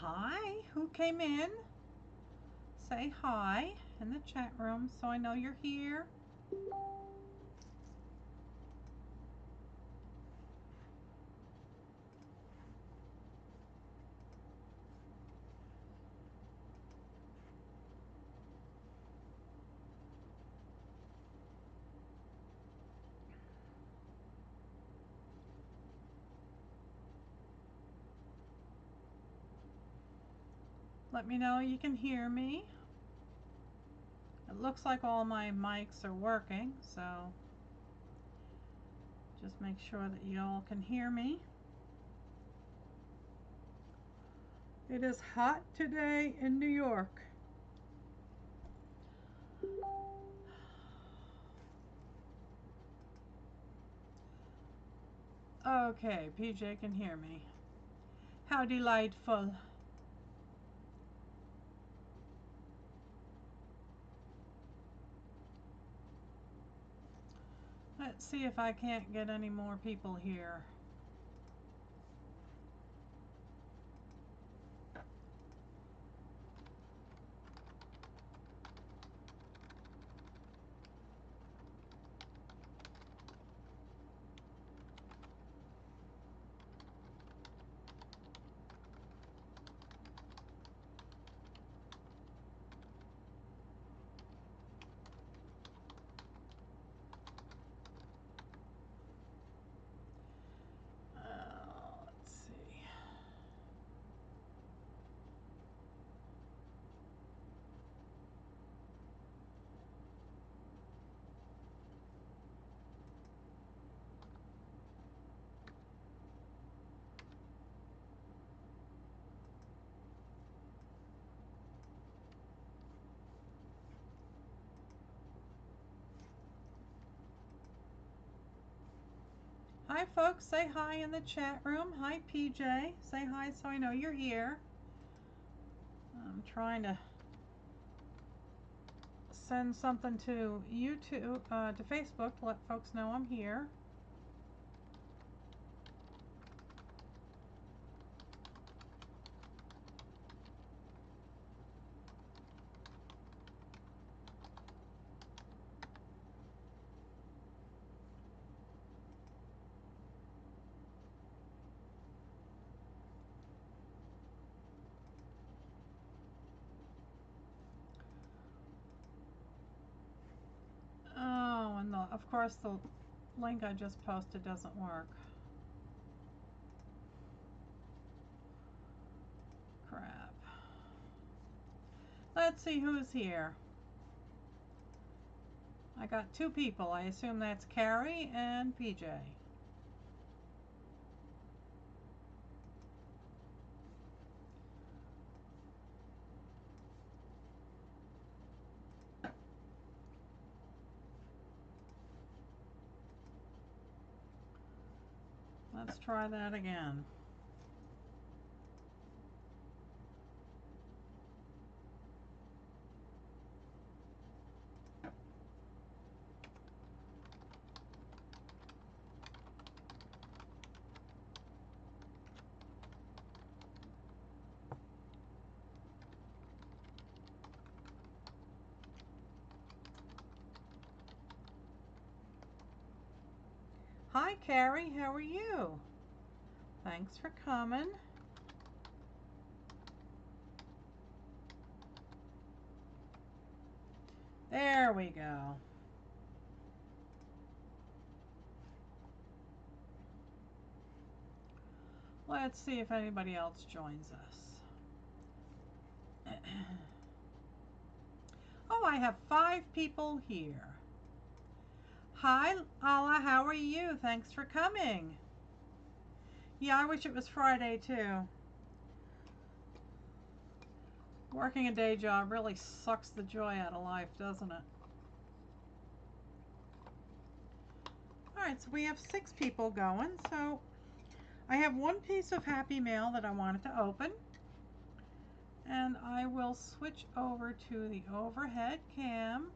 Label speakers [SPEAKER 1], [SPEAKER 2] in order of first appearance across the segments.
[SPEAKER 1] Hi, who came in? Say hi in the chat room so I know you're here. Let me know you can hear me. It looks like all my mics are working, so just make sure that you all can hear me. It is hot today in New York. Okay, PJ can hear me. How delightful. Let's see if I can't get any more people here. Let's see. Hi folks, say hi in the chat room. Hi PJ, say hi so I know you're here. I'm trying to send something to YouTube, to Facebook to let folks know I'm here. Oh, and of course the link I just posted doesn't work. Crap. Let's see who's here. I got two people. I assume that's Carrie and PJ. Let's try that again. Hi Carrie, how are you? Thanks for coming. There we go. Let's see if anybody else joins us. Oh, I have 5 people here. Hi, Ala, how are you? Thanks for coming. Yeah, I wish it was Friday too. Working a day job really sucks the joy out of life, doesn't it? Alright, so we have 6 people going, so I have one piece of happy mail that I wanted to open. And I will switch over to the overhead cam.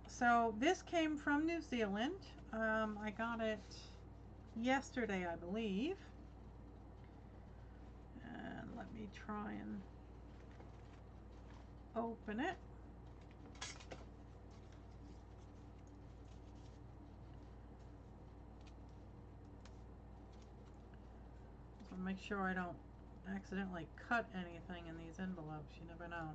[SPEAKER 1] So this came from New Zealand. I got it yesterday, I believe. me try and open it. So make sure I don't accidentally cut anything in these envelopes. You never know.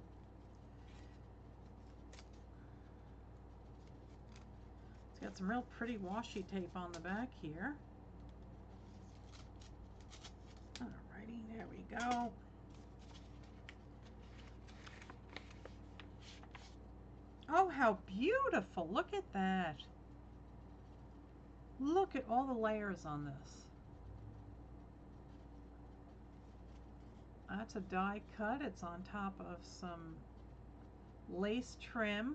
[SPEAKER 1] It's got some real pretty washi tape on the back here. Alrighty, there we go. Oh, how beautiful. Look at that. Look at all the layers on this. That's a die cut. It's on top of some lace trim.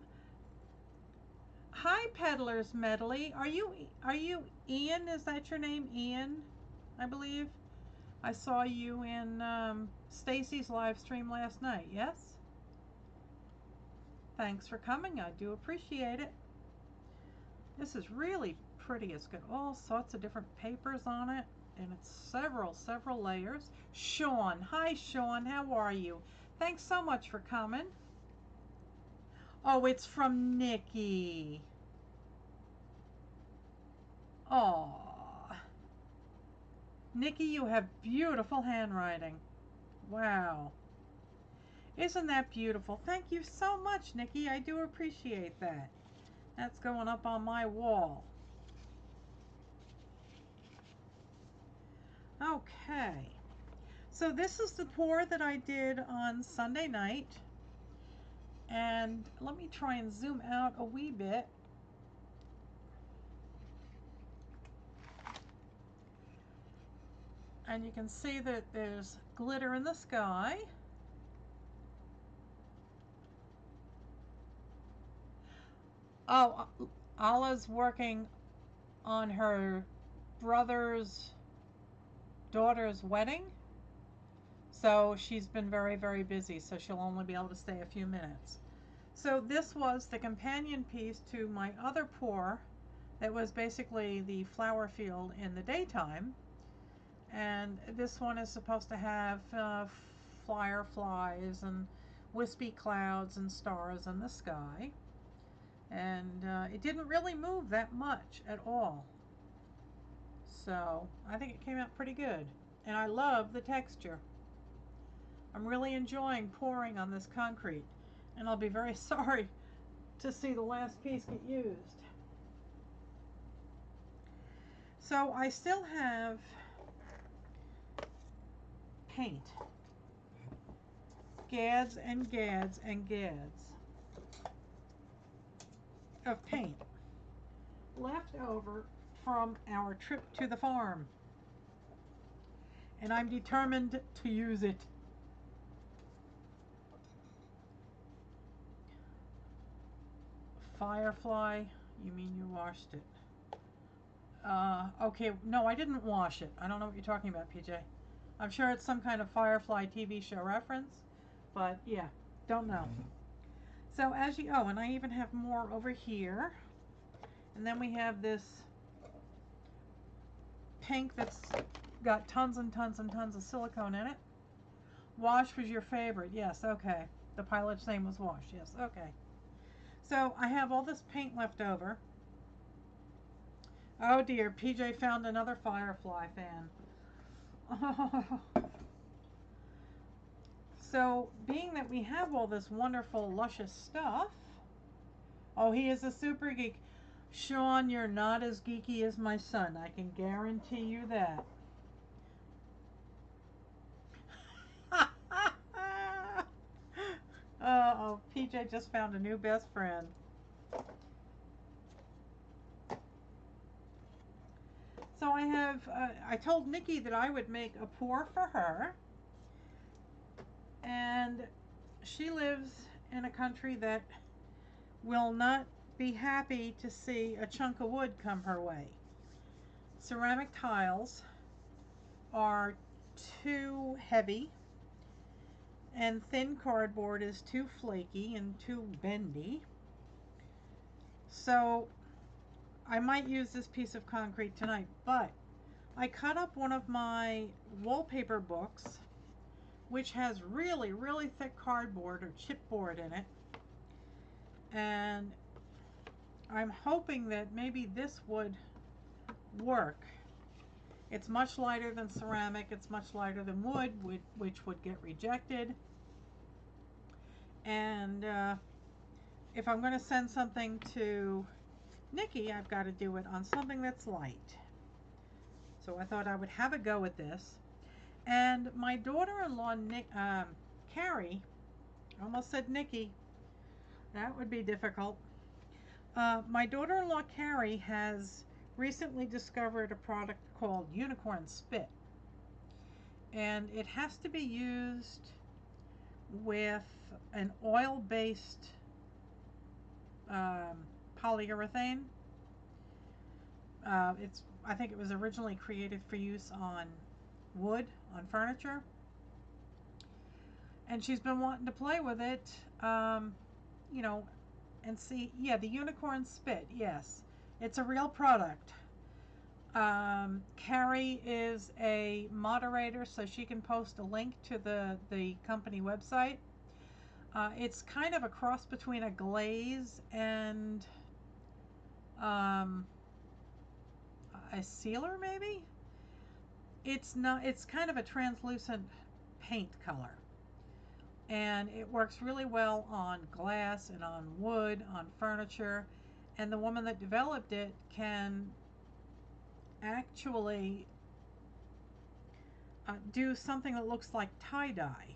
[SPEAKER 1] Hi, Peddler's Medley. Are you Ian? Is that your name, Ian? I believe I saw you in Stacy's live stream last night. Yes. Thanks for coming. I do appreciate it. This is really pretty. It's got all sorts of different papers on it, and it's several layers. Sean, hi Sean. How are you? Thanks so much for coming. Oh, it's from Nikki. Oh, Nikki, you have beautiful handwriting. Wow. Isn't that beautiful? Thank you so much, Nikki. I do appreciate that. That's going up on my wall. Okay. So this is the pour that I did on Sunday night. And let me try and zoom out a wee bit. And you can see that there's glitter in the sky. Oh, Allah's working on her brother's daughter's wedding. So she's been very busy, so she'll only be able to stay a few minutes. So this was the companion piece to my other pour that was basically the flower field in the daytime. And this one is supposed to have fireflies and wispy clouds and stars in the sky. And it didn't really move that much at all. So I think it came out pretty good. And I love the texture. I'm really enjoying pouring on this concrete. And I'll be very sorry to see the last piece get used. So I still have paint. Gads and gads and gads of paint left over from our trip to the farm. And I'm determined to use it. Firefly, you mean you washed it? Okay, no, I didn't wash it. I don't know what you're talking about, PJ. I'm sure it's some kind of Firefly TV show reference, but yeah, don't know. So as you, oh, and I even have more over here. And then we have this pink that's got tons and tons and tons of silicone in it. Wash was your favorite. Yes, okay. The pilot's name was Wash. Yes, okay. So I have all this paint left over. Oh dear, PJ found another Firefly fan. Oh. So being that we have all this wonderful, luscious stuff. Oh, he is a super geek. Sean, you're not as geeky as my son. I can guarantee you that. Oh, PJ just found a new best friend. So I have, I told Nikki that I would make a pour for her. And she lives in a country that will not be happy to see a chunk of wood come her way. Ceramic tiles are too heavy, and thin cardboard is too flaky and too bendy. So I might use this piece of concrete tonight, but I cut up one of my wallpaper books which has really, really thick cardboard or chipboard in it. And I'm hoping that maybe this would work. It's much lighter than ceramic, it's much lighter than wood, which would get rejected. And if I'm going to send something to Nikki, I've got to do it on something that's light. So I thought I would have a go at this. And my daughter-in-law, Carrie, I almost said Nikki. That would be difficult. My daughter-in-law, Carrie, has recently discovered a product called Unicorn Spit. And it has to be used with an oil-based polyurethane. I think it was originally created for use on wood, on furniture. And she's been wanting to play with it, you know, and see, yeah, the Unicorn Spit, yes. It's a real product. Carrie is a moderator, so she can post a link to the company website. It's kind of a cross between a glaze and a sealer, maybe? It's not, it's kind of a translucent paint color. And it works really well on glass and on wood, on furniture. And the woman that developed it can actually do something that looks like tie-dye.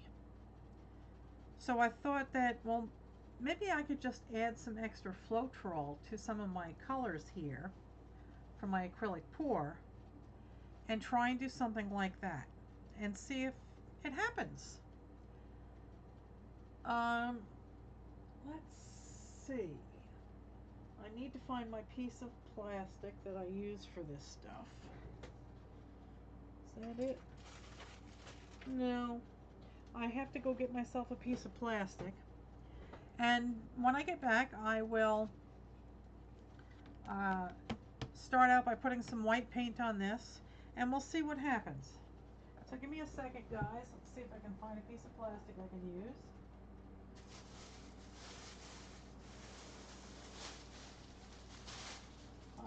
[SPEAKER 1] So I thought that, well, maybe I could just add some extra Floetrol to some of my colors here for my acrylic pour and try and do something like that and see if it happens. Let's see. I need to find my piece of plastic that I use for this stuff. Is that it? No. I have to go get myself a piece of plastic. And when I get back, I will start out by putting some white paint on this, and we'll see what happens. So give me a second, guys. Let's see if I can find a piece of plastic I can use.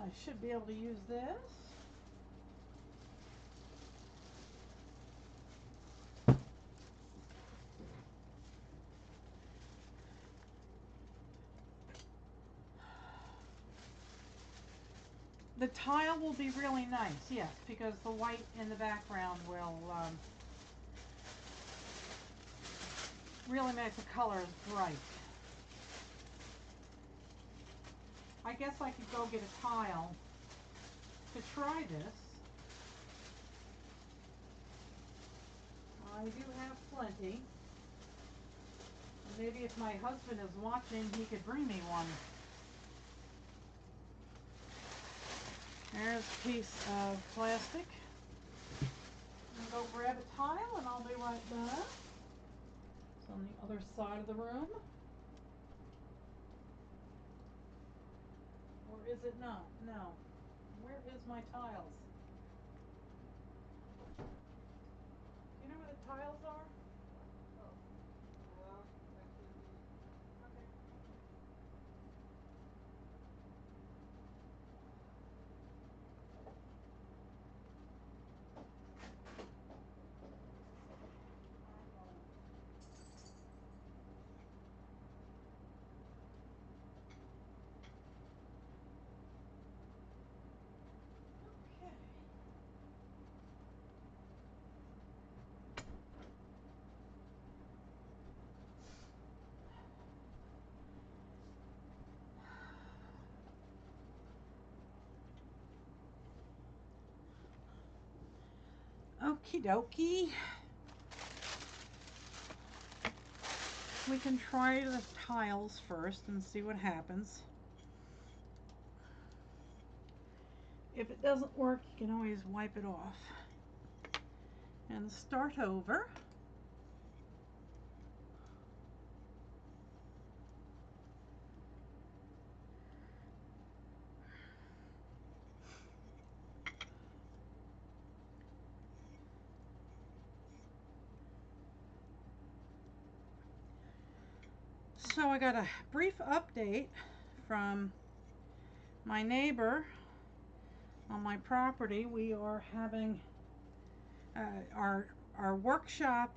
[SPEAKER 1] I should be able to use this. The tile will be really nice, yes, because the white in the background will really make the colors bright. I guess I could go get a tile to try this. I do have plenty. Maybe if my husband is watching, he could bring me one. There's a piece of plastic. I'll go grab a tile and I'll be right back. It's on the other side of the room. Or is it not? No. Where is my tiles? Do you know where the tiles are? Okie dokie. We can try the tiles first and see what happens. If it doesn't work, you can always wipe it off and start over. So I got a brief update from my neighbor on my property. We are having our workshop,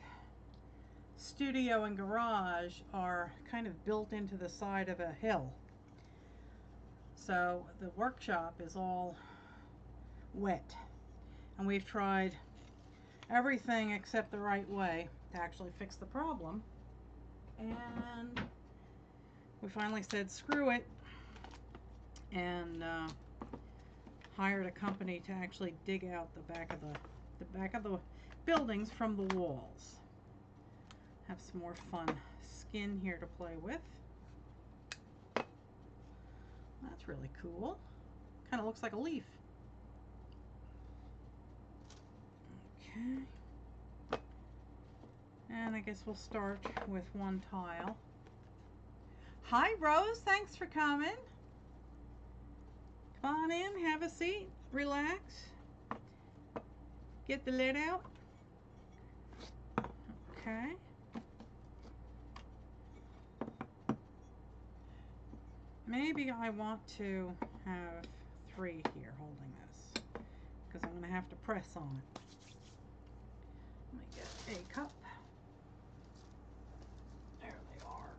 [SPEAKER 1] studio, and garage are kind of built into the side of a hill. So the workshop is all wet, and we've tried everything except the right way to actually fix the problem. And we finally said screw it and hired a company to actually dig out the back of the buildings from the walls. Have some more fun skin here to play with. That's really cool. Kind of looks like a leaf. Okay. And I guess we'll start with one tile. Hi, Rose. Thanks for coming. Come on in, have a seat, relax. Get the lid out. Okay. Maybe I want to have 3 here holding this, because I'm going to have to press on it. Let me get a cup. There they are.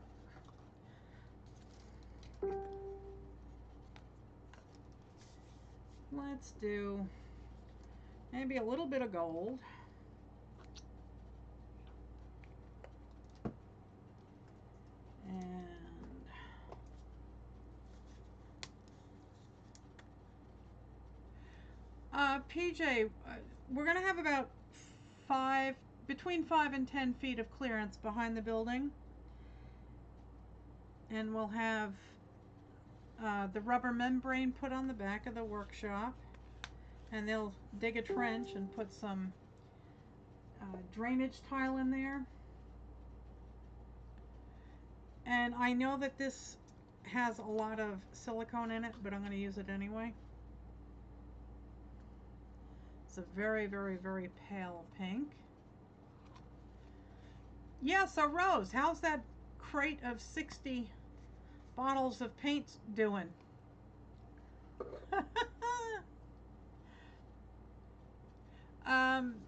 [SPEAKER 1] Let's do maybe a little bit of gold. And PJ, we're going to have about between 5 and 10 feet of clearance behind the building. And we'll have the rubber membrane put on the back of the workshop. And they'll dig a trench and put some drainage tile in there. And I know that this has a lot of silicone in it, but I'm going to use it anyway. It's a very, very, very pale pink. Yeah, so Rose, how's that crate of 60 bottles of paint doing?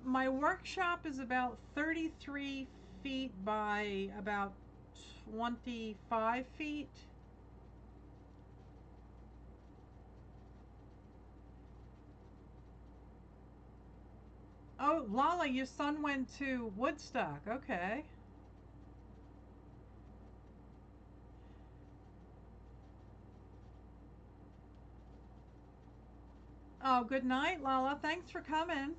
[SPEAKER 1] My workshop is about 33 feet by about 25 feet. Oh, Lala, your son went to Woodstock. Okay. Oh, good night, Lala. Thanks for coming.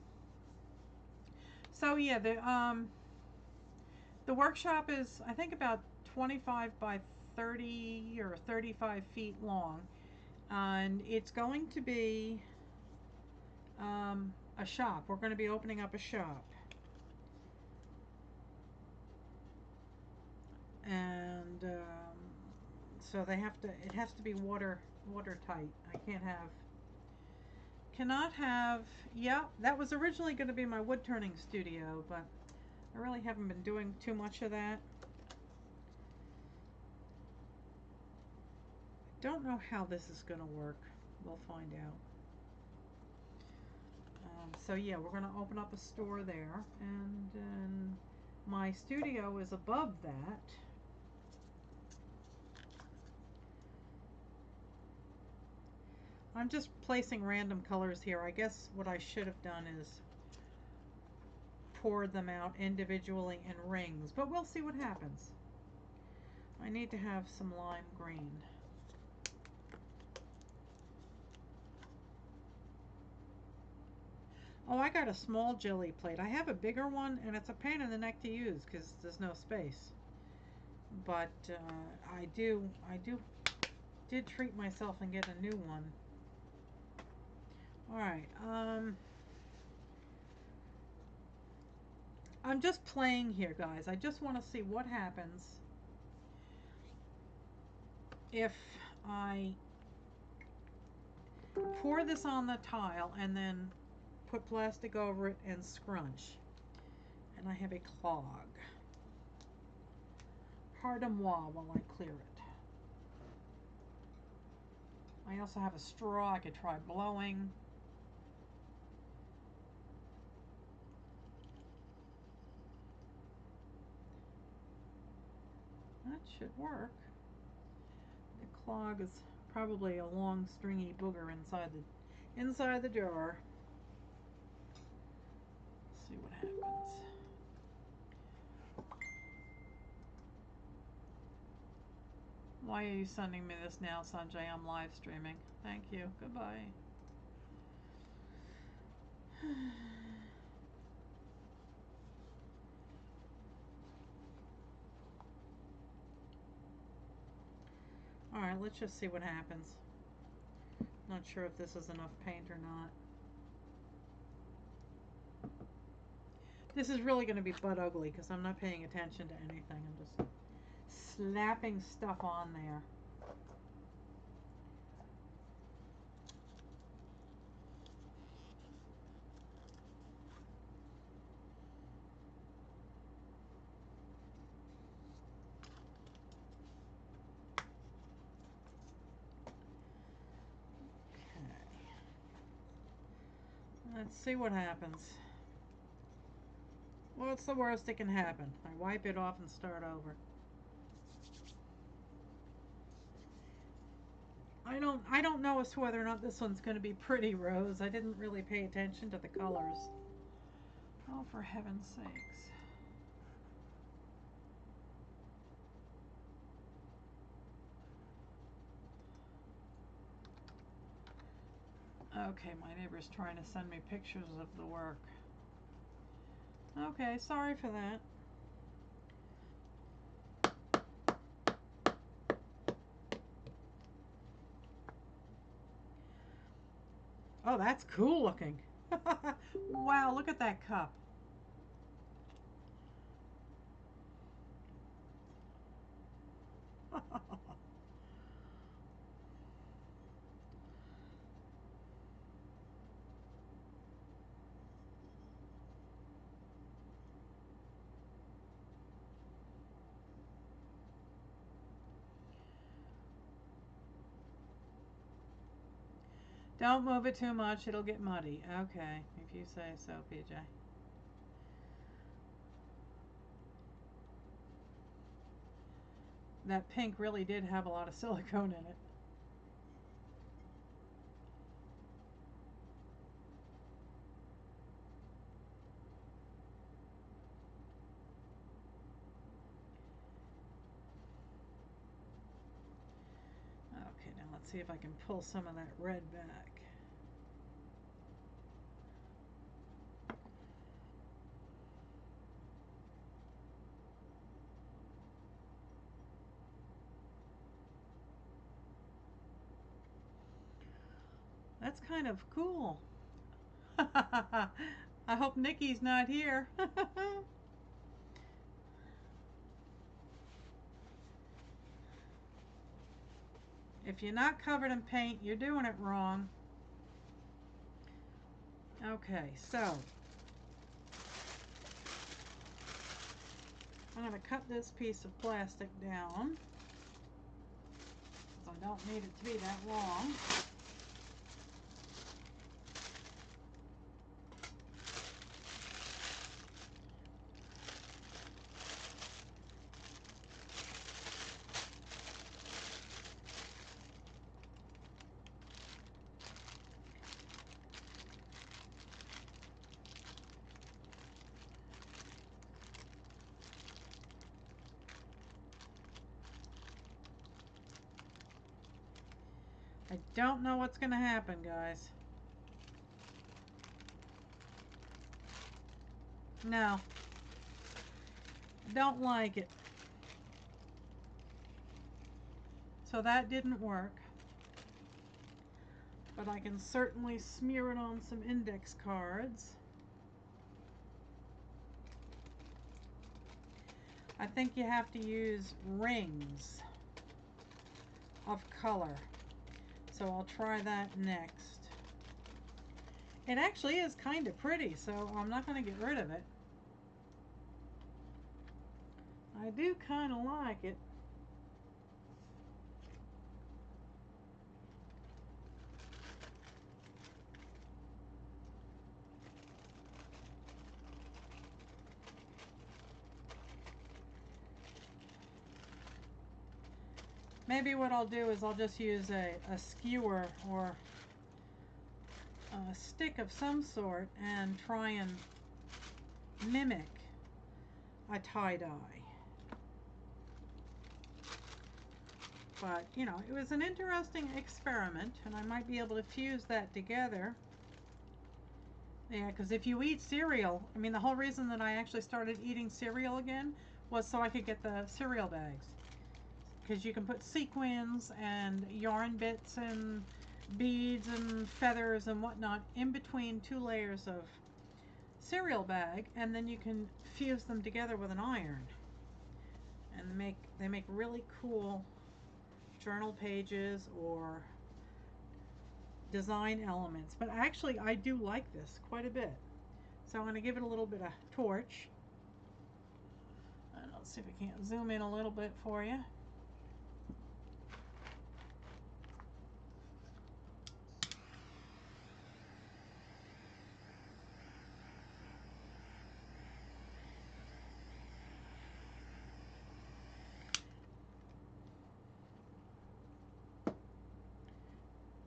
[SPEAKER 1] So yeah, the workshop is, I think, about 25 by 30 or 35 feet long, and it's going to be a shop. We're going to be opening up a shop, and so it has to be watertight. Cannot have, yeah, that was originally going to be my wood turning studio, but I really haven't been doing too much of that. Don't know how this is going to work. We'll find out. So yeah, we're going to open up a store there, and then my studio is above that. I'm just placing random colors here. I guess what I should have done is poured them out individually in rings, but we'll see what happens. I need to have some lime green. Oh, I got a small jelly plate. I have a bigger one, and it's a pain in the neck to use because there's no space. But I did treat myself and get a new one. All right. I'm just playing here, guys. I just want to see what happens if I pour this on the tile and then put plastic over it and scrunch. And I have a clog. pardon moi while I clear it. I also have a straw I could try blowing. That should work. The clog is probably a long stringy booger inside the jar. Let's see what happens. Why are you sending me this now, Sanjay? I'm live streaming. Thank you. Goodbye. Alright, let's just see what happens. Not sure if this is enough paint or not. This is really going to be butt ugly because I'm not paying attention to anything. I'm just slapping stuff on there. Let's see what happens. What's the worst that can happen? I wipe it off and start over. I don't know as to whether or not this one's going to be pretty, Rose. I didn't really pay attention to the colors. Oh, for heaven's sakes. Okay, my neighbor's trying to send me pictures of the work. Okay, sorry for that. Oh, that's cool looking. Wow, look at that cup. Don't move it too much, it'll get muddy. Okay, if you say so, PJ. That pink really did have a lot of silicone in it. Okay, now let's see if I can pull some of that red back. That's kind of cool. I hope Nikki's not here. If you're not covered in paint, you're doing it wrong. Okay, so I'm going to cut this piece of plastic down because I don't need it to be that long. I don't know what's going to happen, guys. No. Don't like it. So that didn't work. But I can certainly smear it on some index cards. I think you have to use rings of color. So I'll try that next. It actually is kind of pretty, so I'm not going to get rid of it. I do kind of like it. Maybe what I'll do is I'll just use a skewer or a stick of some sort and try and mimic a tie-dye. But, you know, it was an interesting experiment, and I might be able to fuse that together. Yeah, because if you eat cereal, I mean, the whole reason that I actually started eating cereal again was so I could get the cereal bags. Because you can put sequins and yarn bits and beads and feathers and whatnot in between 2 layers of cereal bag, and then you can fuse them together with an iron. And they make really cool journal pages or design elements. But actually, I do like this quite a bit. So I'm going to give it a little bit of torch. And let's see if I can't zoom in a little bit for you.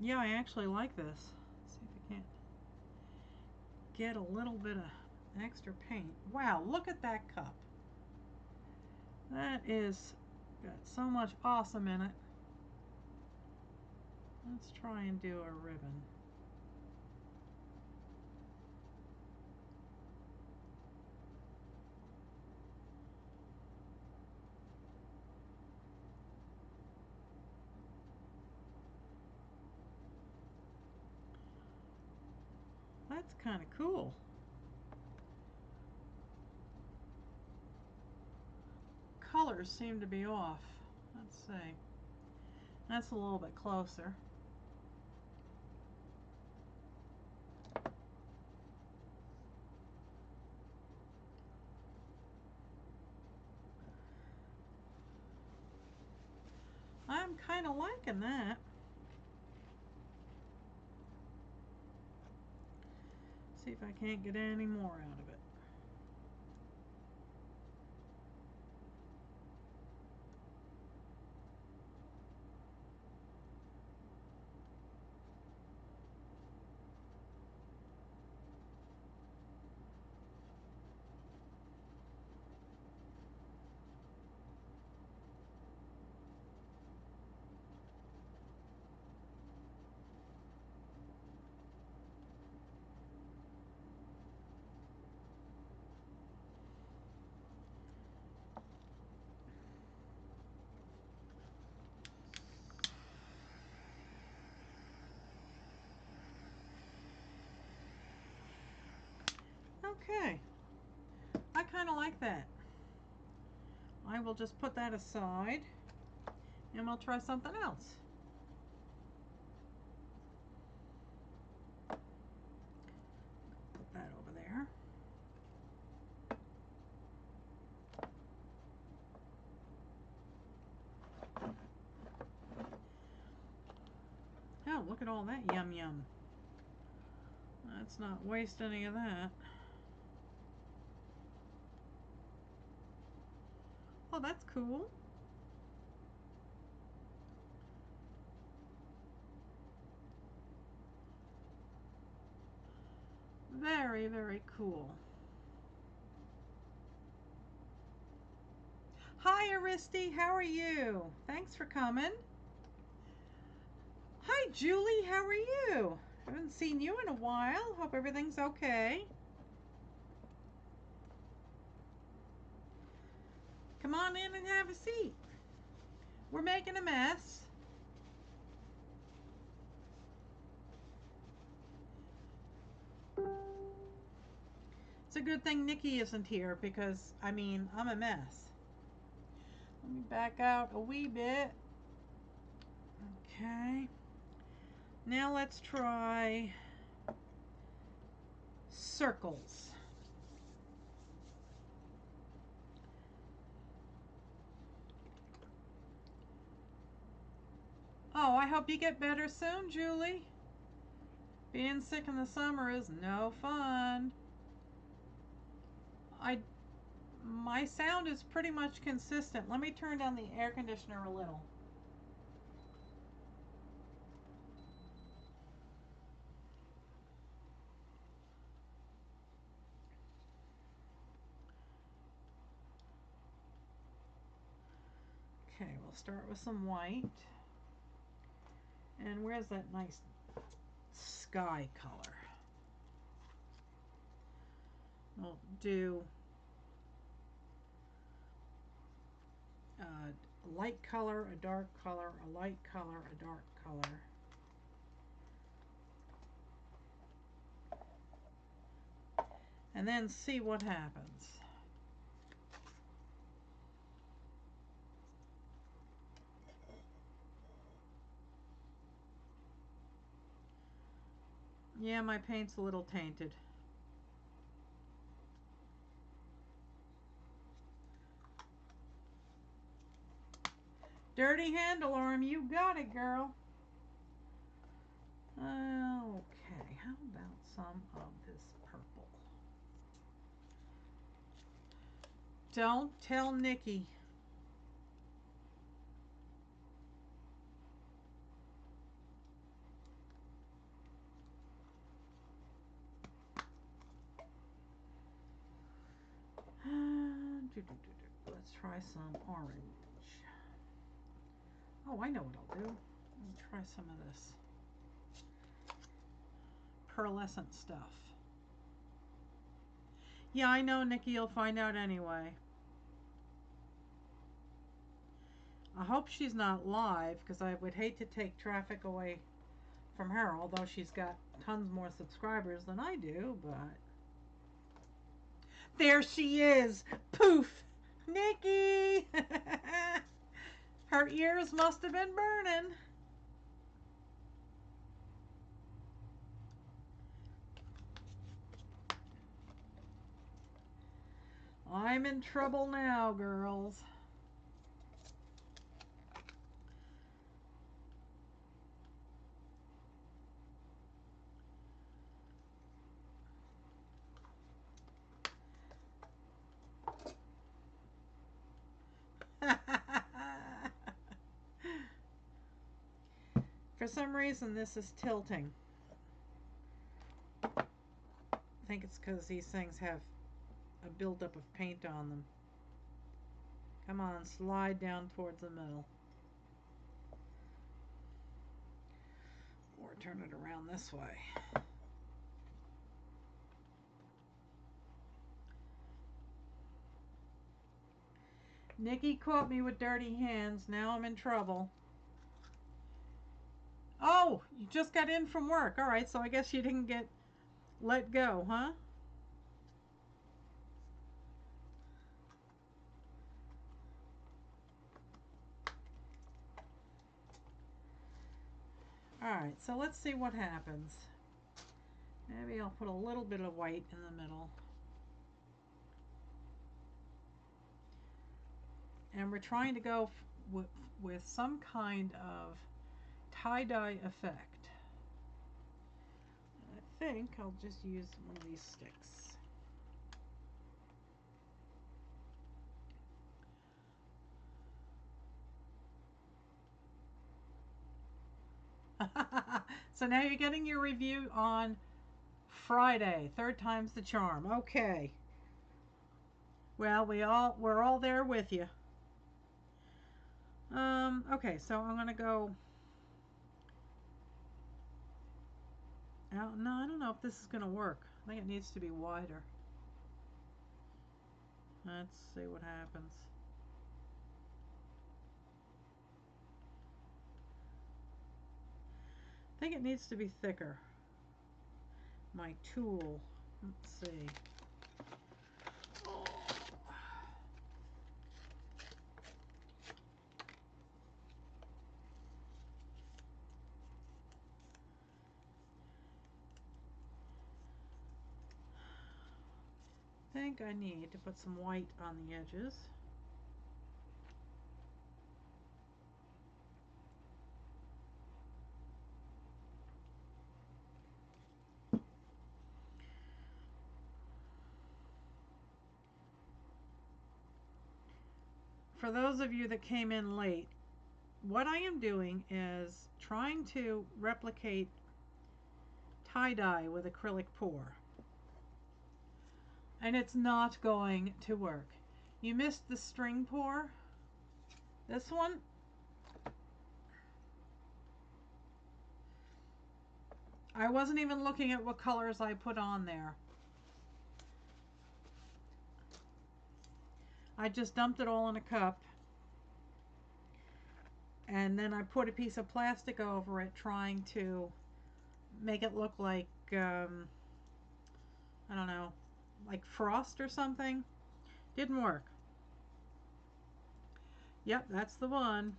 [SPEAKER 1] Yeah, I actually like this. Let's see if I can't get a little bit of extra paint. Wow, look at that cup. That is got so much awesome in it. Let's try and do a ribbon. That's kind of cool. Colors seem to be off. Let's see. That's a little bit closer. I'm kind of liking that. See if I can't get any more out of it. Okay, I kind of like that. I will just put that aside and we'll try something else. Put that over there. Oh, look at all that yum yum. Let's not waste any of that. Oh, that's cool. Very, very cool. Hi, Aristi. How are you? Thanks for coming. Hi, Julie. How are you? Haven't seen you in a while. Hope everything's okay. Come on in and have a seat. We're making a mess. It's a good thing Nikki isn't here because, I mean, I'm a mess. Let me back out a wee bit. Okay. Now let's try circles. Oh, I hope you get better soon, Julie. Being sick in the summer is no fun. My sound is pretty much consistent. Let me turn down the air conditioner a little. Okay, we'll start with some white. And where's that nice sky color? We'll do a light color, a dark color, a light color, a dark color. And then see what happens. Yeah, my paint's a little tainted. Dirty handle arm, you got it, girl. Okay, how about some of this purple? Don't tell Nikki. Let's try some orange. Oh, I know what I'll do. I'll try some of this pearlescent stuff. Yeah, I know, Nikki, you'll find out anyway. I hope she's not live, because I would hate to take traffic away from her, although she's got tons more subscribers than I do, but... There she is! Poof! Nikki! Her ears must have been burning. I'm in trouble now, girls. For some reason, this is tilting. I think it's because these things have a buildup of paint on them. Come on, slide down towards the middle. Or turn it around this way. Nikki caught me with dirty hands. Now I'm in trouble. Oh, you just got in from work. All right, so I guess you didn't get let go, huh? All right, so let's see what happens. Maybe I'll put a little bit of white in the middle. And we're trying to go with some kind of tie-dye effect. I think I'll just use one of these sticks. So now you're getting your review on Friday. Third time's the charm. Okay. Well, we're all there with you. Okay, so I'm gonna go. No, I don't know if this is gonna work. I think it needs to be wider. Let's see what happens. I think it needs to be thicker. My tool. Let's see. Oh. I think I need to put some white on the edges. for those of you that came in late, what I am doing is trying to replicate tie-dye with acrylic pour. And it's not going to work. You missed the string pour. This one, I wasn't even looking at what colors I put on there. I just dumped it all in a cup. And then I put a piece of plastic over it, trying to make it look like, I don't know, like frost or something. Didn't work. Yep, that's the one.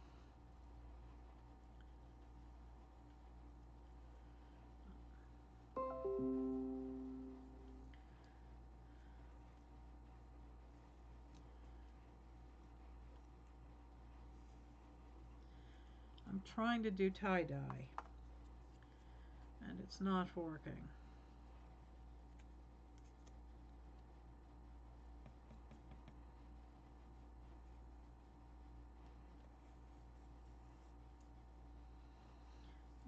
[SPEAKER 1] I'm trying to do tie-dye, and it's not working.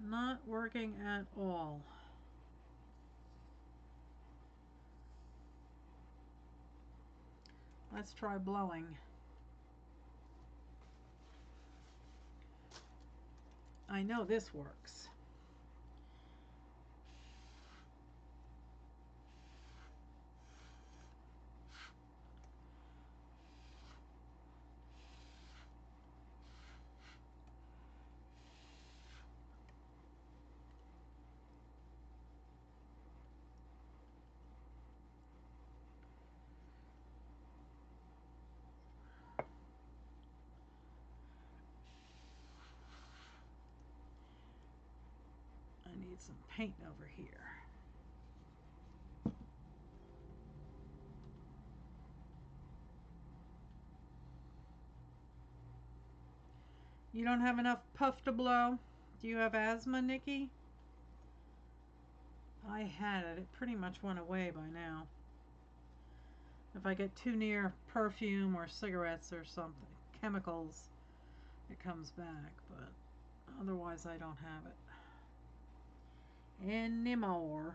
[SPEAKER 1] Not working at all. Let's try blowing. I know this works. I need some paint over here. You don't have enough puff to blow? Do you have asthma, Nikki? I had it. It pretty much went away by now. If I get too near perfume or cigarettes or something, chemicals, it comes back, but otherwise I don't have it anymore.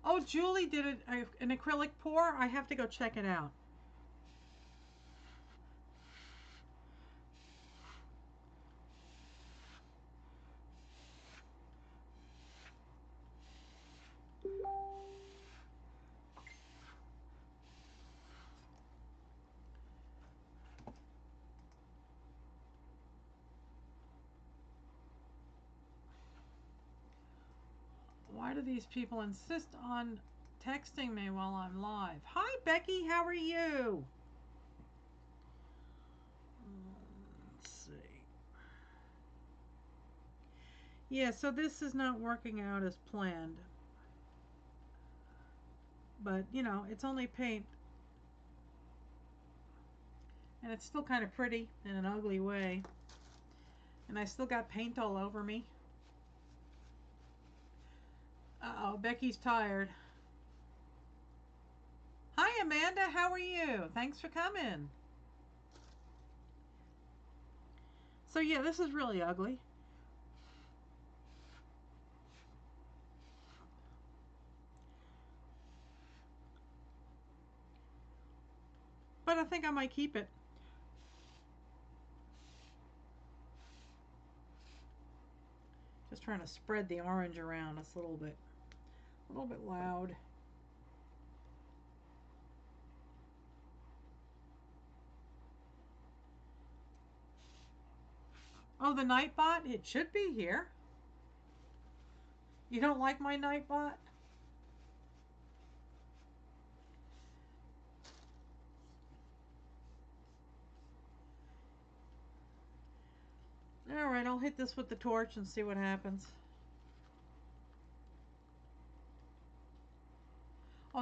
[SPEAKER 1] Oh, Julie did an acrylic pour. I have to go check it out. Why do these people insist on texting me while I'm live? Hi, Becky. How are you? Let's see. Yeah, so this is not working out as planned. But, you know, it's only paint. And it's still kind of pretty in an ugly way. And I still got paint all over me. Uh-oh, Becky's tired. Hi, Amanda. How are you? Thanks for coming. So, yeah, this is really ugly. But I think I might keep it. Just trying to spread the orange around. It's a little bit loud. Oh, the Nightbot? It should be here. You don't like my Nightbot? Alright, I'll hit this with the torch and see what happens.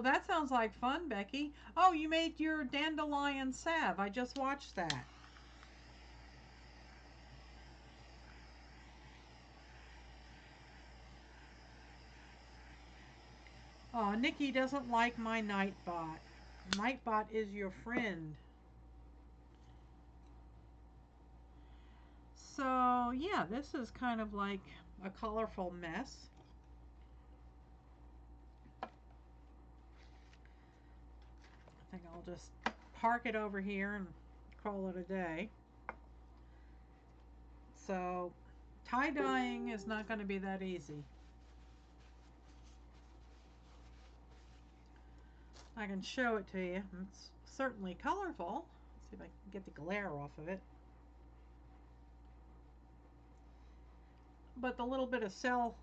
[SPEAKER 1] Oh, that sounds like fun, Becky. Oh, you made your dandelion salve. I just watched that. Oh, Nikki doesn't like my Nightbot. Nightbot is your friend. So, yeah, this is kind of like a colorful mess. I think I'll just park it over here and call it a day. So, tie-dyeing is not going to be that easy. I can show it to you. It's certainly colorful. Let's see if I can get the glare off of it. But the little bit of cell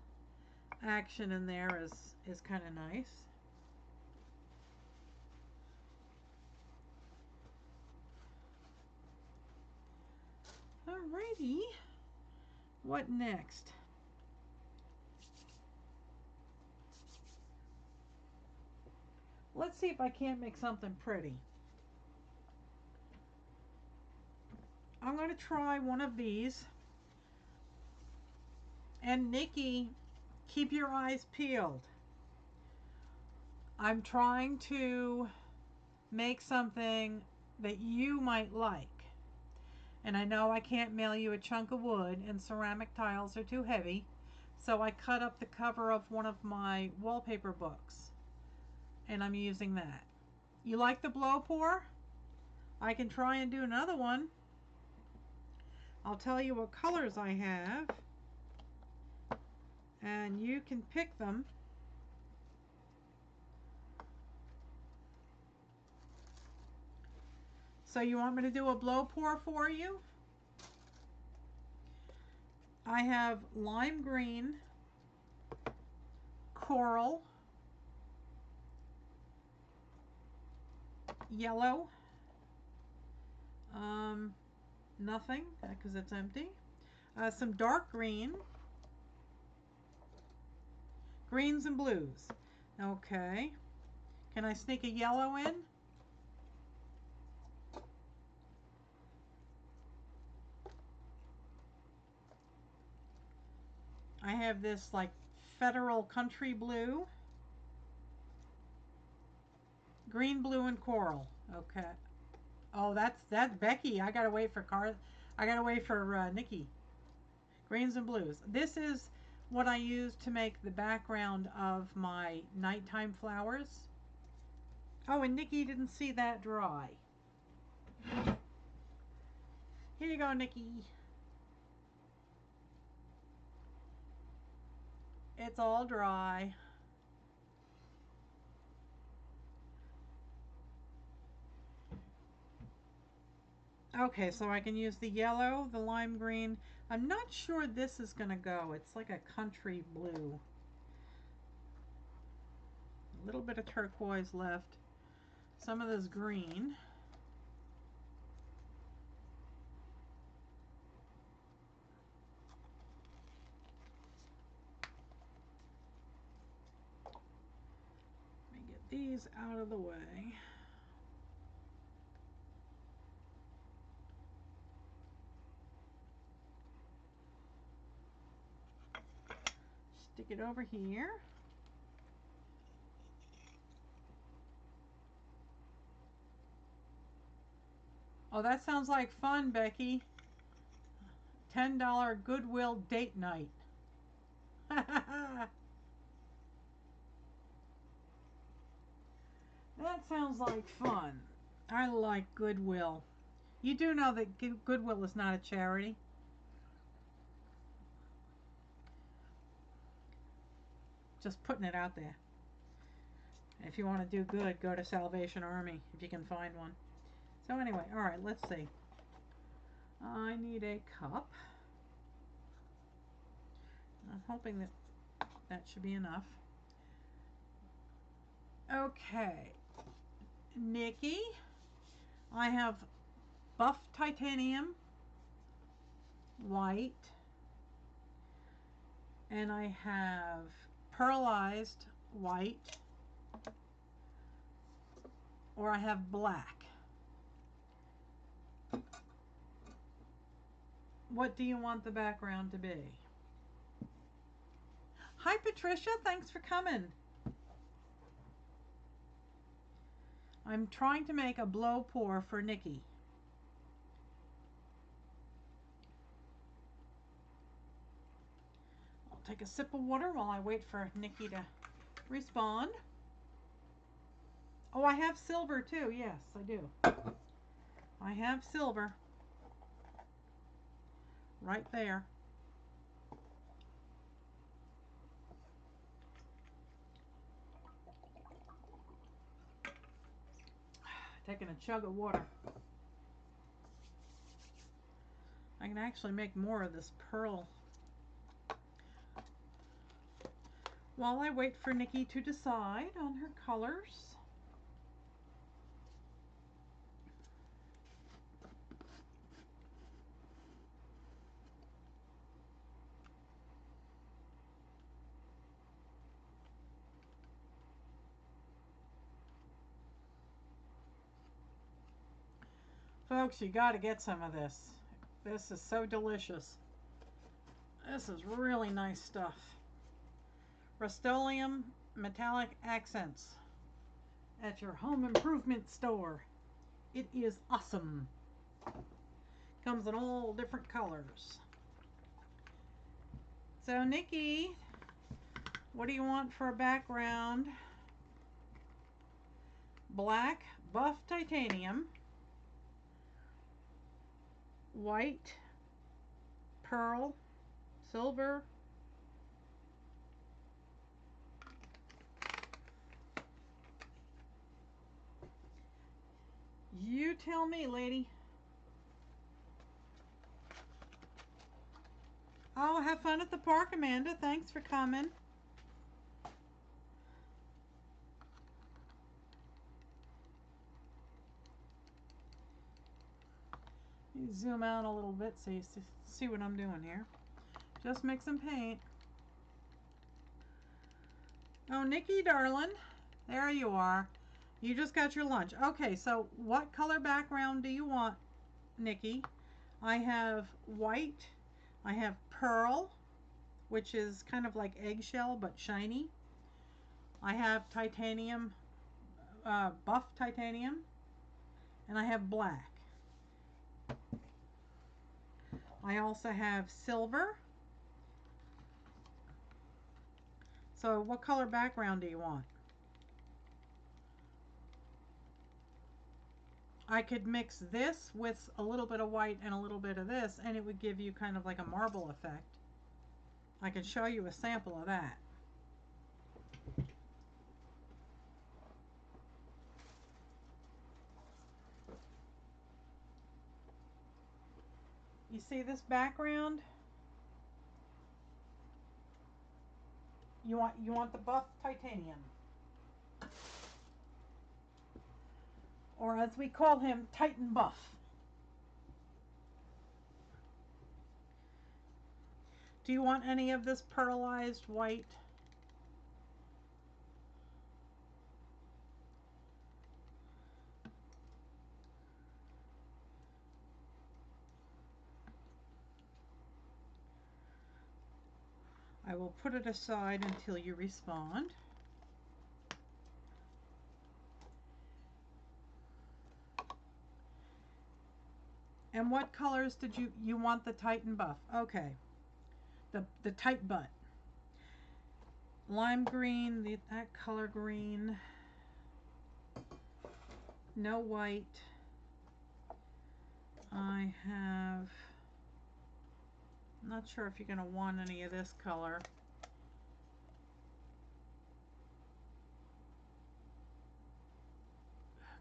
[SPEAKER 1] action in there is kind of nice. Alrighty. What next? Let's see if I can't make something pretty. I'm going to try one of these. And Nikki, keep your eyes peeled. I'm trying to make something that you might like. And I know I can't mail you a chunk of wood, and ceramic tiles are too heavy. So I cut up the cover of one of my wallpaper books. And I'm using that. You like the blow pour? I can try and do another one. I'll tell you what colors I have. And you can pick them. So you want me to do a blow pour for you? I have lime green, coral, yellow, nothing because it's empty, some dark green, greens and blues. Okay, can I sneak a yellow in? I have this like federal country blue, green, blue, and coral. Okay. Oh, that's Becky. I gotta wait for Nikki. Greens and blues. This is what I use to make the background of my nighttime flowers. Oh, and Nikki didn't see that dry. Here you go, Nikki. It's all dry. Okay, so I can use the yellow, the lime green. I'm not sure this is going to go. It's like a country blue. A little bit of turquoise left. Some of this green. Let me get these out of the way. Stick it over here. Oh, that sounds like fun, Becky. $10 Goodwill date night. That sounds like fun. I like Goodwill. You do know that Goodwill is not a charity. Just putting it out there. If you want to do good, go to Salvation Army if you can find one. So anyway, all right, let's see. I need a cup. I'm hoping that should be enough. Okay, Nikki, I have buff titanium, white, and I have pearlized white, or I have black. What do you want the background to be? Hi Patricia, thanks for coming. I'm trying to make a blow pour for Nikki. I'll take a sip of water while I wait for Nikki to respond. Oh, I have silver too. Yes, I do. I have silver right there. Taking a chug of water. I can actually make more of this pearl. While I wait for Nikki to decide on her colors. Folks, you got to get some of this. This is so delicious. This is really nice stuff. Rust-Oleum metallic accents at your home improvement store. It is awesome. Comes in all different colors. So Nikki, what do you want for a background? Black, buff titanium, white, pearl, silver, you tell me, lady. Oh, have fun at the park, Amanda. Thanks for coming. You zoom out a little bit so you see what I'm doing here. Just mix and paint. Oh, Nikki, darling, there you are. You just got your lunch. Okay, so what color background do you want, Nikki? I have white. I have pearl, which is kind of like eggshell but shiny. I have titanium, buff titanium, and I have black. I also have silver. So what color background do you want? I could mix this with a little bit of white and a little bit of this, and it would give you kind of like a marble effect. I can show you a sample of that. You see this background? You want the buff titanium. Or as we call him, Titan Buff. Do you want any of this pearlized white? I will put it aside until you respond. And what colors did you want the Titan Buff? Okay. The tight butt. Lime green, that color green. No white. I have, I'm not sure if you're going to want any of this color.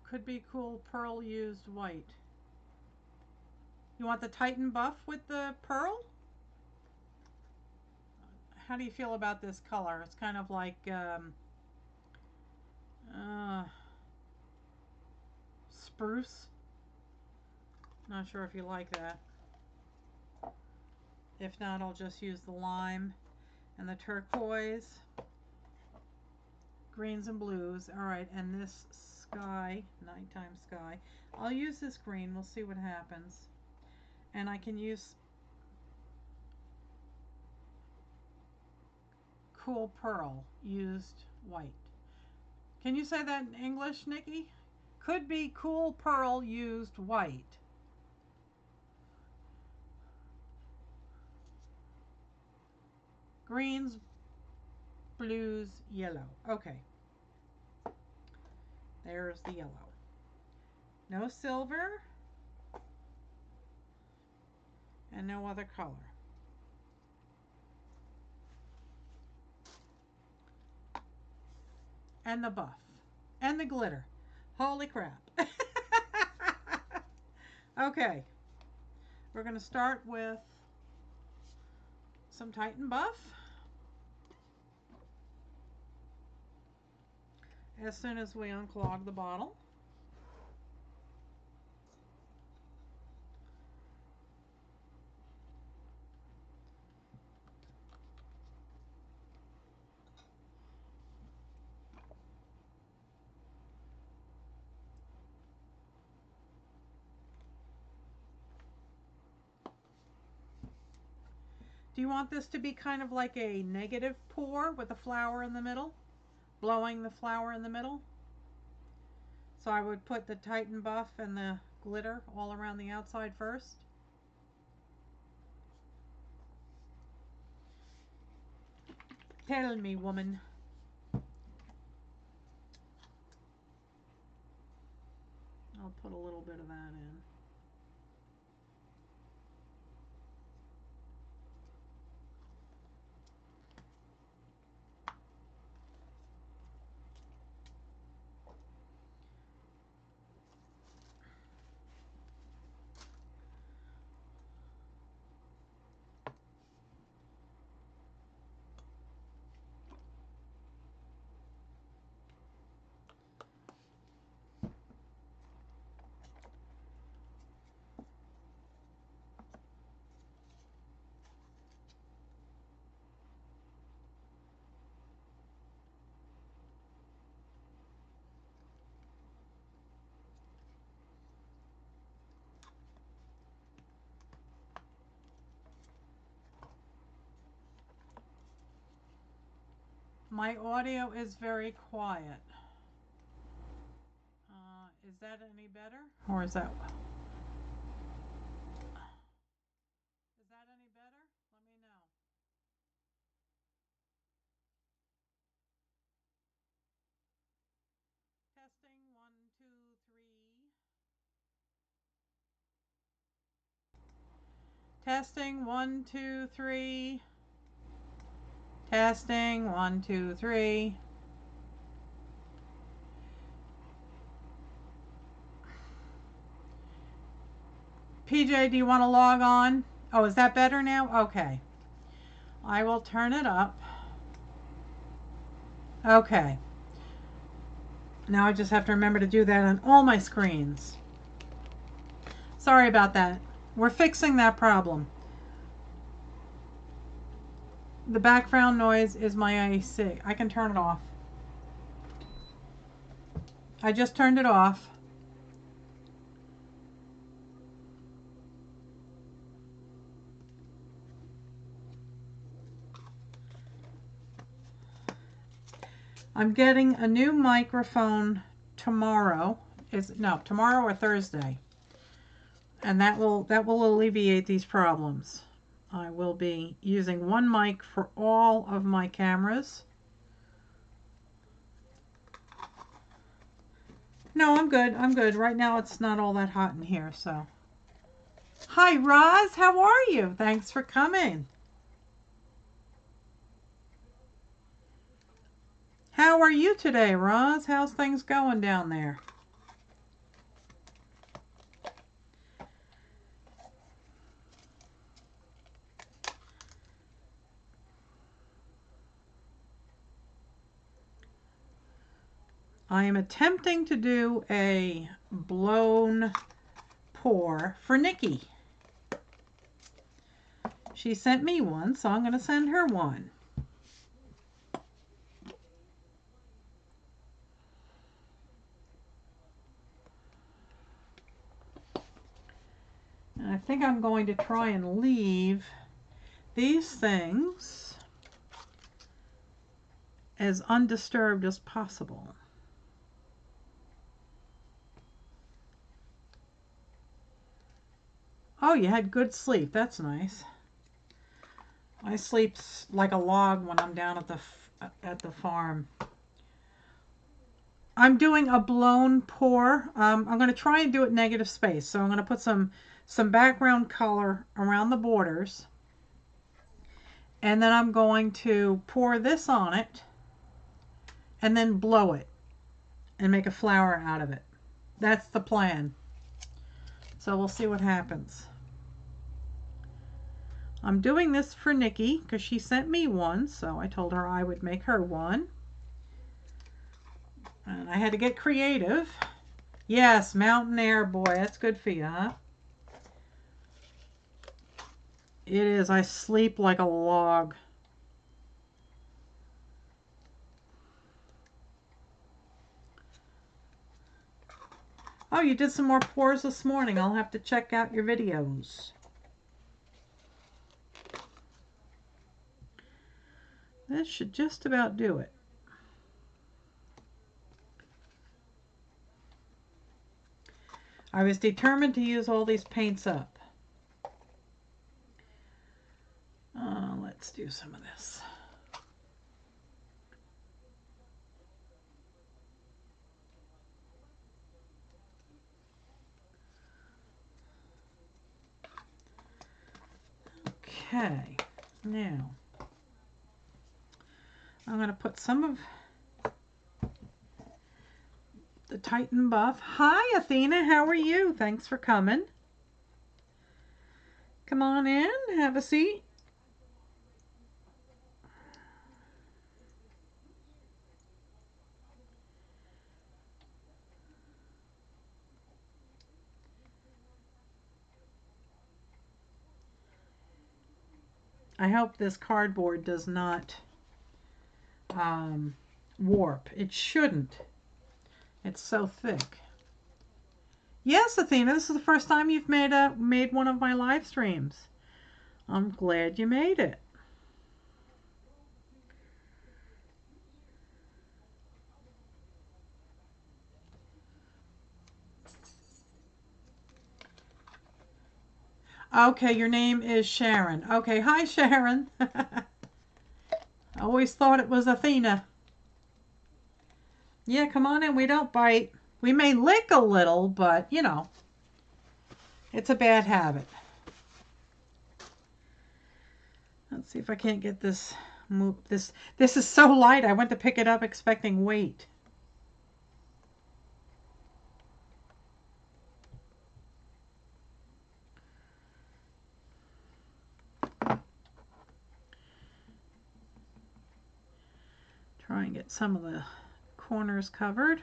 [SPEAKER 1] Could be cool pearl used white. You want the Titan Buff with the pearl? How do you feel about this color? It's kind of like spruce. Not sure if you like that. If not, I'll just use the lime and the turquoise, greens and blues. All right, and this sky, nighttime sky. I'll use this green. We'll see what happens. And I can use Cool Pearl, used white. Can you say that in English, Nikki? Could be Cool Pearl, used white. Greens, blues, yellow. Okay. There's the yellow. No silver and no other color. And the buff. And the glitter. Holy crap. Okay. We're going to start with some Titan Buff. As soon as we unclog the bottle. Do you want this to be kind of like a negative pour with a flower in the middle? Blowing the flower in the middle? So I would put the Titan Buff and the glitter all around the outside first. Tell me, woman. I'll put a little bit of that in. My audio is very quiet. Is that any better? Or is that any better? Let me know. Testing, 1, 2, 3. Testing, 1, 2, 3. Testing, 1, 2, 3. PJ, do you want to log on? Oh, is that better now? Okay. I will turn it up. Okay. Now I just have to remember to do that on all my screens. Sorry about that. We're fixing that problem. The background noise is my AC. I can turn it off. I just turned it off. I'm getting a new microphone tomorrow. Tomorrow or Thursday. And that will alleviate these problems. I will be using one mic for all of my cameras. No, I'm good. I'm good. Right now it's not all that hot in here, so. Hi, Roz. How are you? Thanks for coming. How are you today, Roz? How's things going down there? I am attempting to do a blown pour for Nikki. She sent me one, so I'm going to send her one. I think I'm going to try and leave these things as undisturbed as possible. Oh, you had good sleep. That's nice. I sleep like a log when I'm down at the farm. I'm doing a blown pour. I'm going to try and do it negative space. So I'm going to put some background color around the borders. And then I'm going to pour this on it and then blow it and make a flower out of it. That's the plan. So we'll see what happens. I'm doing this for Nikki because she sent me one, so I told her I would make her one. And I had to get creative. Yes, mountain air, boy, that's good for you, huh? It is. I sleep like a log. Oh, you did some more pours this morning. I'll have to check out your videos. This should just about do it. I was determined to use all these paints up. Let's do some of this. Okay, now I'm going to put some of the Titan Buff. Hi, Athena. How are you? Thanks for coming. Come on in. Have a seat. I hope this cardboard does not warp. It shouldn't. It's so thick. Yes, Athena, this is the first time you've made one of my live streams. I'm glad you made it. Okay, your name is Sharon. Okay, hi Sharon. I always thought it was Athena. Yeah, come on in. We don't bite. We may lick a little, but you know, it's a bad habit. Let's see if I can't get this move. This is so light. I went to pick it up expecting weight. Try and get some of the corners covered.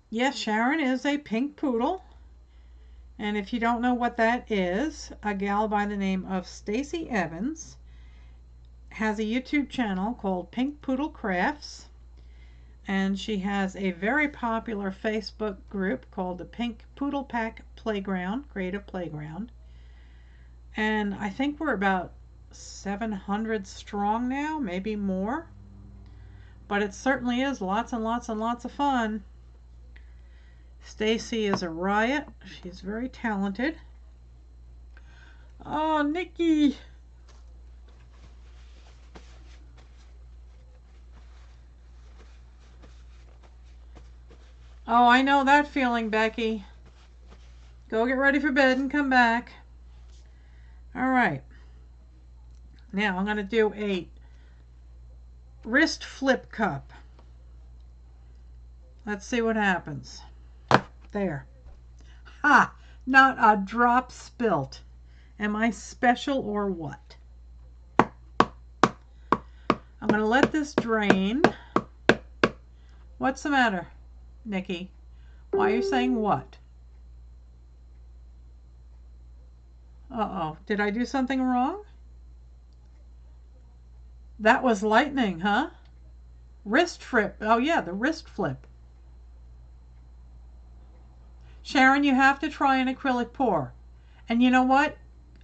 [SPEAKER 1] Yes, Sharon is a pink poodle. And if you don't know what that is, a gal by the name of Stacy Evans has a YouTube channel called Pink Poodle Crafts. And she has a very popular Facebook group called the Pink Poodle Pack Playground, Creative Playground. And I think we're about 700 strong now, maybe more. But it certainly is lots and lots and lots of fun. Stacy is a riot. She's very talented. Oh, Nikki. Oh, I know that feeling, Becky. Go get ready for bed and come back. All right. Now I'm going to do a wrist flip cup. Let's see what happens. There. Ha! Not a drop spilt. Am I special or what? I'm going to let this drain. What's the matter, Nikki? Why are you saying what? Uh-oh. Did I do something wrong? That was lightning, huh? Wrist flip. Oh, yeah, the wrist flip. Sharon, you have to try an acrylic pour. And you know what?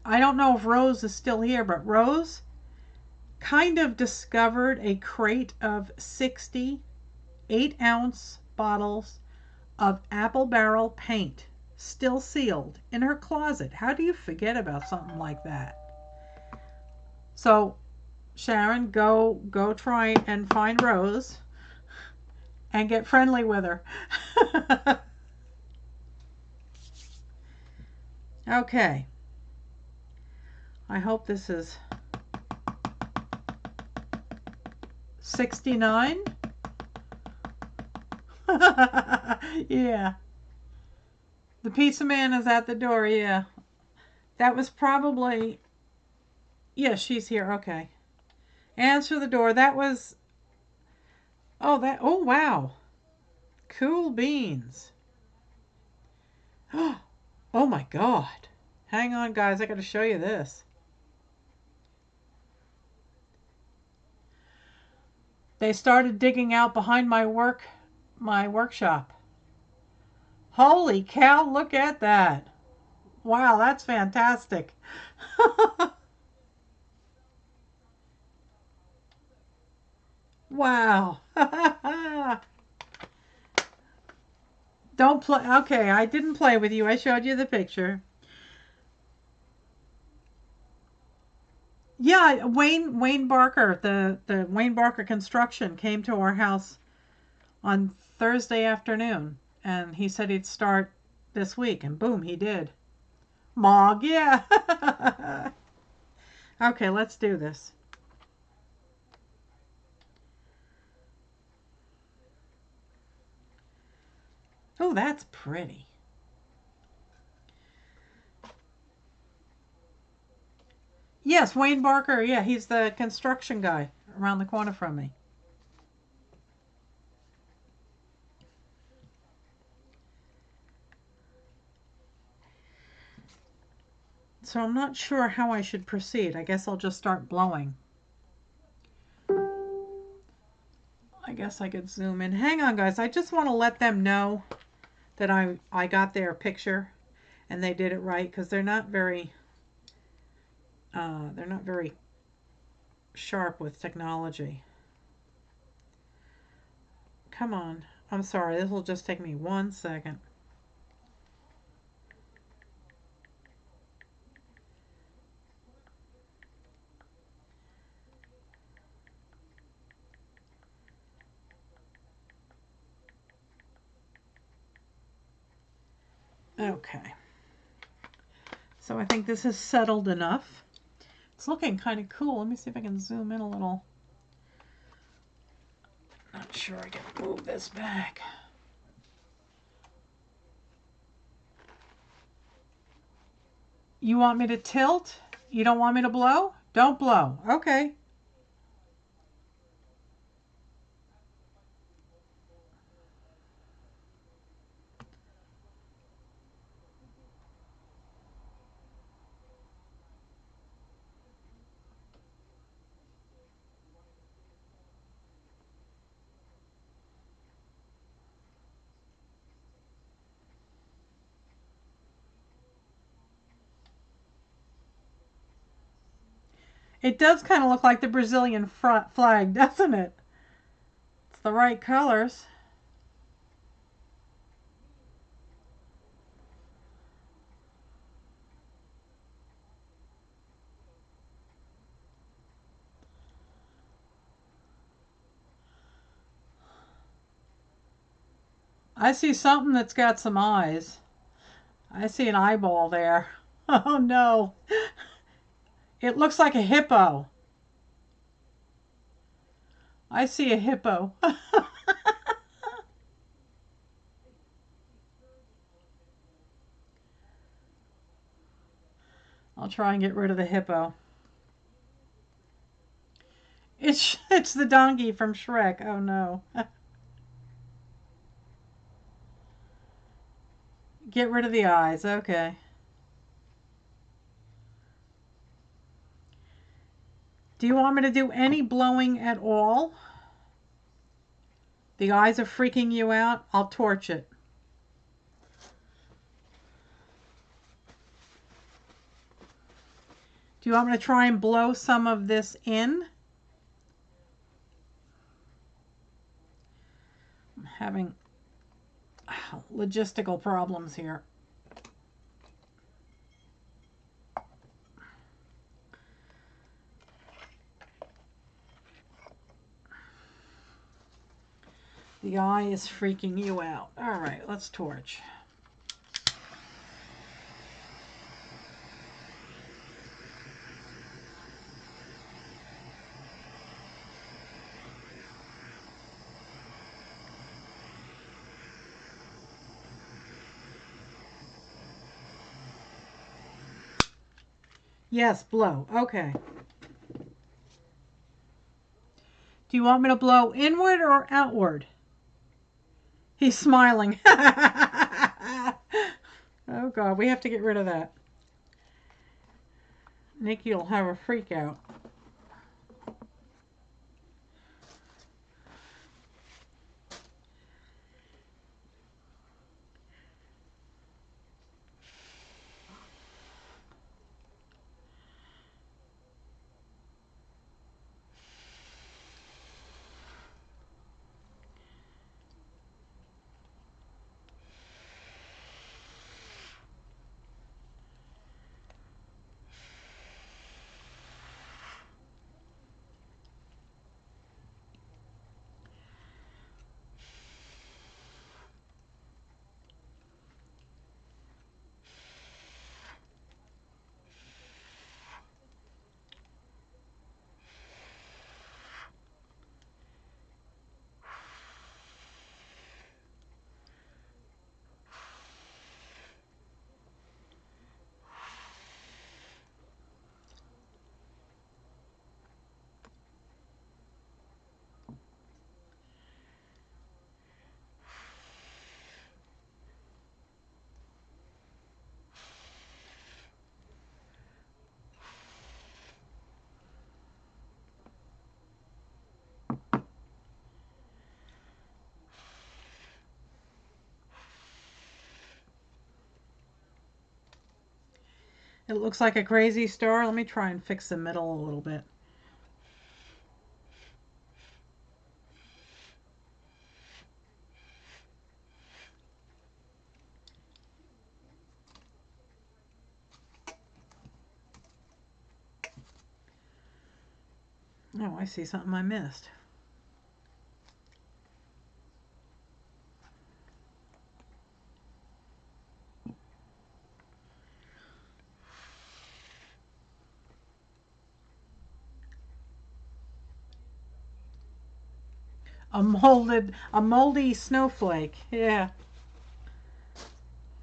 [SPEAKER 1] I don't know if Rose is still here, but Rose kind of discovered a crate of 60 8-ounce bottles of apple barrel paint, still sealed, in her closet. How do you forget about something like that? So, Sharon, go try and find Rose and get friendly with her. Okay. I hope this is 69. Yeah. The pizza man is at the door, yeah. That was probably, yeah, she's here, okay. Answer the door. That was, oh wow. Cool beans. Oh my God. Hang on, guys, I gotta show you this. They started digging out behind my workshop. Holy cow, look at that. Wow, that's fantastic. Wow. Don't play. Okay, I didn't play with you. I showed you the picture. Yeah, Wayne Barker, the Wayne Barker Construction came to our house on Thursday afternoon, and he said he'd start this week, and boom, he did. Mog, yeah. Okay, let's do this. Oh, that's pretty. Yes, Wayne Barker. Yeah, he's the construction guy around the corner from me. So I'm not sure how I should proceed. I guess I'll just start blowing. I guess I could zoom in. Hang on, guys. I just want to let them know that I got their picture and they did it right, because they're not very sharp with technology. Come on. I'm sorry. This will just take me 1 second. Okay. So I think this is settled enough. It's looking kind of cool. Let me see if I can zoom in a little. Not sure I can move this back. You want me to tilt? You don't want me to blow? Don't blow. Okay. It does kind of look like the Brazilian flag, doesn't it? It's the right colors. I see something that's got some eyes. I see an eyeball there. Oh no. It looks like a hippo. I see a hippo. I'll try and get rid of the hippo. It's the donkey from Shrek. Oh no. Get rid of the eyes. Okay. Do you want me to do any blowing at all? The eyes are freaking you out? I'll torch it. Do you want me to try and blow some of this in? I'm having logistical problems here. The eye is freaking you out. All right, let's torch. Yes, blow. Okay. Do you want me to blow inward or outward? He's smiling. Oh, God. We have to get rid of that. Nikki will have a freak out. It looks like a crazy star. Let me try and fix the middle a little bit. Oh, I see something I missed. A moldy snowflake. Yeah.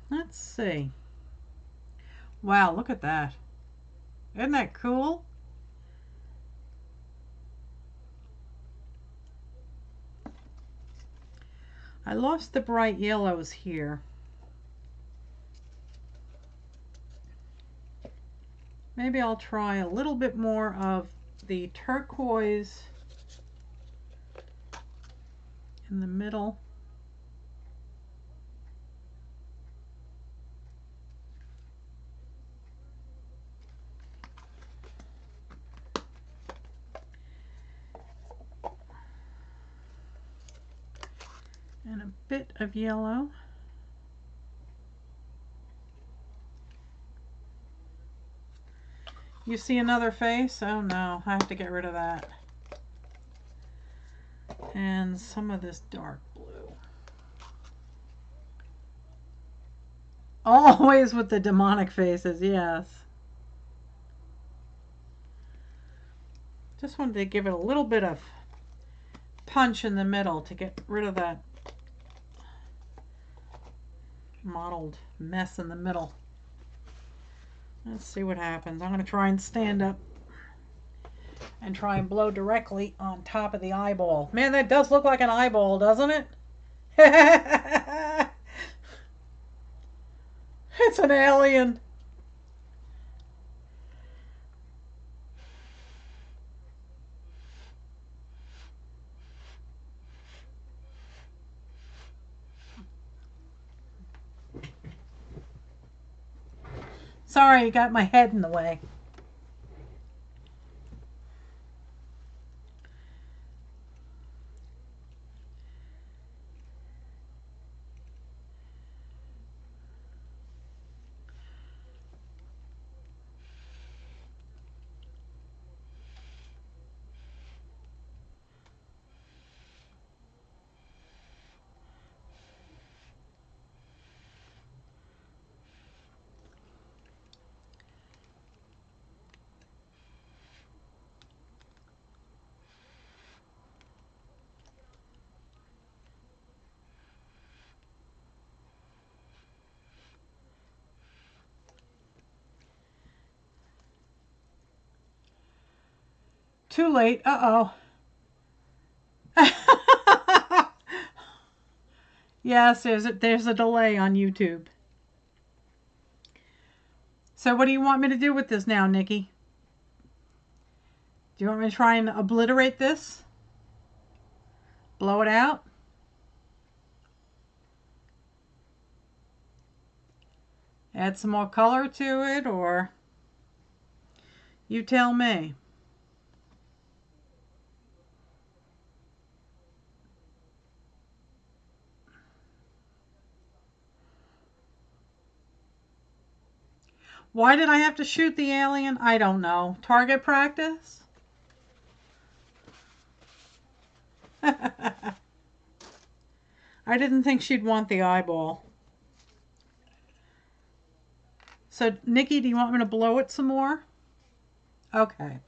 [SPEAKER 1] Let's see. Wow, look at that. Isn't that cool? I lost the bright yellows here. Maybe I'll try a little bit more of the turquoise in the middle. And a bit of yellow. You see another face? Oh no, I have to get rid of that. And some of this dark blue. Always with the demonic faces, yes. Just wanted to give it a little bit of punch in the middle to get rid of that mottled mess in the middle. Let's see what happens. I'm going to try and stand up and try and blow directly on top of the eyeball. Man, that does look like an eyeball, doesn't it? It's an alien. Sorry, you got my head in the way. Too late. Uh-oh. Yes, there's a delay on YouTube. So what do you want me to do with this now, Nikki? Do you want me to try and obliterate this? Blow it out? Add some more color to it, or you tell me. Why did I have to shoot the alien? I don't know. Target practice? I didn't think she'd want the eyeball. So, Nikki, do you want me to blow it some more? Okay.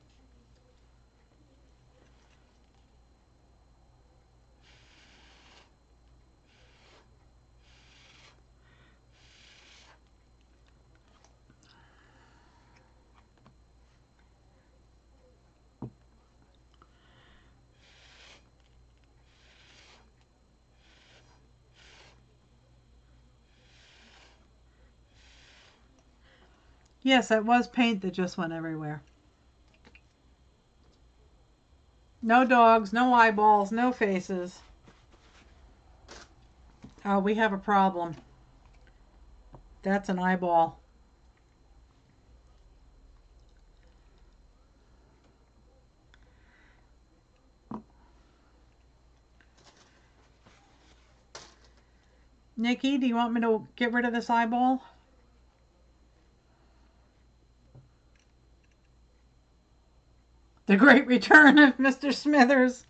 [SPEAKER 1] Yes, that was paint that just went everywhere. No dogs, no eyeballs, no faces. Oh, we have a problem. That's an eyeball. Nikki, do you want me to get rid of this eyeball? The Great Return of Mr. Smithers.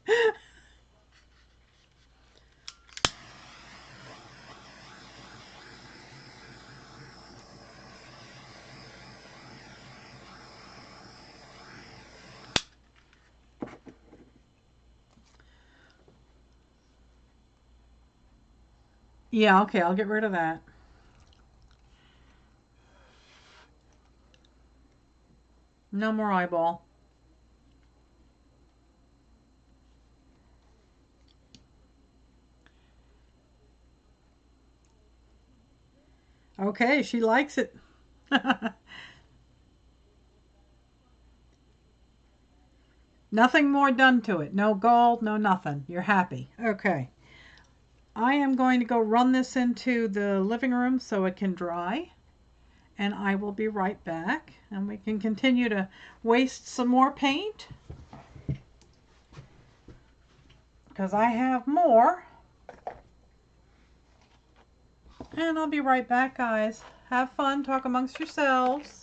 [SPEAKER 1] Yeah, okay, I'll get rid of that. No more eyeball. Okay, she likes it. Nothing more done to it. No gold, no nothing. You're happy. Okay. I am going to go run this into the living room so it can dry. And I will be right back. And we can continue to waste some more paint, because I have more. And I'll be right back, guys. Have fun. Talk amongst yourselves.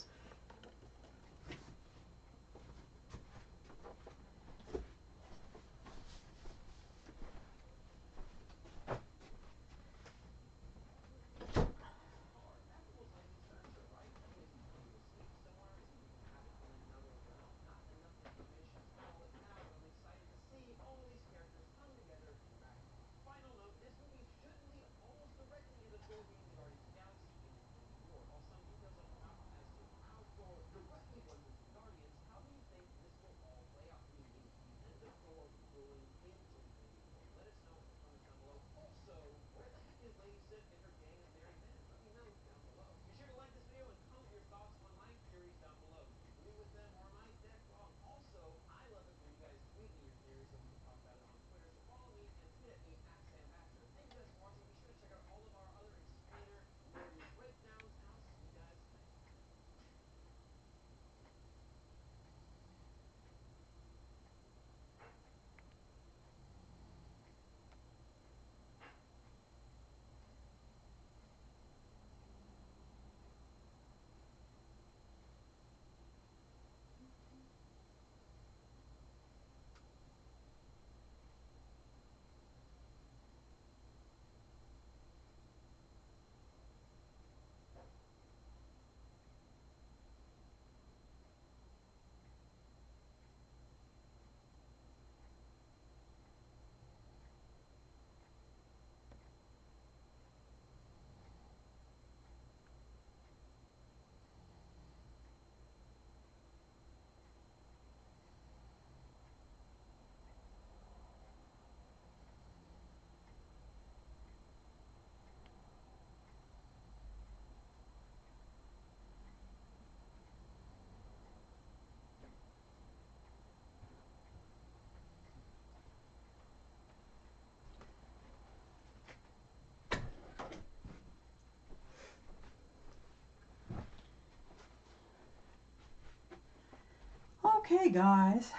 [SPEAKER 1] Okay, guys.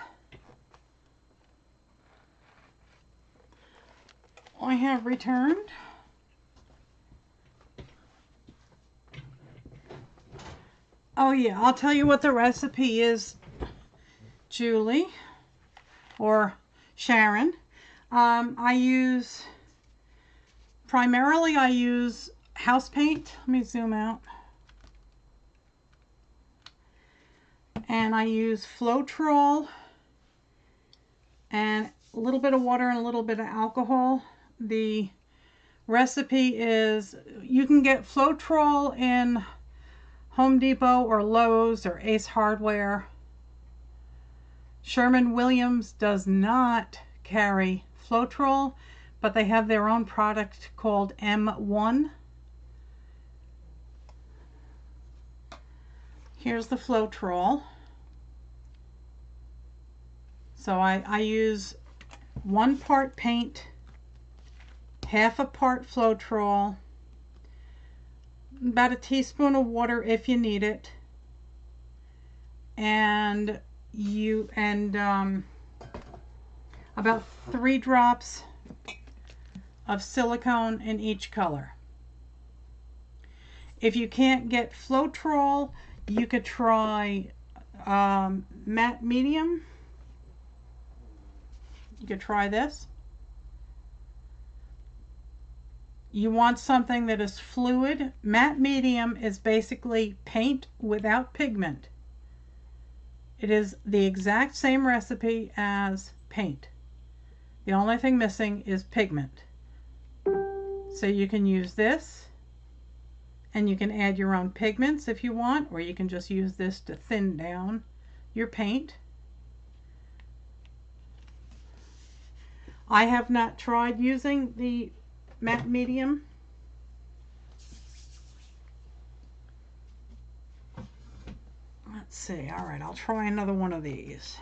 [SPEAKER 1] I have returned. Oh yeah, I'll tell you what the recipe is, Julie or Sharon. Primarily I use house paint. Let me zoom out. And I use Floetrol and a little bit of water and a little bit of alcohol. The recipe is, you can get Floetrol in Home Depot or Lowe's or Ace Hardware. Sherwin-Williams does not carry Floetrol, but they have their own product called M1. Here's the Floetrol. So I use 1 part paint, half a part Floetrol, about a teaspoon of water if you need it, and about 3 drops of silicone in each color. If you can't get Floetrol, you could try matte medium. You could try this. You want something that is fluid. Matte medium is basically paint without pigment. It is the exact same recipe as paint. The only thing missing is pigment. So you can use this, and you can add your own pigments if you want, or you can just use this to thin down your paint. I have not tried using the matte medium. Let's see. All right, I'll try another one of these.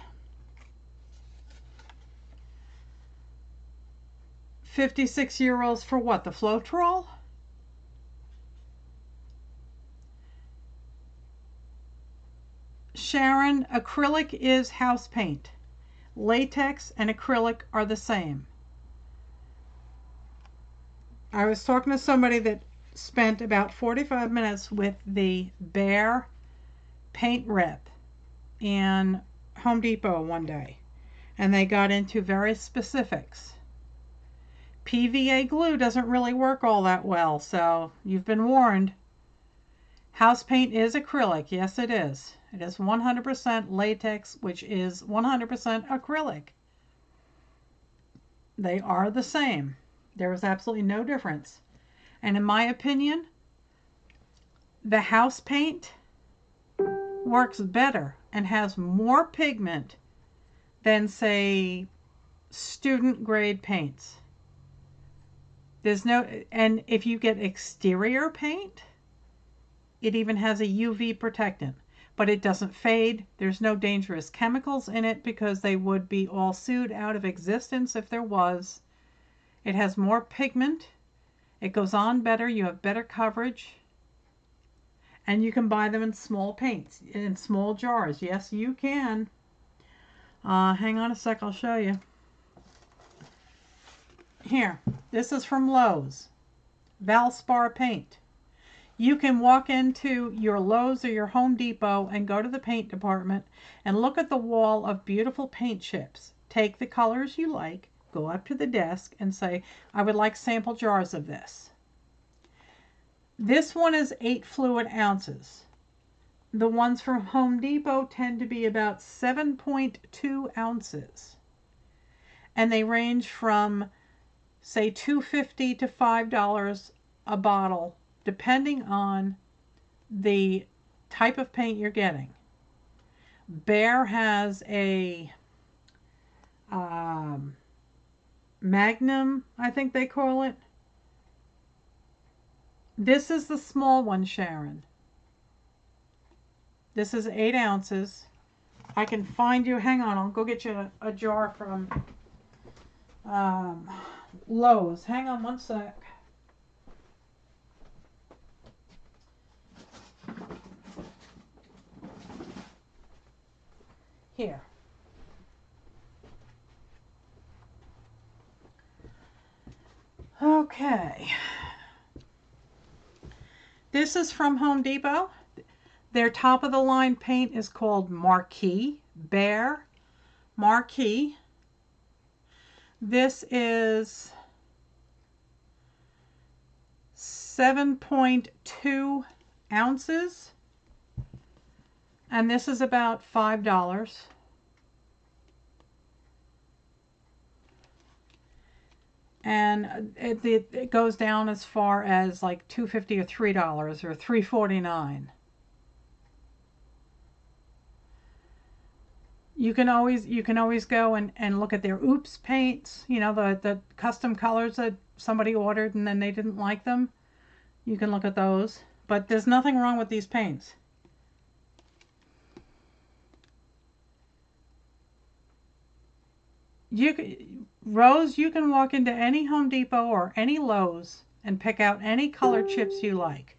[SPEAKER 1] 56 € for what? The Floetrol? Sharon, acrylic is house paint. Latex and acrylic are the same. I was talking to somebody that spent about 45 minutes with the Behr paint rep in Home Depot one day, and they got into very specifics. PVA glue doesn't really work all that well, so you've been warned. House paint is acrylic. Yes, it is. It is 100% latex, which is 100% acrylic. They are the same. There is absolutely no difference. And in my opinion, the house paint works better and has more pigment than, say, student grade paints. And if you get exterior paint, it even has a UV protectant, but it doesn't fade. There's no dangerous chemicals in it because they would be all sued out of existence if there was. It has more pigment. It goes on better. You have better coverage. And you can buy them in small paints, in small jars. Yes, you can. Hang on a sec, I'll show you. Here, this is from Lowe's. Valspar paint. You can walk into your Lowe's or your Home Depot and go to the paint department and look at the wall of beautiful paint chips. Take the colors you like, go up to the desk and say, I would like sample jars of this. This one is 8 fluid ounces. The ones from Home Depot tend to be about 7.2 ounces. And they range from, say, $2.50 to $5 a bottle, depending on the type of paint you're getting. Behr has a Magnum, I think they call it. This is the small one, Sharon. This is 8 ounces. I can find you, hang on, I'll go get you a jar from Lowe's. Hang on one sec. Here. Okay. This is from Home Depot. Their top of the line paint is called Marquee, Bear Marquee. This is 7.2 ounces. And this is about $5. And it goes down as far as like $2.50 or $3 or $3.49. You can always go and look at their oops paints, you know, the custom colors that somebody ordered and then they didn't like them. You can look at those, but there's nothing wrong with these paints. Rose, you can walk into any Home Depot or any Lowe's and pick out any color chips you like.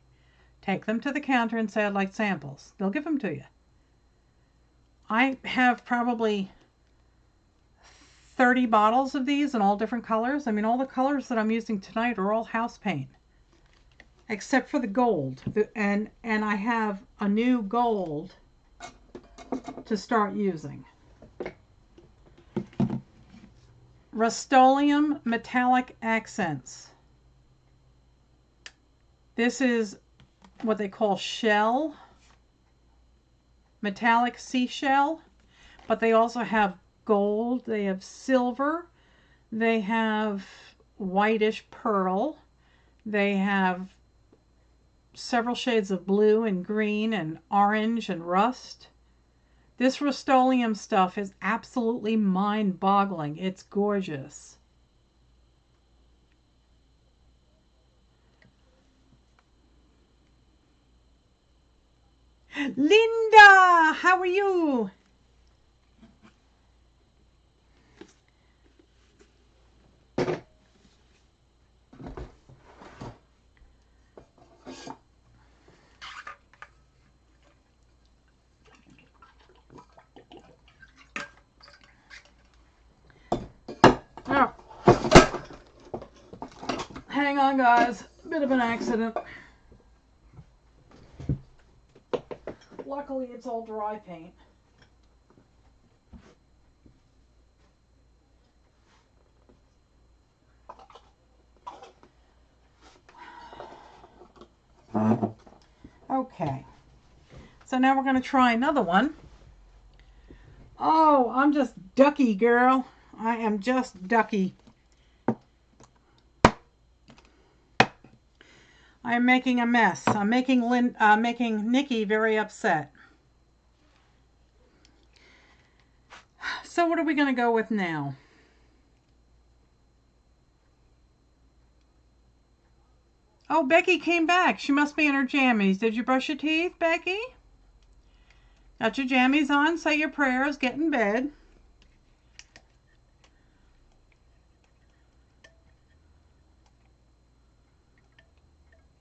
[SPEAKER 1] Take them to the counter and say, I'd like samples. They'll give them to you. I have probably 30 bottles of these in all different colors. I mean, all the colors that I'm using tonight are all house paint, except for the gold. And I have a new gold to start using. Rust-Oleum Metallic Accents. This is what they call shell, metallic seashell, but they also have gold, they have silver, they have whitish pearl, they have several shades of blue and green and orange and rust. This Rust-Oleum stuff is absolutely mind-boggling. It's gorgeous. Linda, how are you? Oh. Hang on, guys. Bit of an accident. Luckily, it's all dry paint. Okay. So now we're going to try another one. Oh, I'm just ducky, girl. I am just ducky. I am making a mess. I'm making Nikki very upset. So what are we going to go with now? Oh, Becky came back. She must be in her jammies. Did you brush your teeth, Becky? Got your jammies on, say your prayers, get in bed.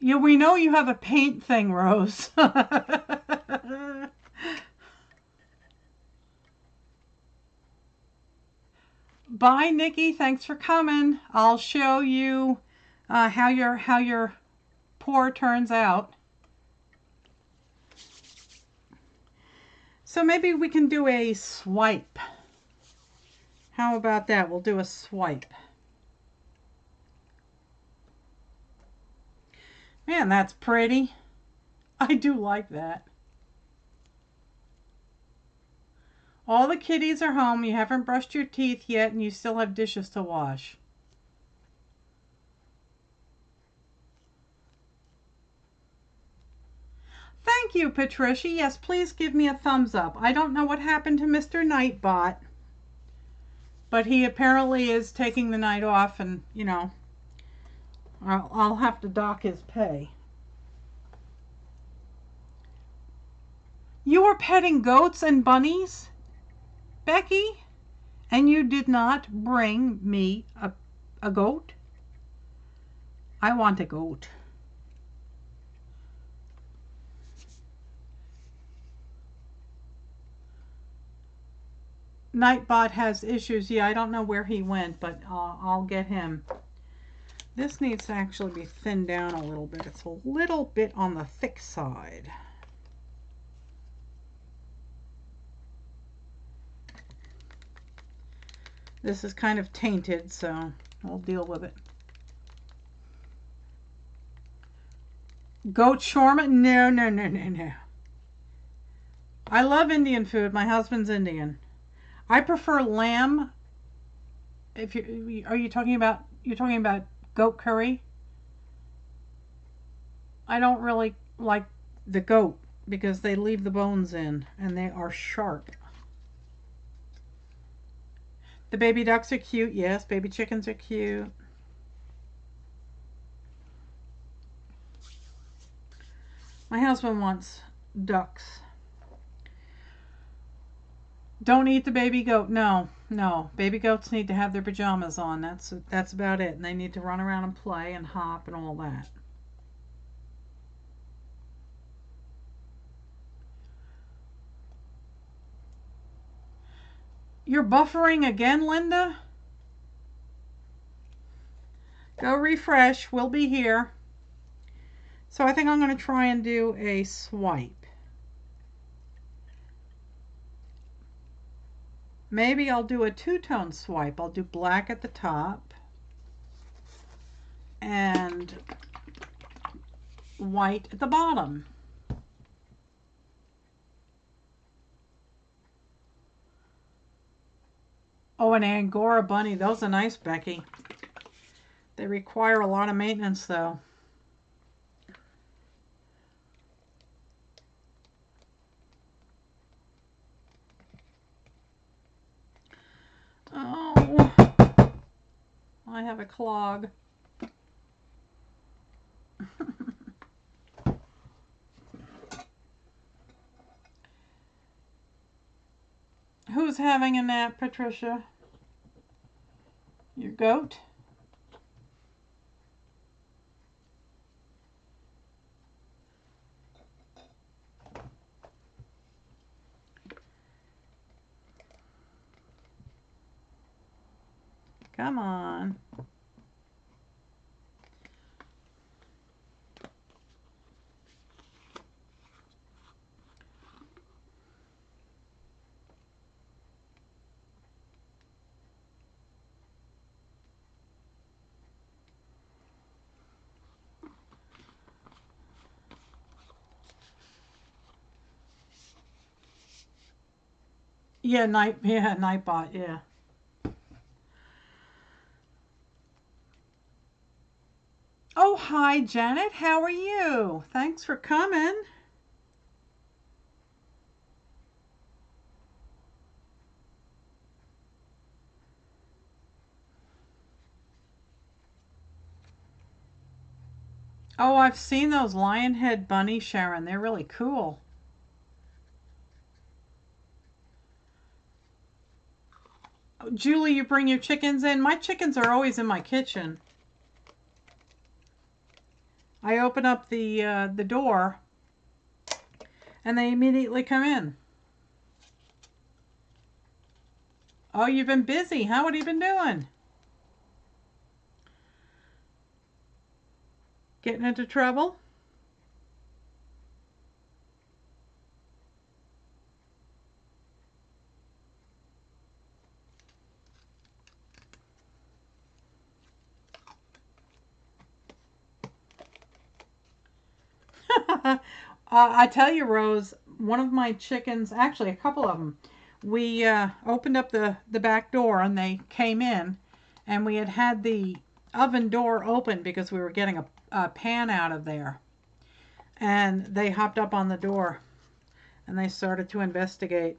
[SPEAKER 1] Yeah, we know you have a paint thing, Rose. Bye, Nikki. Thanks for coming. I'll show you how your pour turns out. So maybe we can do a swipe. How about that? We'll do a swipe. Man, that's pretty. I do like that. All the kitties are home. You haven't brushed your teeth yet, and you still have dishes to wash. Thank you, Patricia. Yes, please give me a thumbs up. I don't know what happened to Mr. Nightbot, but he apparently is taking the night off, and, you know, I'll have to dock his pay. You were petting goats and bunnies, Becky, and you did not bring me a goat? I want a goat. Nightbot has issues. Yeah, I don't know where he went, but I'll get him. This needs to actually be thinned down a little bit. It's a little bit on the thick side. This is kind of tainted, so we'll deal with it. Goat shawarma? No, no, no, no, no. I love Indian food. My husband's Indian. I prefer lamb. If you are you talking about goat curry? I don't really like the goat because they leave the bones in and they are sharp. The baby ducks are cute. Yes, baby chickens are cute. My husband wants ducks. Don't eat the baby goat. No, no. Baby goats need to have their pajamas on. That's about it. And they need to run around and play and hop and all that. You're buffering again, Linda? Go refresh. We'll be here. So I think I'm going to try and do a swipe. Maybe I'll do a two-tone swipe. I'll do black at the top and white at the bottom. Oh, an Angora bunny. Those are nice, Becky. They require a lot of maintenance, though. Oh, I have a clog. Who's having a nap, Patricia? Your goat? Come on. Yeah, Nightbot, yeah. Oh, hi, Janet. How are you? Thanks for coming. Oh, I've seen those lion head bunnies, Sharon. They're really cool. Oh, Julie, you bring your chickens in? My chickens are always in my kitchen. I open up the door and they immediately come in. Oh, you've been busy, huh? What have you been doing? Getting into trouble? I tell you, Rose, one of my chickens, actually a couple of them, we opened up the back door and they came in, and we had the oven door open because we were getting a pan out of there. And they hopped up on the door and they started to investigate.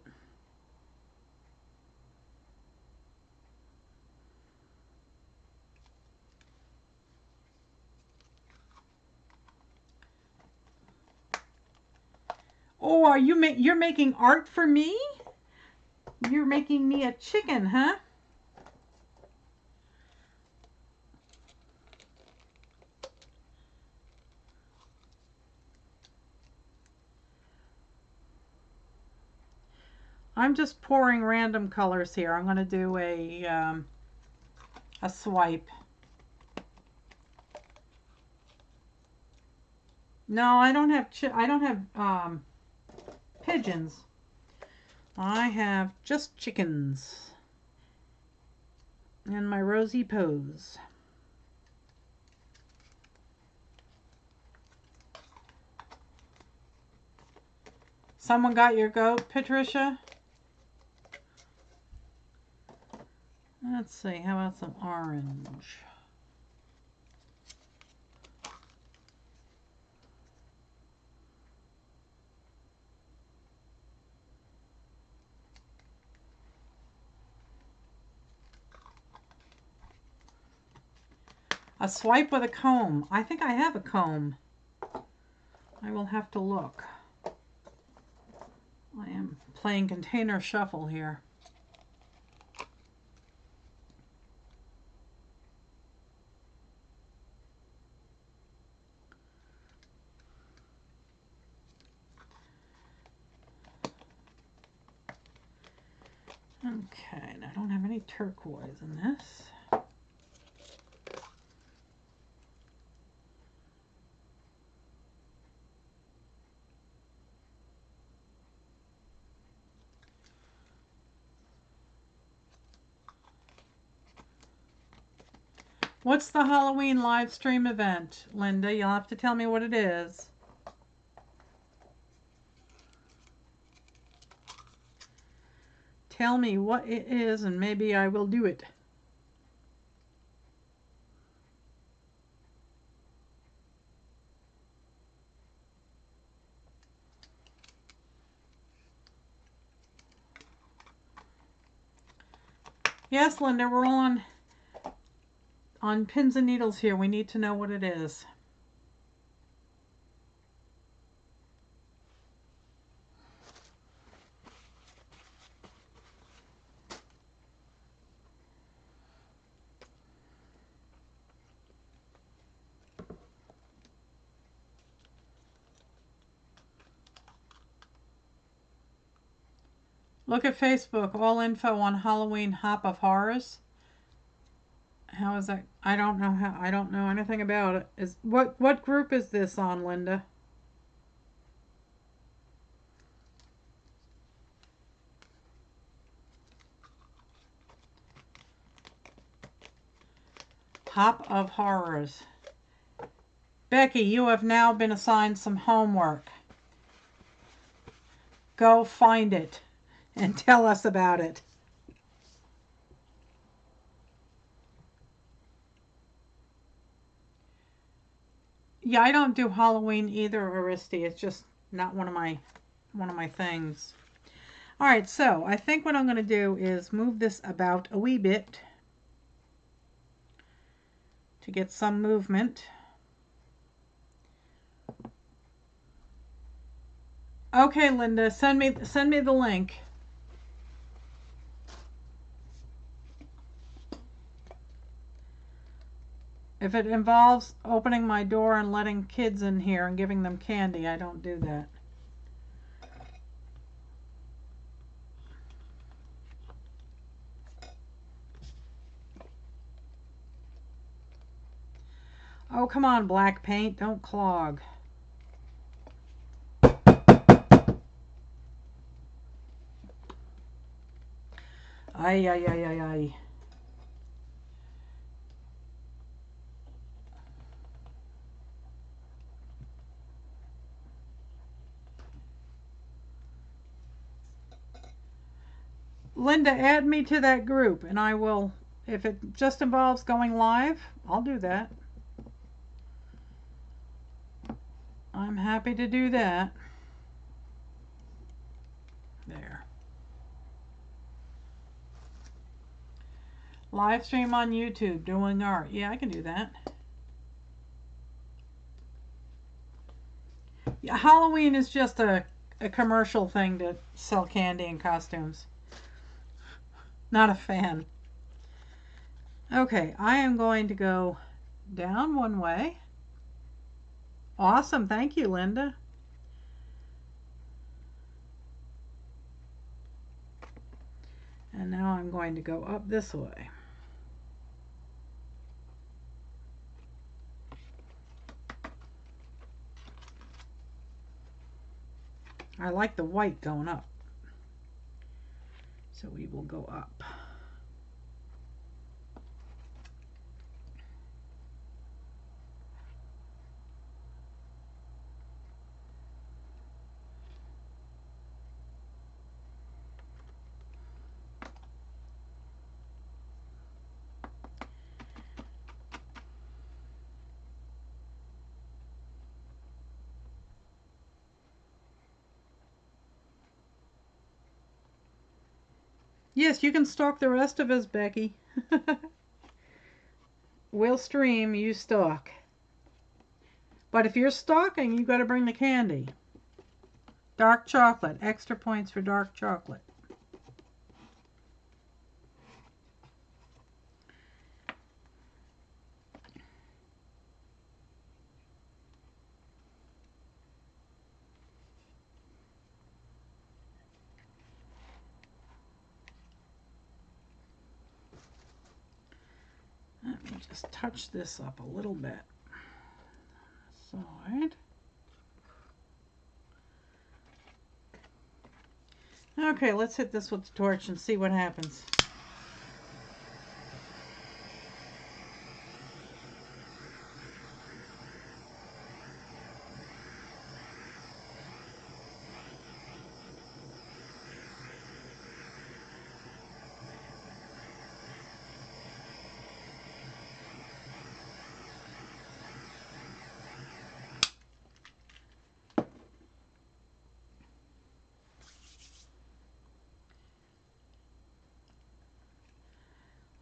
[SPEAKER 1] Oh, you're making art for me? You're making me a chicken, huh? I'm just pouring random colors here. I'm going to do a swipe. No, I don't have pigeons. I have just chickens and my rosy pose. Someone got your goat, Patricia? Let's see, how about some orange? A swipe with a comb. I think I have a comb. I will have to look. I am playing container shuffle here. Okay, and I don't have any turquoise in this. What's the Halloween live stream event, Linda? You'll have to tell me what it is. Tell me what it is and maybe I will do it. Yes, Linda, we're all on pins and needles here. We need to know what it is. Look at Facebook, all info on Halloween Hop of Horrors. How is that? I don't know anything about it. What group is this on, Linda? Hop of Horrors. Becky, you have now been assigned some homework. Go find it and tell us about it. Yeah, I don't do Halloween either, Aristi. It's just not one of my things. All right, so I think what I'm going to do is move this about a wee bit to get some movement. Okay, Linda, send me the link. If it involves opening my door and letting kids in here and giving them candy, I don't do that. Oh, come on, black paint, don't clog. Ay, ay, ay, ay, ay. Linda, add me to that group and I will, if it just involves going live, I'll do that. I'm happy to do that. There. Live stream on YouTube doing art. Yeah, I can do that. Yeah, Halloween is just a commercial thing to sell candy and costumes. Not a fan. Okay, I am going to go down one way. Awesome, thank you, Linda. now I'm going to go up this way. I like the white going up. So we will go up. Yes, you can stalk the rest of us, Becky. We'll stream, you stalk. But if you're stalking, you got to bring the candy. Dark chocolate. Extra points for dark chocolate. Let me just touch this up a little bit. Side. Okay, let's hit this with the torch and see what happens.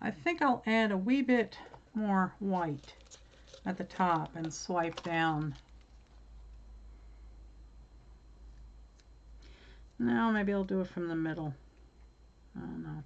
[SPEAKER 1] I think I'll add a wee bit more white at the top and swipe down. No, maybe I'll do it from the middle. I don't know.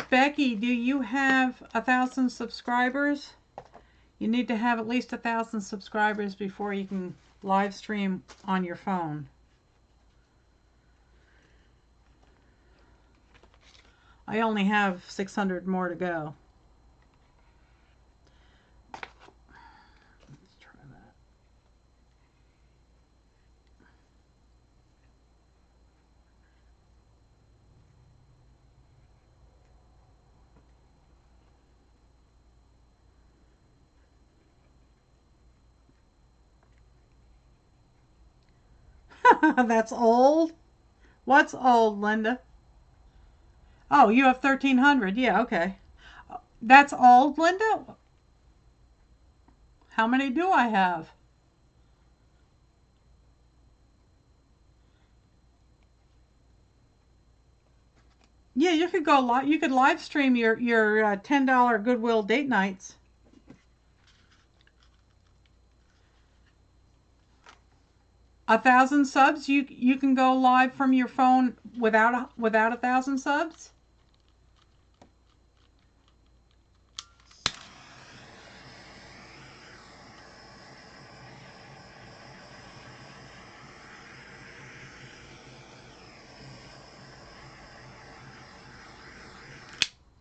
[SPEAKER 1] Becky, do you have 1,000 subscribers? You need to have at least 1,000 subscribers before you can live stream on your phone. I only have 600 more to go. Let's try that. That's old? What's old, Linda? Oh, you have 1,300. Yeah, okay. That's old, Linda? How many do I have? Yeah, you could go live. You could live stream your $10 Goodwill date nights. A 1,000 subs. You can go live from your phone without 1,000 subs.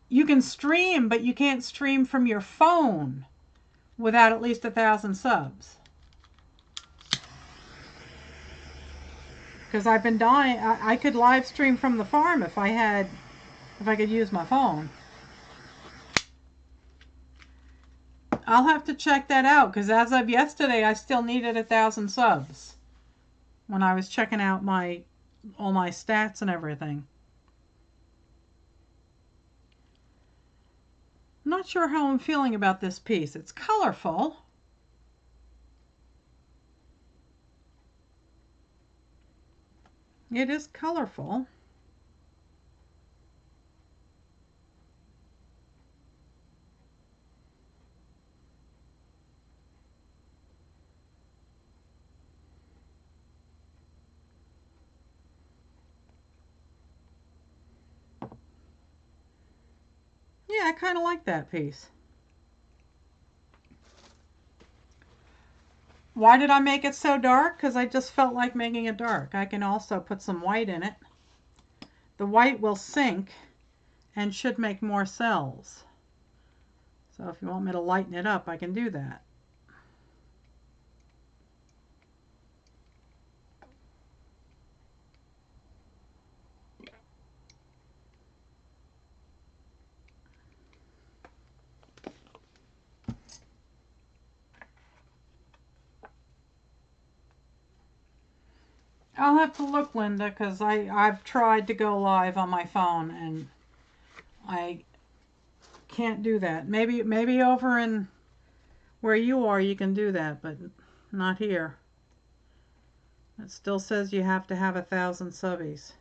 [SPEAKER 1] You can stream, but you can't stream from your phone without at least 1,000 subs. Because I've been dying. I could live stream from the farm if I could use my phone. I'll have to check that out because as of yesterday, I still needed 1,000 subs when I was checking out all my stats and everything. I'm not sure how I'm feeling about this piece. It's colorful. It is colorful. I kind of like that piece. Why did I make it so dark? Because I just felt like making it dark. I can also put some white in it. The white will sink and should make more cells. So if you want me to lighten it up, I can do that. I'll have to look, Linda, because I've tried to go live on my phone and I can't do that. Maybe over in where you are you can do that, but not here. It still says you have to have 1,000 subbies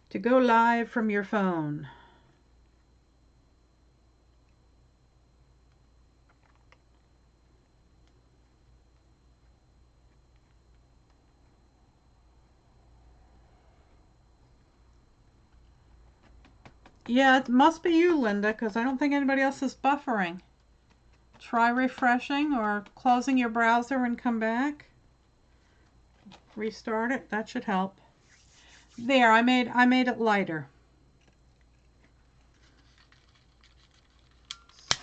[SPEAKER 1] to go live from your phone. Yeah, it must be you, Linda, because I don't think anybody else is buffering. Try refreshing or closing your browser and come back. Restart it. That should help. There, I made it lighter. I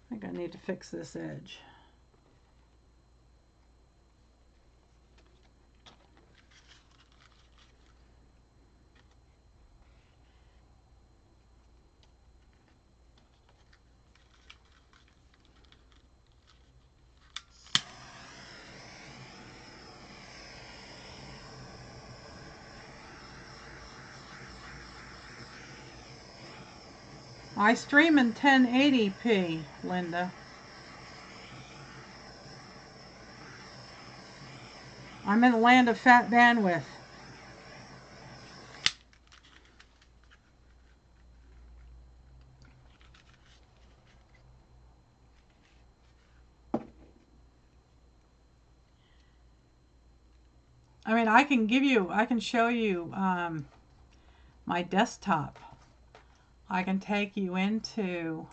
[SPEAKER 1] think I need to fix this edge. I stream in 1080p, Linda. I'm in the land of fat bandwidth. I mean, I can show you my desktop. I can take you into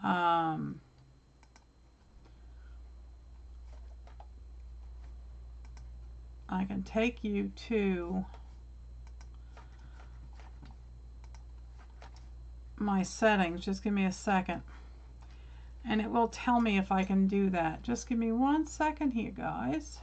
[SPEAKER 1] I can take you to my settings. Just give me a second. And it will tell me if I can do that. Just give me 1 second here, guys.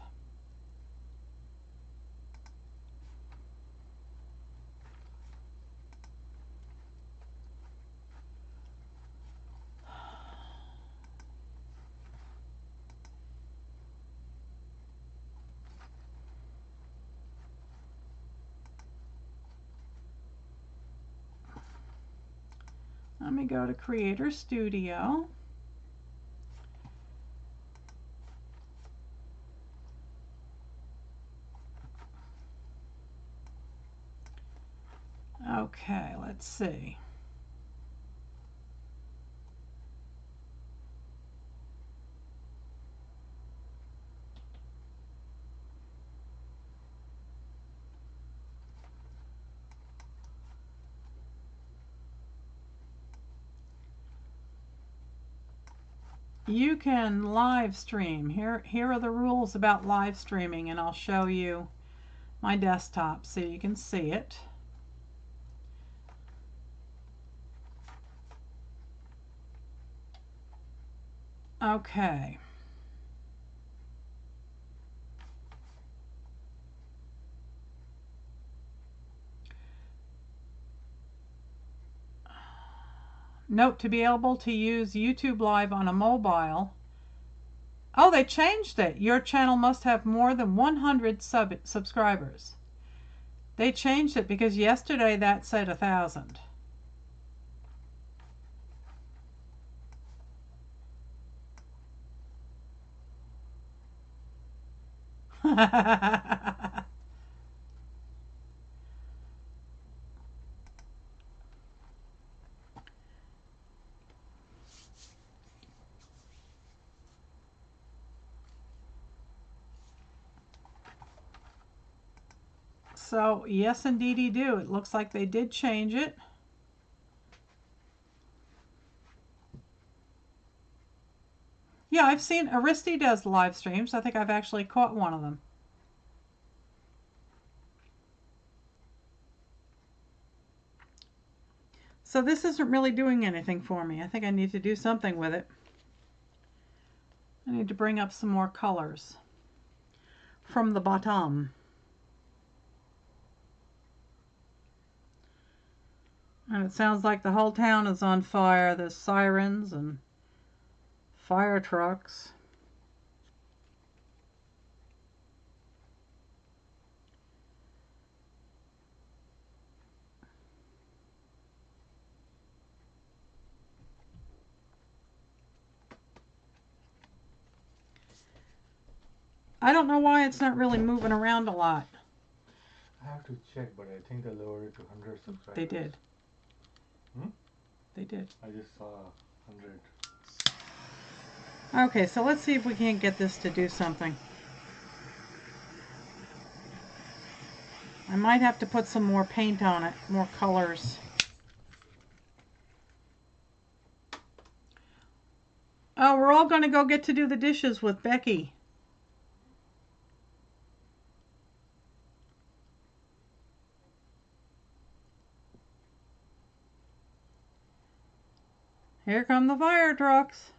[SPEAKER 1] Let me go to Creator Studio. Okay, let's see. You can live stream. Here are the rules about live streaming, and I'll show you my desktop so you can see it. Okay. Note, to be able to use YouTube Live on a mobile. Oh, they changed it. Your channel must have more than 100 subscribers. They changed it because yesterday that said 1,000. So yes, indeedy do. It looks like they did change it. Yeah, I've seen Aristi does live streams. I think I've actually caught one of them. So this isn't really doing anything for me. I think I need to do something with it. I need to bring up some more colors from the bottom. And it sounds like the whole town is on fire. There's sirens and fire trucks. I don't know why it's not really moving around a lot.
[SPEAKER 2] I have to check, but I think they lowered it to 100 subscribers.
[SPEAKER 1] They did.
[SPEAKER 2] Hmm?
[SPEAKER 1] They did.
[SPEAKER 2] I just saw 100.
[SPEAKER 1] Okay, so let's see if we can't get this to do something. I might have to put some more paint on it, more colors. Oh, we're all going to go get to do the dishes with Becky. Here come the fire trucks.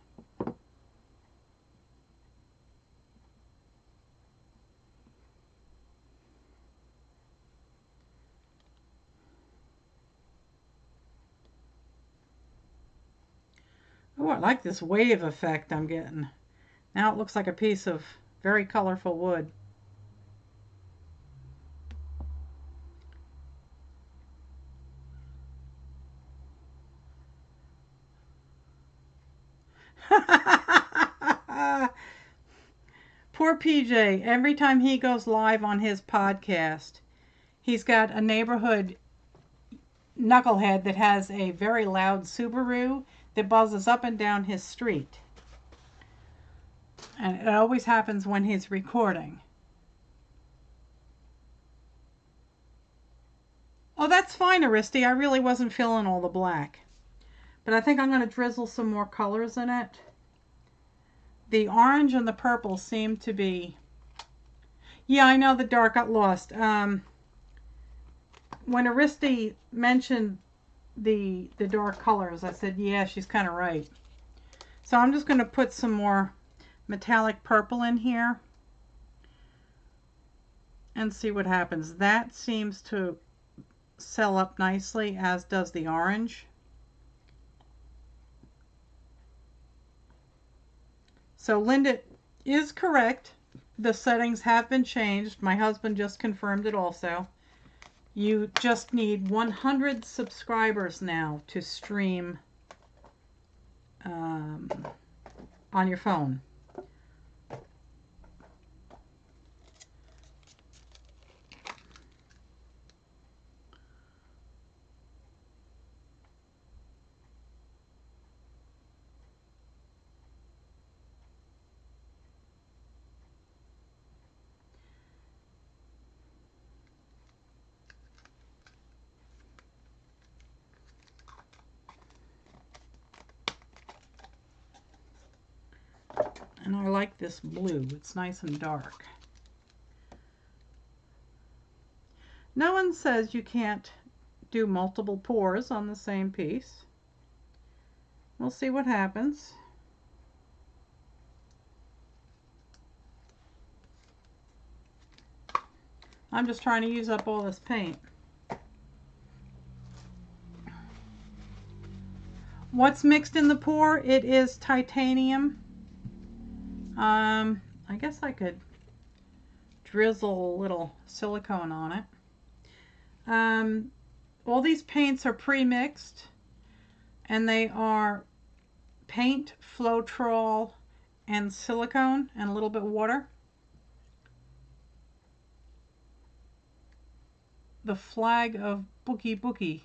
[SPEAKER 1] Oh, I like this wave effect I'm getting. Now it looks like a piece of very colorful wood. Poor PJ, every time he goes live on his podcast, he's got a neighborhood knucklehead that has a very loud Subaru that buzzes up and down his street. And it always happens when he's recording. Oh, that's fine, Aristi. I really wasn't feeling all the black. But I think I'm going to drizzle some more colors in it. The orange and the purple seem to be... Yeah, I know the dark got lost. When Aristi mentioned the dark colors, I said, yeah, she's kind of right. So I'm just going to put some more metallic purple in here and see what happens. That seems to sell up nicely, as does the orange. So Linda is correct. The settings have been changed. My husband just confirmed it also. You just need 100 subscribers now to stream on your phone. And I like this blue. It's nice and dark. No one says you can't do multiple pours on the same piece. We'll see what happens. I'm just trying to use up all this paint. What's mixed in the pour? It is titanium. I guess I could drizzle a little silicone on it. All these paints are pre-mixed, and they are paint, Floetrol, and silicone, and a little bit of water. The flag of Bookie Bookie.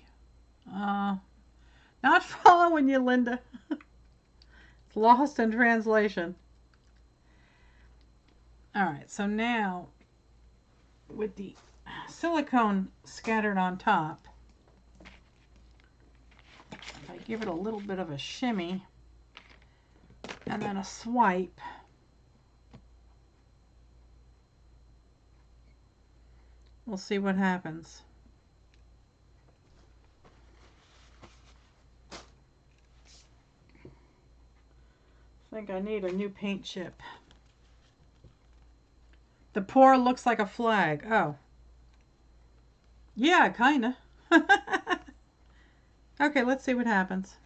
[SPEAKER 1] Not following you, Linda. It's lost in translation. Alright, so now with the silicone scattered on top. If I give it a little bit of a shimmy and then a swipe, we'll see what happens. I think I need a new paint chip. The pour looks like a flag. Oh. Yeah, kinda. Okay, let's see what happens.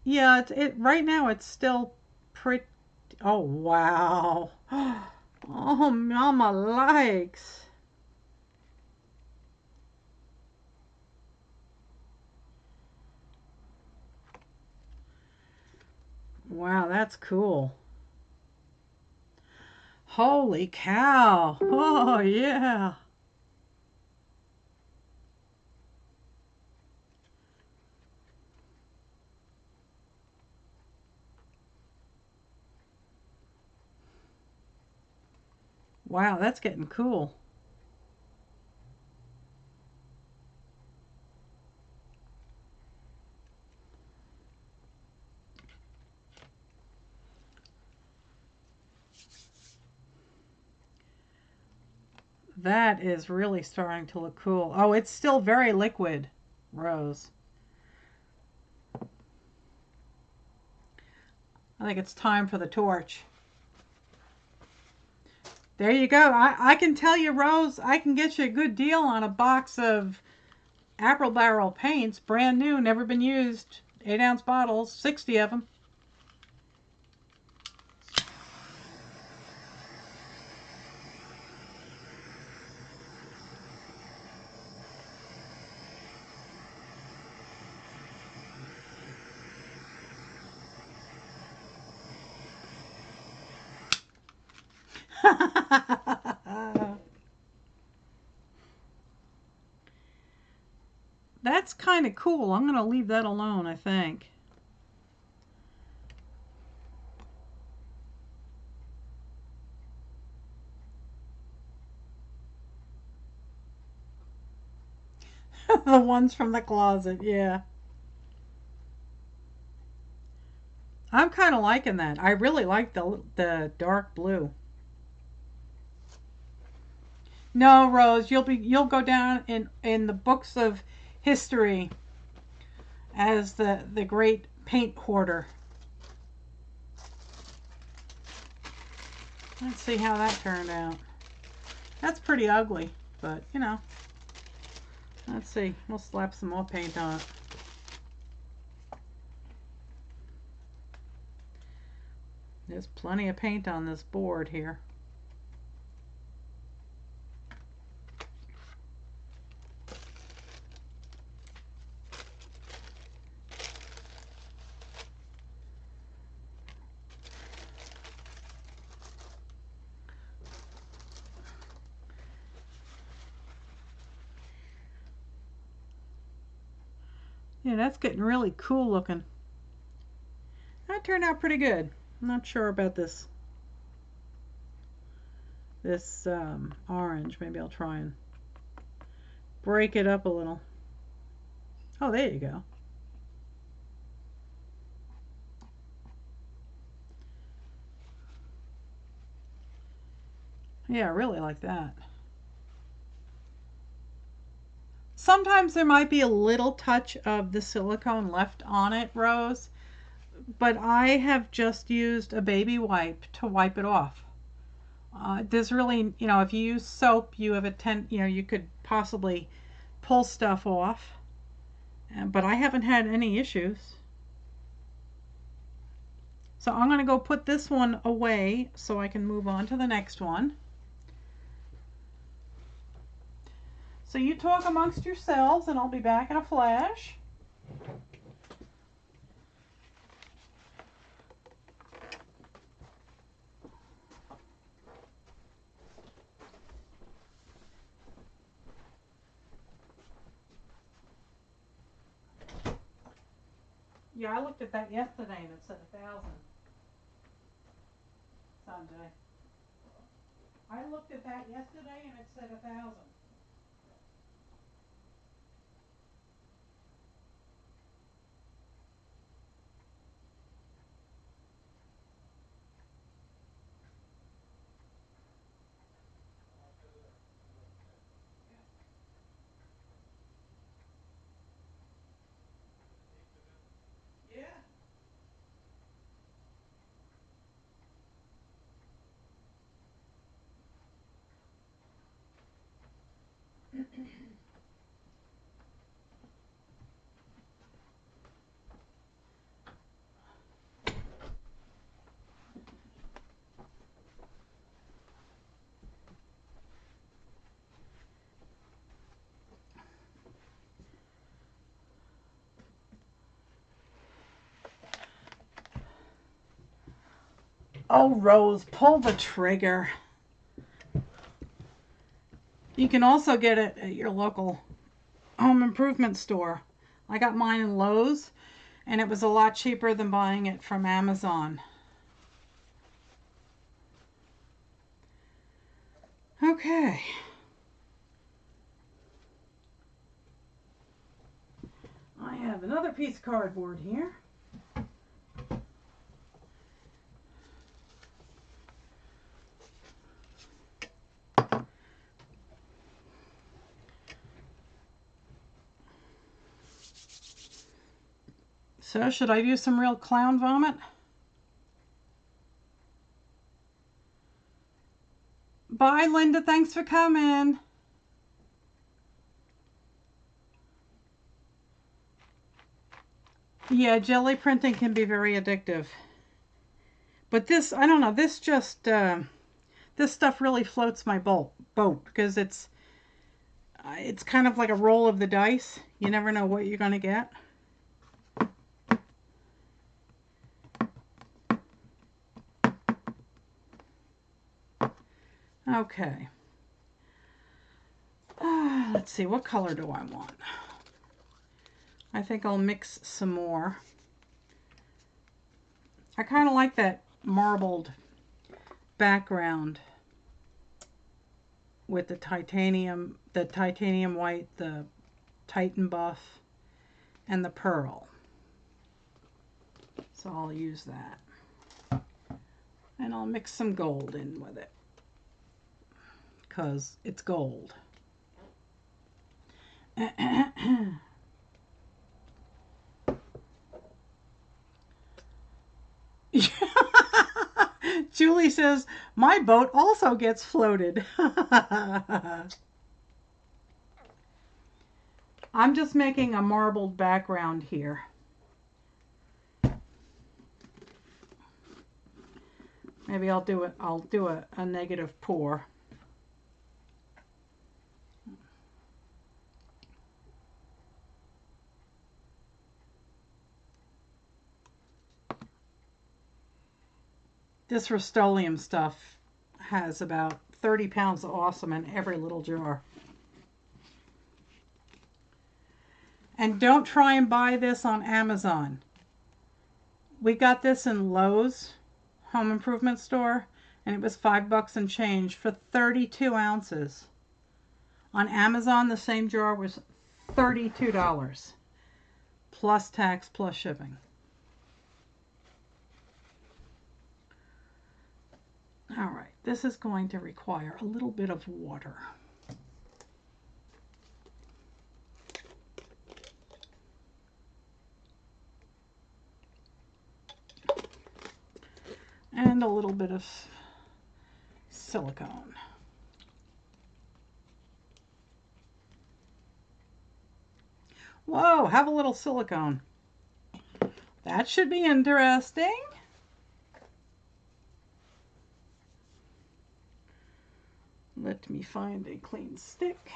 [SPEAKER 1] Yeah, it right now it's still pretty. Oh, wow. Oh, mama likes. Wow, that's cool. Holy cow. Oh, yeah. Wow, that's getting cool. That is really starting to look cool. Oh, it's still very liquid, Rose. I think it's time for the torch. There you go. I can tell you, Rose, I can get you a good deal on a box of Apple Barrel paints, brand new, never been used. 8-ounce bottles, 60 of them. That's kind of cool. I'm going to leave that alone, I think. The ones from the closet, yeah. I'm kind of liking that. I really like the dark blue. No, Rose, you'll go down in the books of history as the great paint hoarder. Let's see how that turned out. That's pretty ugly, but you know. Let's see. We'll slap some more paint on it. There's plenty of paint on this board here. Yeah, that's getting really cool looking. That turned out pretty good. I'm not sure about this orange. Maybe I'll try and break it up a little. Oh, there you go. Yeah, I really like that. Sometimes there might be a little touch of the silicone left on it, Rose, but I have just used a baby wipe to wipe it off. There's really, if you use soap, you have you could possibly pull stuff off, but I haven't had any issues. So I'm going to go put this one away so I can move on to the next one. So you talk amongst yourselves and I'll be back in a flash. Yeah, I looked at that yesterday and it said 1,000. Sanjay. I looked at that yesterday and it said 1,000. Yeah. Oh, Rose, pull the trigger. You can also get it at your local home improvement store. I got mine in Lowe's, and it was a lot cheaper than buying it from Amazon. Okay. I have another piece of cardboard here. So, should I do some real clown vomit? Bye, Linda. Thanks for coming. Yeah, jelly printing can be very addictive. But this, I don't know, this just, this stuff really floats my boat because it's kind of like a roll of the dice. You never know what you're going to get. Okay. Let's see, what color do I want? I think I'll mix some more. I kind of like that marbled background with the titanium white, the Titan buff, and the pearl. So I'll use that. And I'll mix some gold in with it because it's gold. Julie says, my boat also gets floated. I'm just making a marbled background here. Maybe I'll do a negative pour. This Rust-Oleum stuff has about 30 pounds of awesome in every little jar. And don't try and buy this on Amazon. We got this in Lowe's home improvement store, and it was $5 and change for 32 ounces. On Amazon, the same jar was $32 plus tax plus shipping. All right, this is going to require a little bit of water. And a little bit of silicone. Whoa, have a little silicone. That should be interesting. Let me find a clean stick.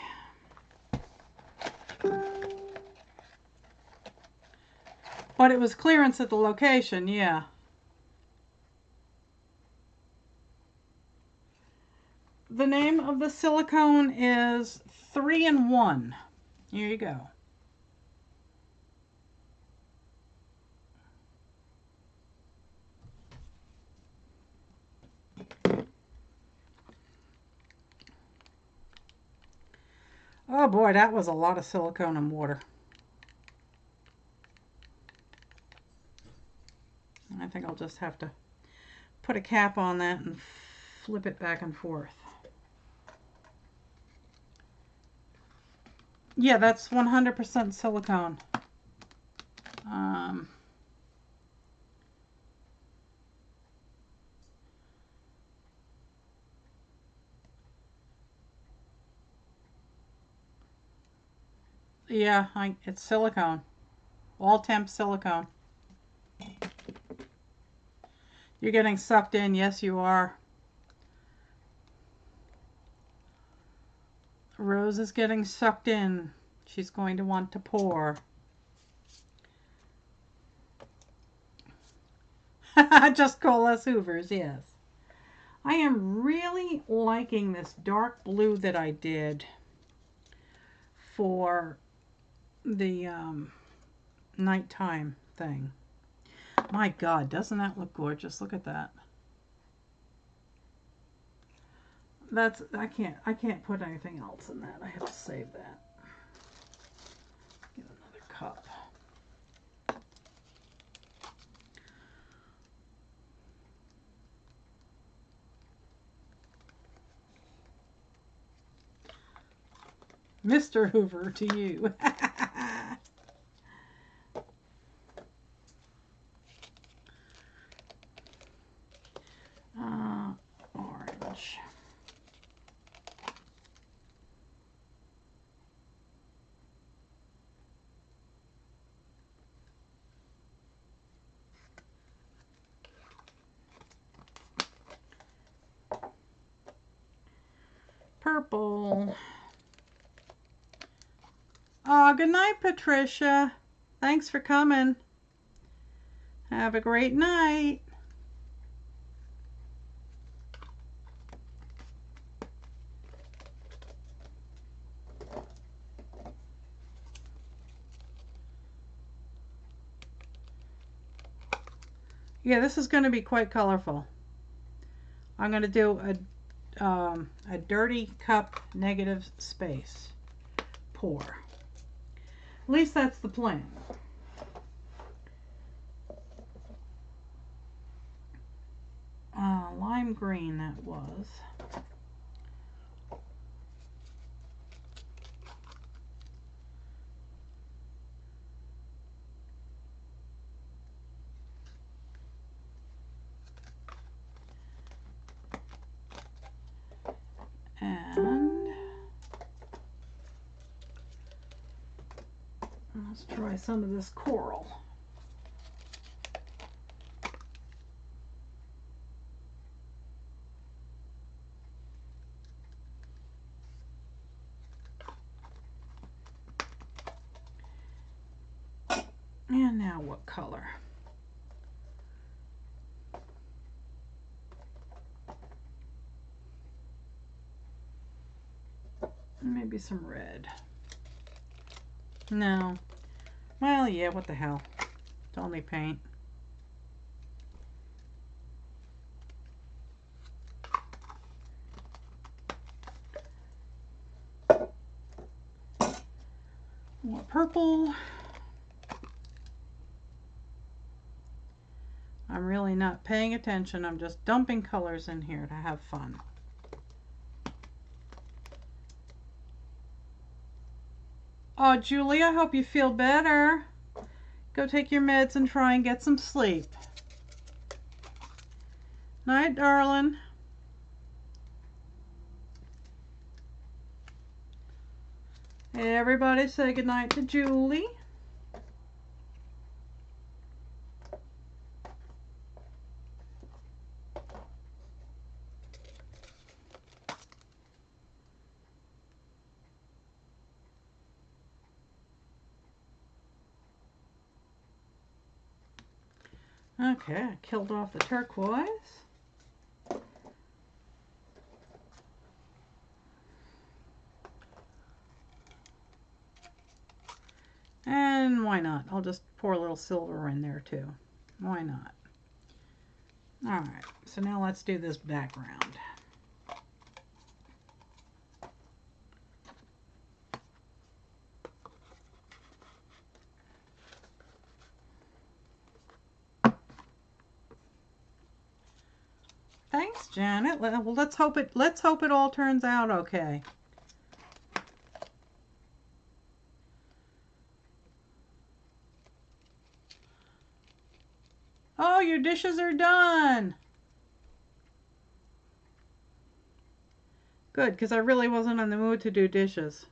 [SPEAKER 1] But it was clearance at the location, yeah. The name of the silicone is 3-in-1. Here you go. Oh boy, that was a lot of silicone and water. I think I'll just have to put a cap on that and flip it back and forth. Yeah, that's 100% silicone. Yeah, it's silicone. All temp silicone. You're getting sucked in. Yes, you are. Rose is getting sucked in. She's going to want to pour. Just call us Hoovers, yes. I am really liking this dark blue that I did for the nighttime thing. My God, doesn't that look gorgeous? Look at that. I can't put anything else in that. I have to save that. Get another cup. Mr. Hoover to you. Orange. Purple. Oh, good night, Patricia. Thanks for coming. Have a great night. Yeah, this is going to be quite colorful. I'm going to do a dirty cup negative space pour. At least that's the plan. Lime green that was. And let's try some of this coral. And now what color? Maybe some red. No. Well, yeah, what the hell. It's only paint. More purple. I'm really not paying attention. I'm just dumping colors in here to have fun. Oh, Julie, I hope you feel better. Go take your meds and try and get some sleep. Night, darling. Everybody say goodnight to Julie. Okay, I killed off the turquoise. And why not? I'll just pour a little silver in there too. Why not? Alright, so now let's do this background. Thanks, Janet. Well, let's hope it all turns out okay. Oh, your dishes are done. Good, because I really wasn't in the mood to do dishes.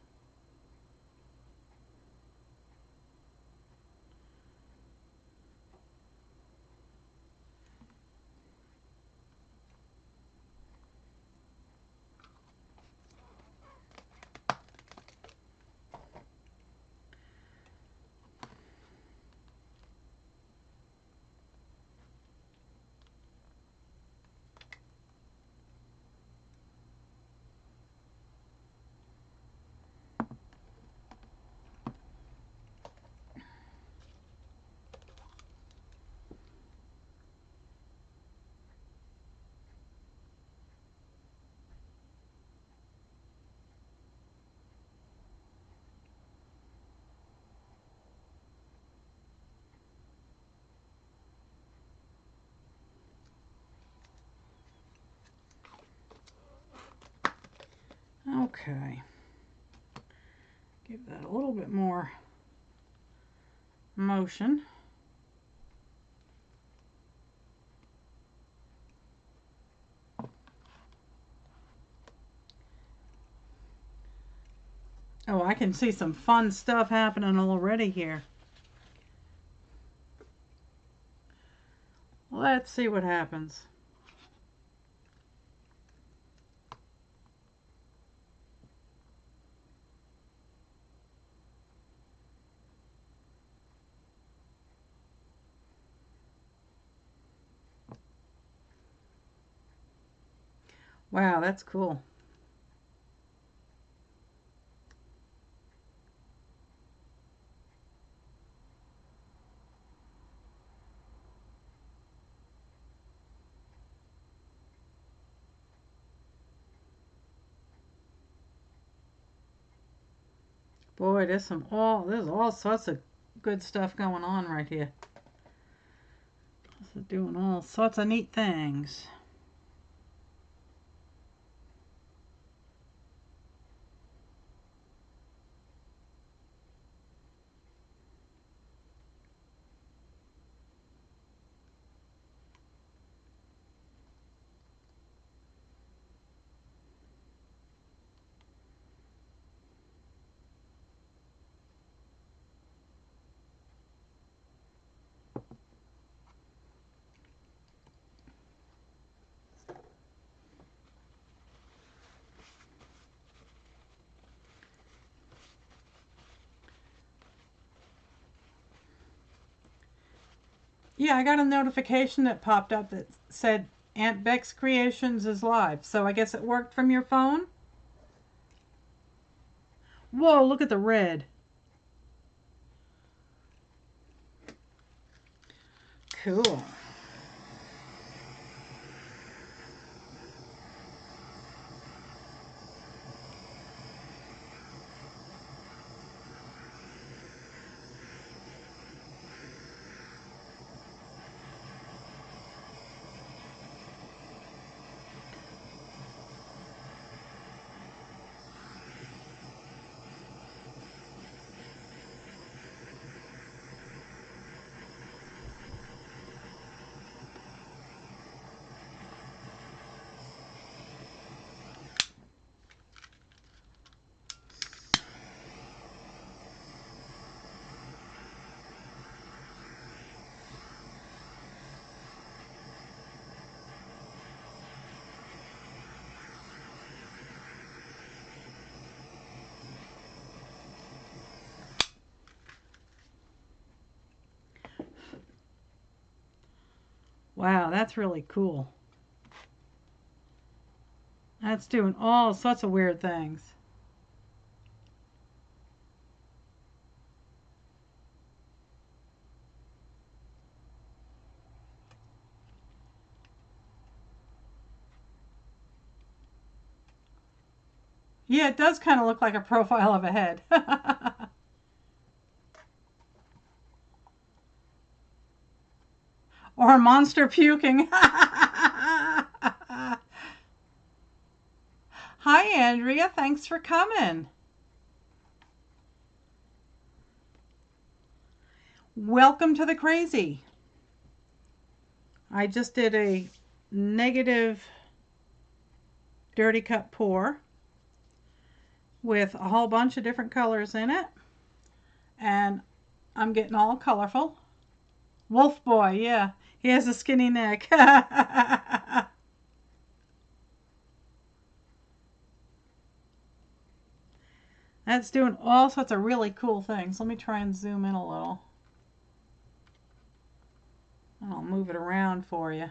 [SPEAKER 1] Okay. Give that a little bit more motion. Oh, I can see some fun stuff happening already here. Let's see what happens. Wow, that's cool. Boy, there's all sorts of good stuff going on right here. This is doing all sorts of neat things. Yeah, I got a notification that popped up that said Aunt Beck's Creations is live. So I guess it worked from your phone? Whoa, look at the red. Cool. Wow, that's really cool. That's doing all sorts of weird things. Yeah, it does kind of look like a profile of a head. Or a monster puking. Julia. Thanks for coming. Welcome to the crazy. I just did a negative dirty cup pour with a whole bunch of different colors in it. And I'm getting all colorful. Wolf boy, yeah. He has a skinny neck. That's doing all sorts of really cool things. Let me try and zoom in a little. I'll move it around for you.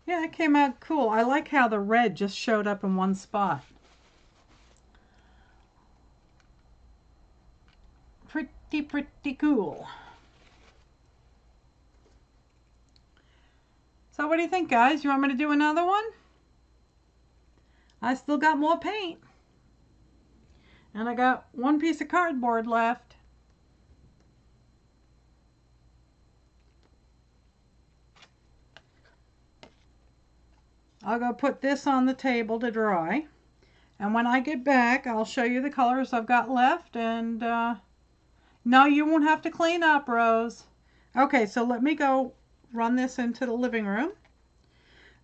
[SPEAKER 1] Yeah, it came out cool. I like how the red just showed up in one spot. Pretty cool. So what do you think, guys? You want me to do another one? I still got more paint. And I got one piece of cardboard left. I'll go put this on the table to dry. And when I get back, I'll show you the colors I've got left. And no, you won't have to clean up, Rose. Okay, so let me go run this into the living room.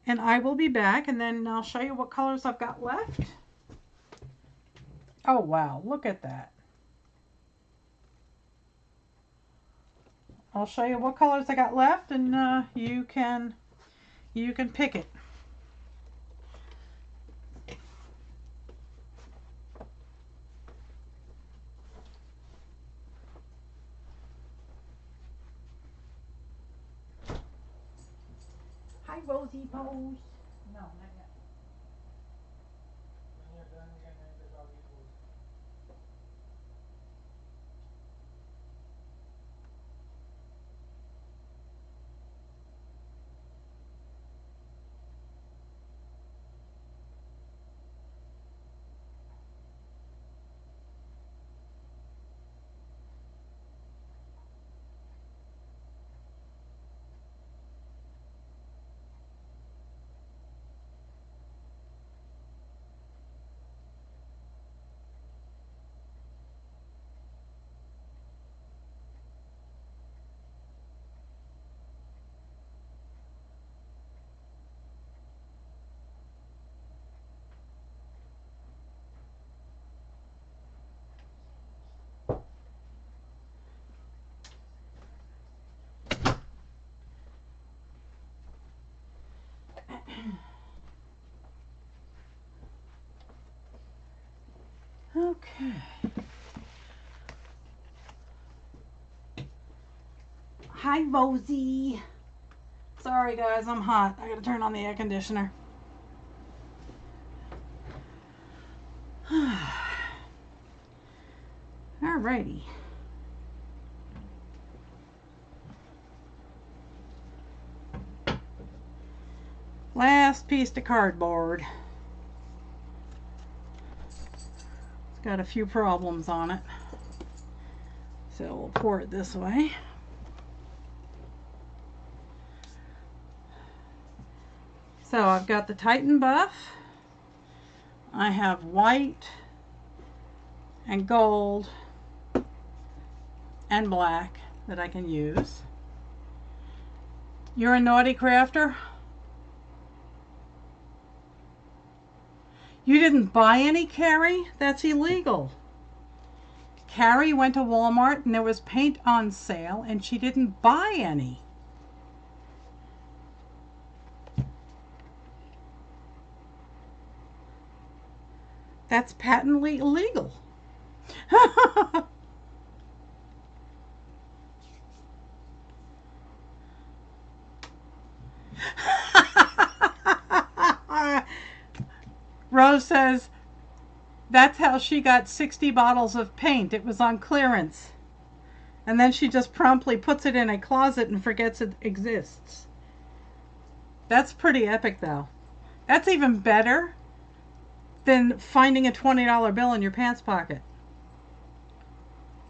[SPEAKER 1] And I will be back, and then I'll show you what colors I've got left. Oh, wow, look at that. I'll show you what colors I got left, and you can pick it. Hi, Rosie Pose. No, not yet.
[SPEAKER 2] When you're done, you can hang the doggy pose.
[SPEAKER 1] Okay. Hi, Rosie. Sorry, guys, I'm hot. I gotta turn on the air conditioner. Alrighty. Last piece of cardboard. It's got a few problems on it. So we'll pour it this way. So I've got the Titan Buff. I have white and gold and black that I can use. You're a naughty crafter? You didn't buy any, Carrie? That's illegal. Carrie went to Walmart and there was paint on sale and she didn't buy any. That's patently illegal. Joe says that's how she got 60 bottles of paint. It was on clearance. And then she just promptly puts it in a closet and forgets it exists. That's pretty epic, though. That's even better than finding a $20 bill in your pants pocket.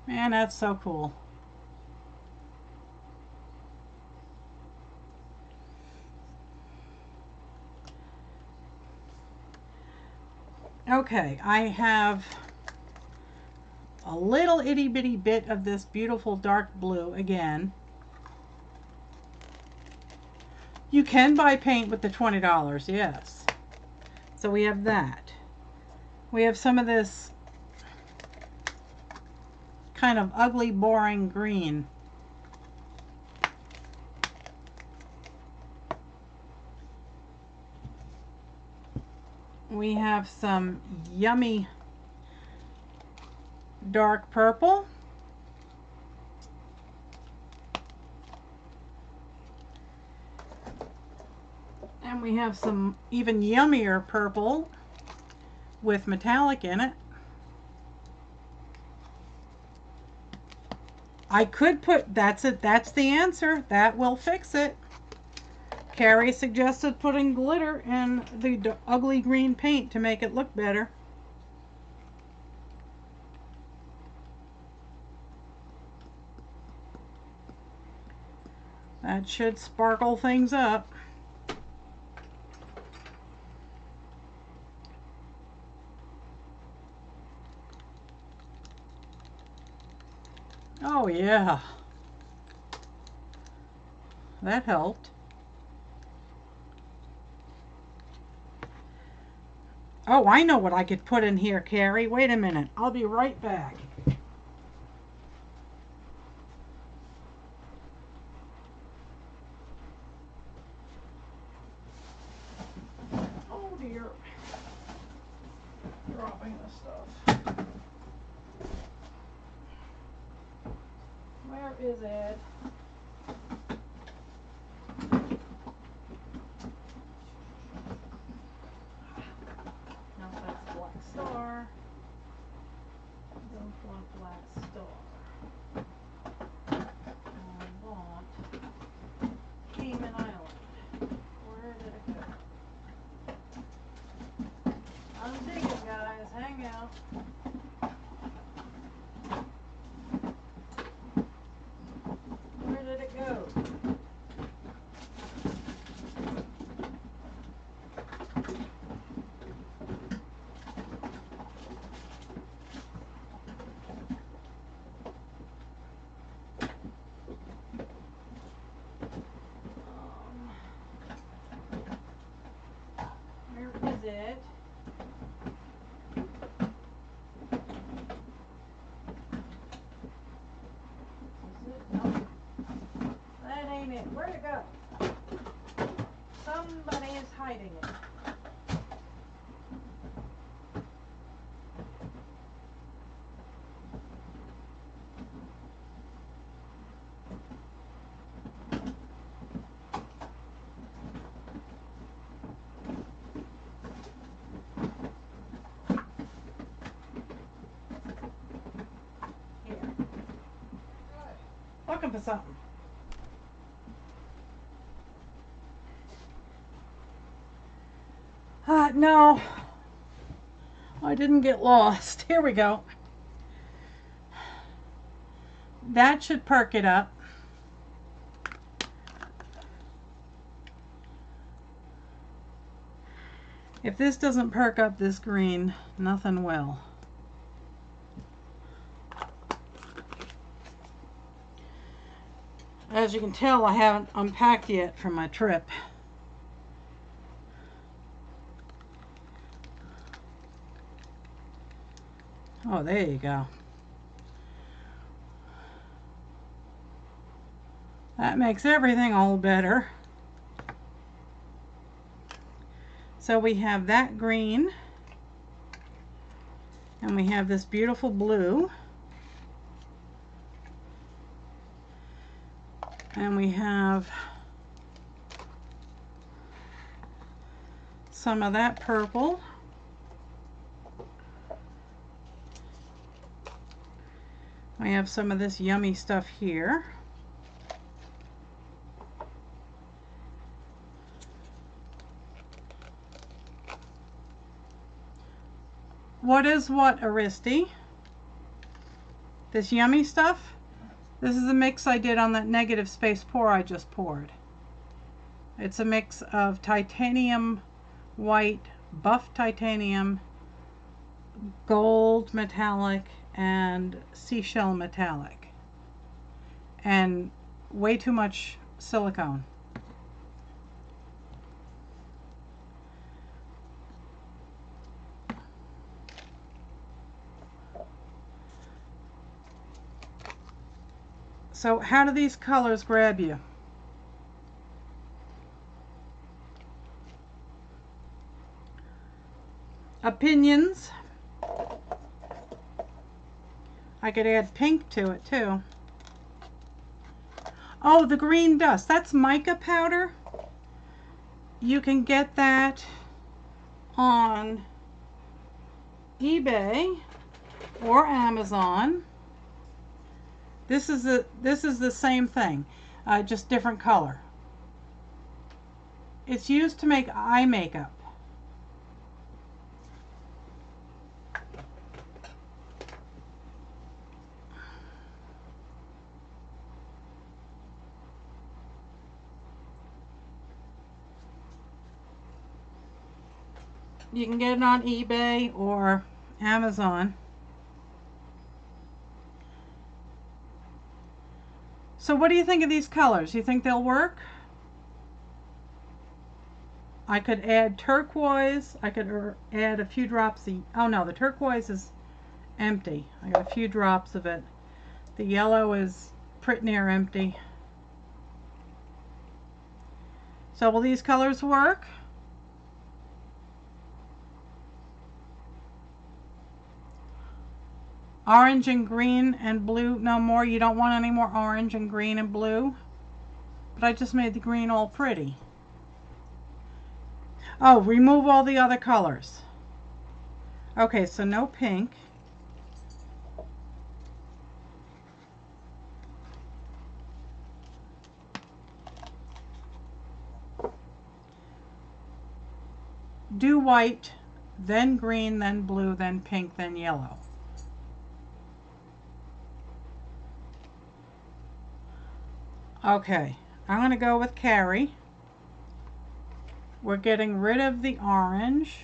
[SPEAKER 1] Man, that's so cool. Okay, I have a little itty bitty bit of this beautiful dark blue again. You can buy paint with the $20, yes. So we have that. We have some of this kind of ugly, boring green. We have some yummy dark purple. And we have some even yummier purple with metallic in it. I could put, that's it, that's the answer. That will fix it. Carrie suggested putting glitter in the ugly green paint to make it look better. That should sparkle things up. Oh yeah, that helped. Oh, I know what I could put in here, Carrie. Wait a minute. I'll be right back. Oh dear. Dropping the stuff. Where is it? No, that's Black Star. Don't want Black Star. I want Cayman Island. Where did it go? I'm digging, guys. Hang out. Where did it go? Where is it? Nope. That ain't it. Where'd it go? Somebody is hiding it. Here. Looking for something. No, I didn't get lost. Here we go. That should perk it up. If this doesn't perk up this green, nothing will. As you can tell, I haven't unpacked yet from my trip. Oh, there you go. That makes everything all better. So we have that green, and we have this beautiful blue, and we have some of that purple, I have some of this yummy stuff here. What is what, Aristi? This yummy stuff? This is a mix I did on that negative space pour I just poured. It's a mix of titanium white, buff titanium, gold metallic, and seashell metallic. And way too much silicone. So how do these colors grab you? Opinions. I could add pink to it too. Oh, the green dust. That's mica powder. You can get that on eBay or Amazon. This is the same thing, just different color. It's used to make eye makeup. You can get it on eBay or Amazon. So what do you think of these colors? You think they'll work? I could add turquoise. I could add a few drops of, oh no, the turquoise is empty. I got a few drops of it. The yellow is pretty near empty. So will these colors work? Orange and green and blue, no more. You don't want any more orange and green and blue. But I just made the green all pretty. Oh, remove all the other colors. Okay, so no pink. Do white, then green, then blue, then pink, then yellow. Okay, I'm going to go with Carrie. We're getting rid of the orange.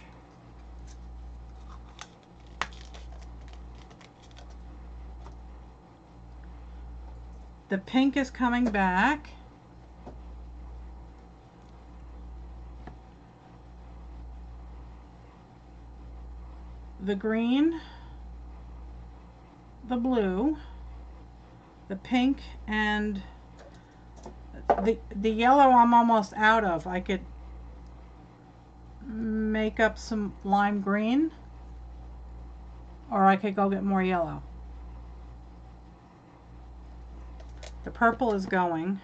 [SPEAKER 1] The pink is coming back. The green, the blue, the pink, and the yellow I'm almost out of. I could make up some lime green, or I could go get more yellow. The purple is going.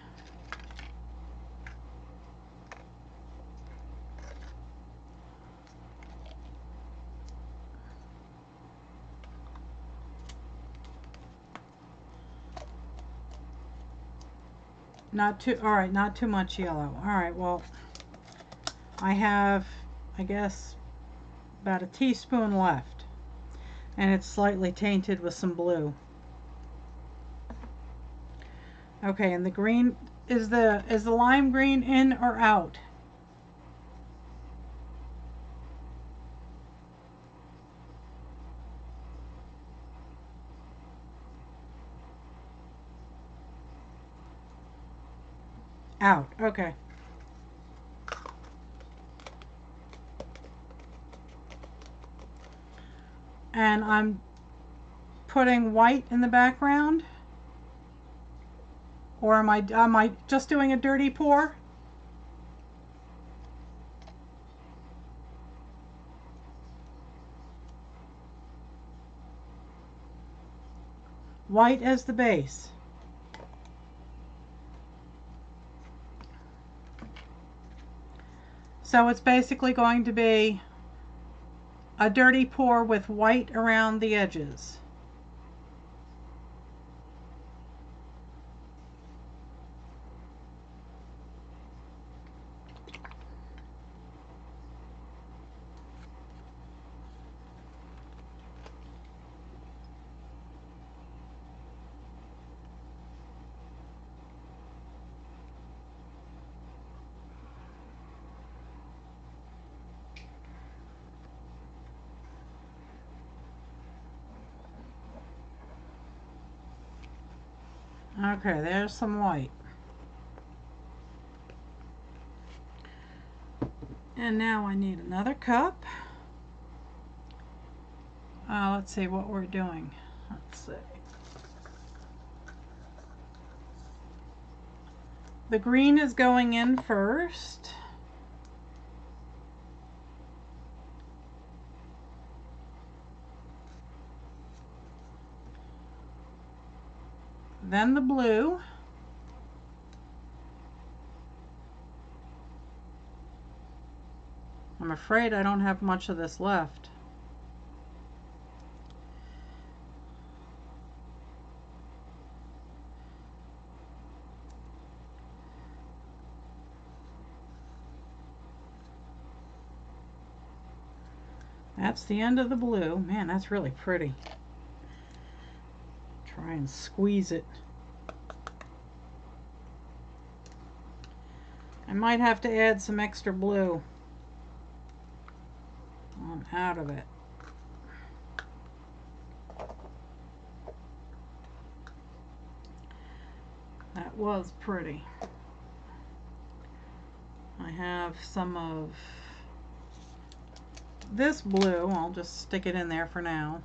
[SPEAKER 1] Not too, all right, not too much yellow. All right, well, I have, I guess, about a teaspoon left, and it's slightly tainted with some blue. Okay, and the green, is the lime green in or out? Out, okay. And I'm putting white in the background? Or am I just doing a dirty pour? White as the base. So it's basically going to be a dirty pour with white around the edges. Okay, there's some white. And now I need another cup. Let's see what we're doing. Let's see. The green is going in first. Then the blue. I'm afraid I don't have much of this left. That's the end of the blue. Man, that's really pretty. Try and squeeze it. I might have to add some extra blue. I'm out of it. That was pretty. I have some of this blue. I'll just stick it in there for now.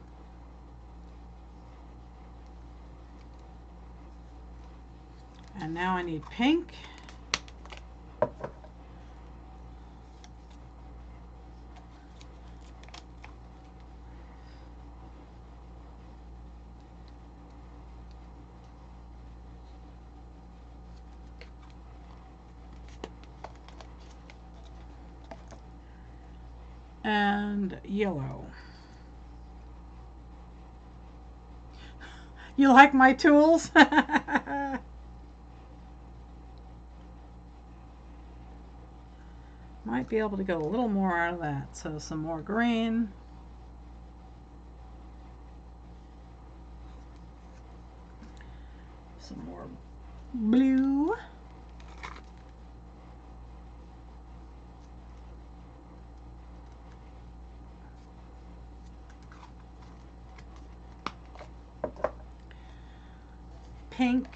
[SPEAKER 1] And now I need pink. And yellow. You like my tools? Might be able to get a little more out of that. So some more green. Some more blue. Pink.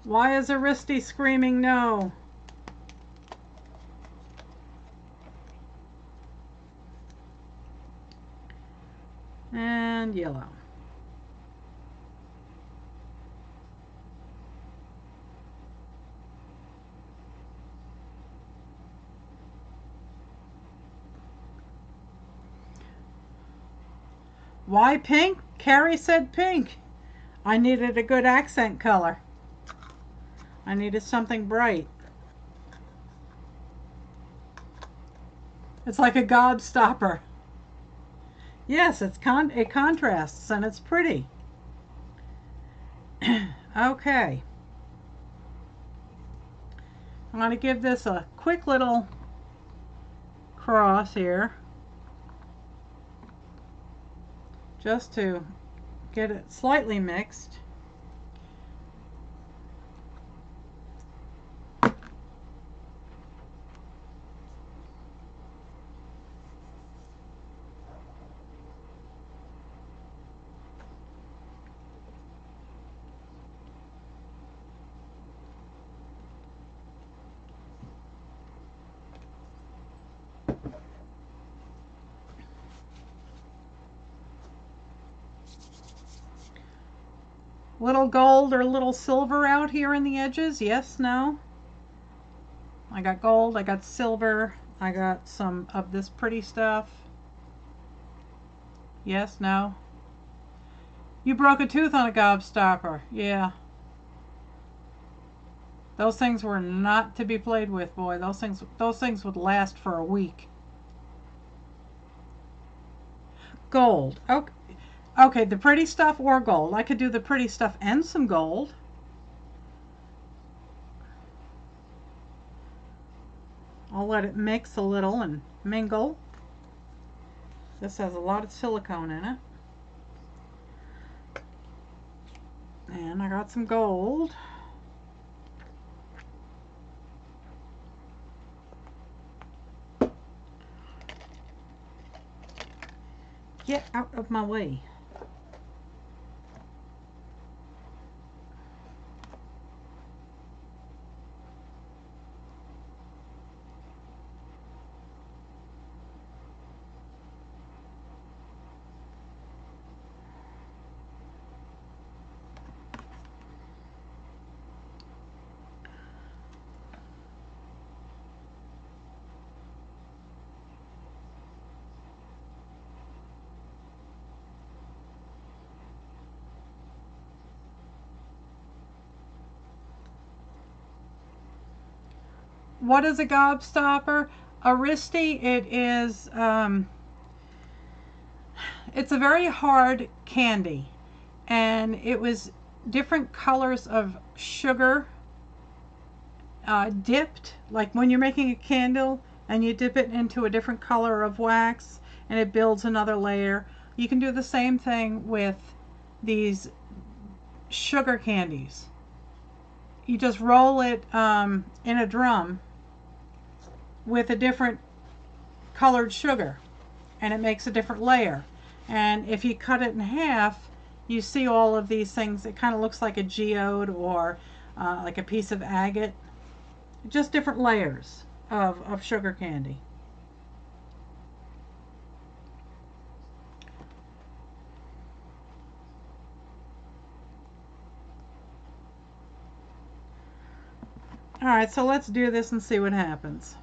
[SPEAKER 1] Why is Aristi screaming no? And yellow. Why pink? Carrie said pink. I needed a good accent color. I needed something bright. It's like a gobstopper. Yes, it contrasts and it's pretty. Okay. I'm going to give this a quick little cross here. Just to get it slightly mixed. Little gold or little silver out here in the edges? Yes, no? I got gold, I got silver, I got some of this pretty stuff. Yes, no? You broke a tooth on a gobstopper. Yeah. Those things were not to be played with, boy. Those things would last for a week. Gold. Okay. Okay, the pretty stuff or gold. I could do the pretty stuff and some gold. I'll let it mix a little and mingle. This has a lot of silicone in it. And I got some gold. Get out of my way. What is a gobstopper? Aristi, it's a very hard candy, and it was different colors of sugar dipped. Like when you're making a candle and you dip it into a different color of wax, and it builds another layer. You can do the same thing with these sugar candies. You just roll it in a drum with a different colored sugar, and it makes a different layer. And if you cut it in half, you see all of these things. It kind of looks like a geode or like a piece of agate. Just different layers of sugar candy. All right, so let's do this and see what happens.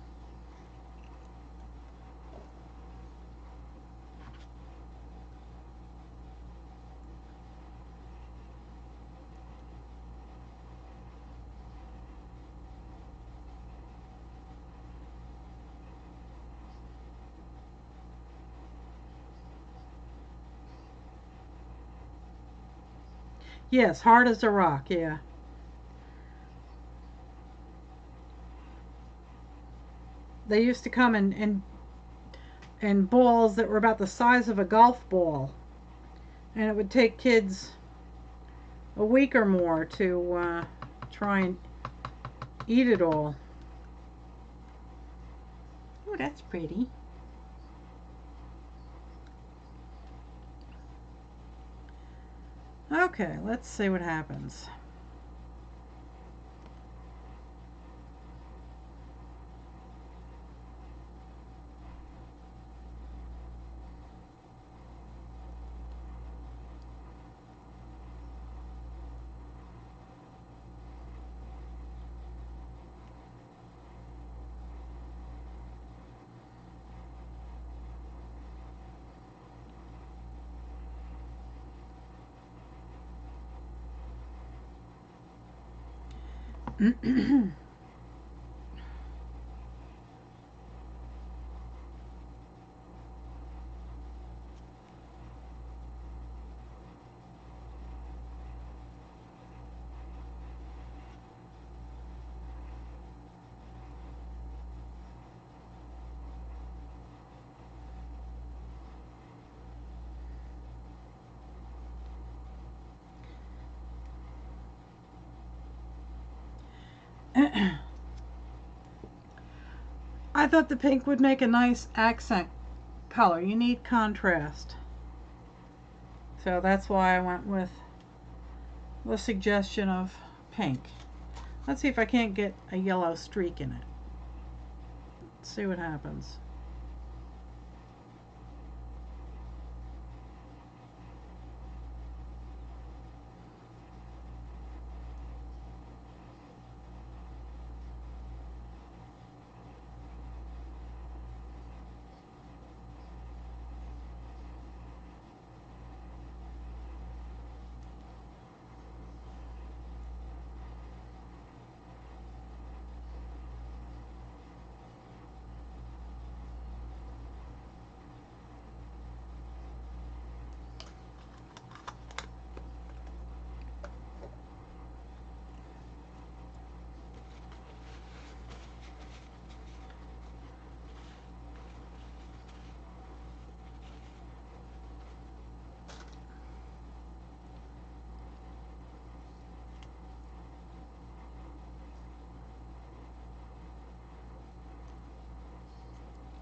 [SPEAKER 1] Yes, hard as a rock, yeah. They used to come in balls that were about the size of a golf ball. And it would take kids a week or more to try and eat it all. Oh, that's pretty. Okay, let's see what happens. I thought the pink would make a nice accent color. You need contrast. So that's why I went with the suggestion of pink. Let's see if I can't get a yellow streak in it. Let's see what happens.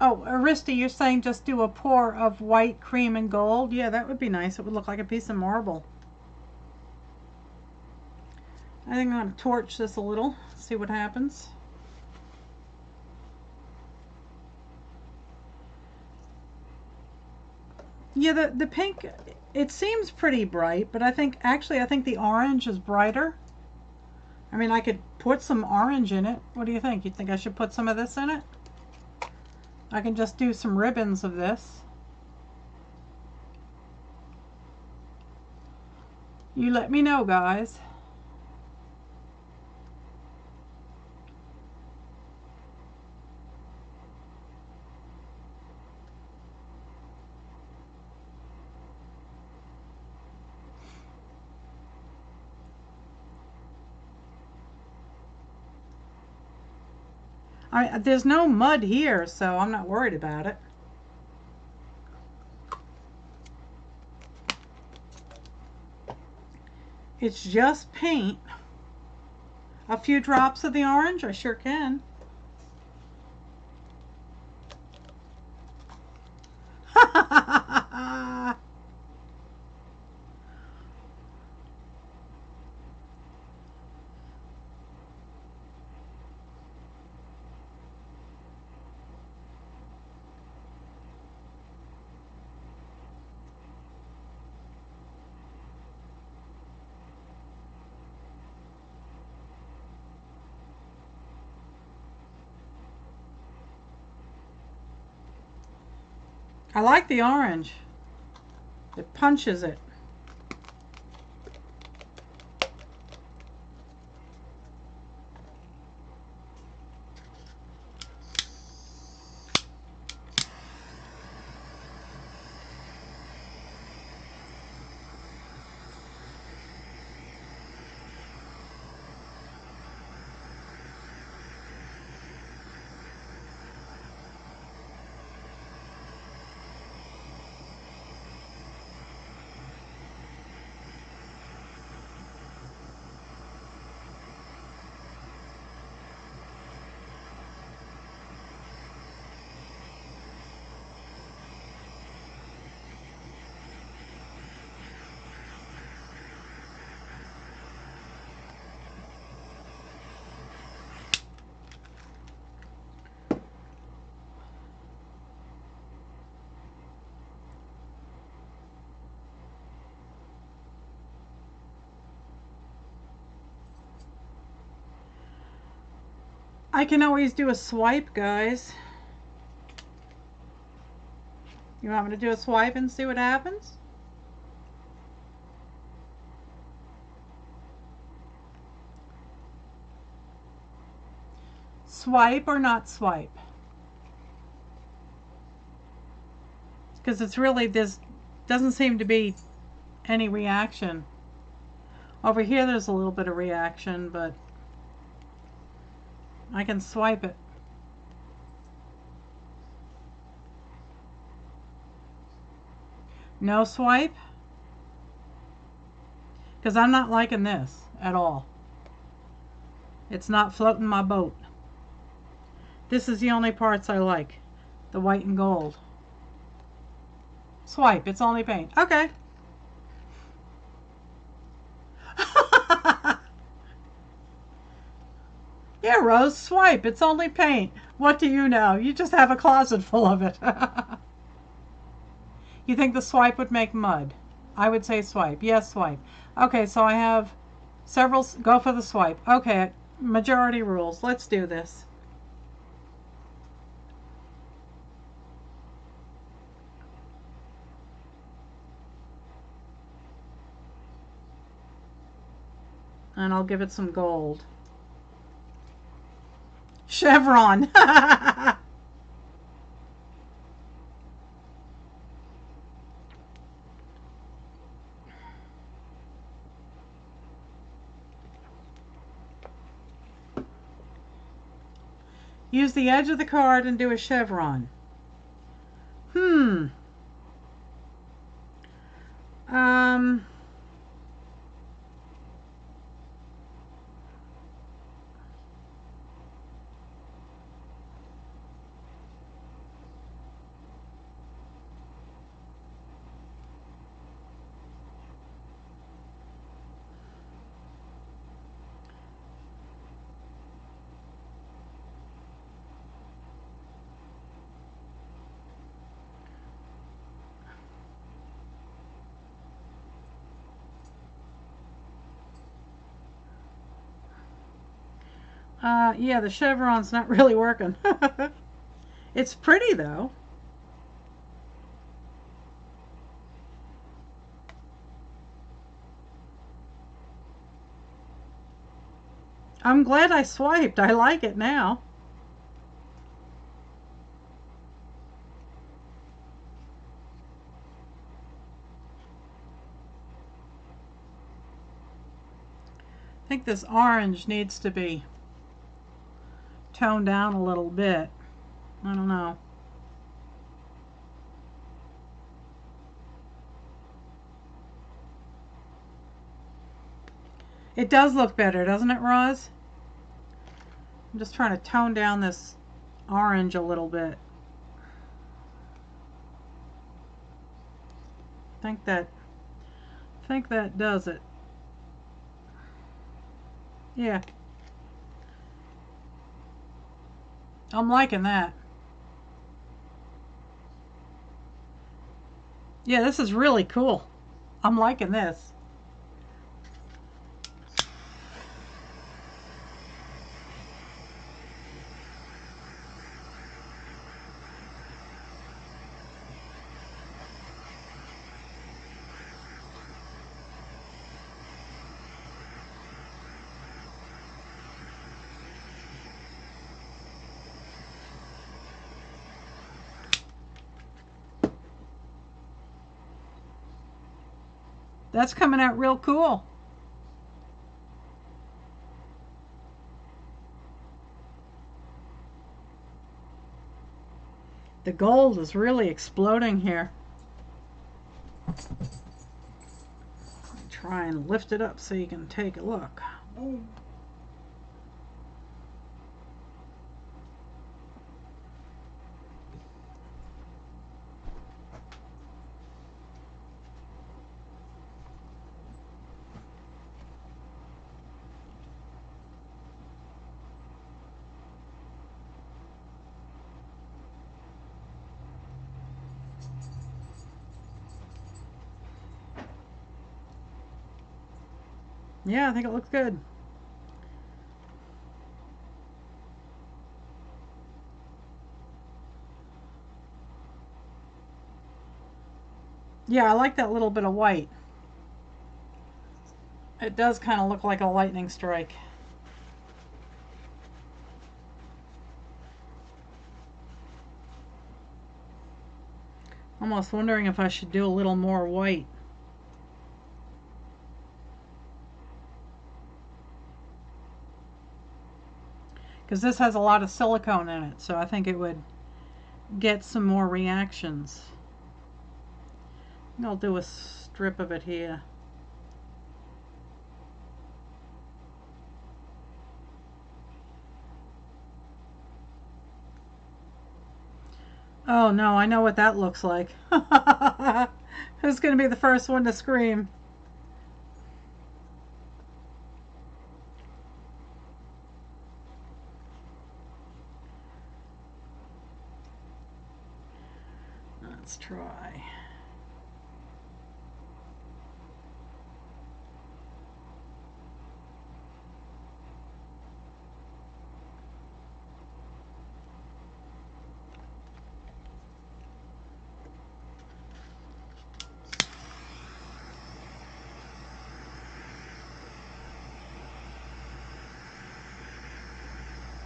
[SPEAKER 1] Oh, Arista, you're saying just do a pour of white, cream, and gold? Yeah, that would be nice. It would look like a piece of marble. I think I'm going to torch this a little, see what happens. Yeah, the pink, it seems pretty bright, but I think the orange is brighter. I mean, I could put some orange in it. What do you think? You think I should put some of this in it? I can just do some ribbons of this. You let me know, guys. There's no mud here, so I'm not worried about it. It's just paint. A few drops of the orange, I sure can. I like the orange. It punches it. I can always do a swipe, guys. You want me to do a swipe and see what happens? Swipe or not swipe? Because it's really, this doesn't seem to be any reaction. Over here there's a little bit of reaction, but I can swipe it. No swipe? Because I'm not liking this at all. It's not floating my boat. This is the only parts I like. The white and gold. Swipe, it's only paint. Okay. Yeah, Rose, swipe, it's only paint. What do you know? You just have a closet full of it. You think the swipe would make mud? I would say swipe. Yes, swipe. Okay, so I have several. Go for the swipe. Okay, majority rules. Let's do this. And I'll give it some gold. Chevron. Use the edge of the card and do a chevron. Um, Yeah, the chevron's not really working. It's pretty though. I'm glad I swiped. I like it now. I think this orange needs to be toned down a little bit. I don't know. It does look better, doesn't it, Roz? I'm just trying to tone down this orange a little bit. Think that does it. Yeah. I'm liking that. Yeah, this is really cool. I'm liking this. That's coming out real cool. The gold is really exploding here. Try and lift it up so you can take a look. Boom. Yeah, I think it looks good. Yeah, I like that little bit of white. It does kind of look like a lightning strike. Almost wondering if I should do a little more white. Because this has a lot of silicone in it, so I think it would get some more reactions. I'll do a strip of it here. Oh no, I know what that looks like. Who's going to be the first one to scream? Let's try.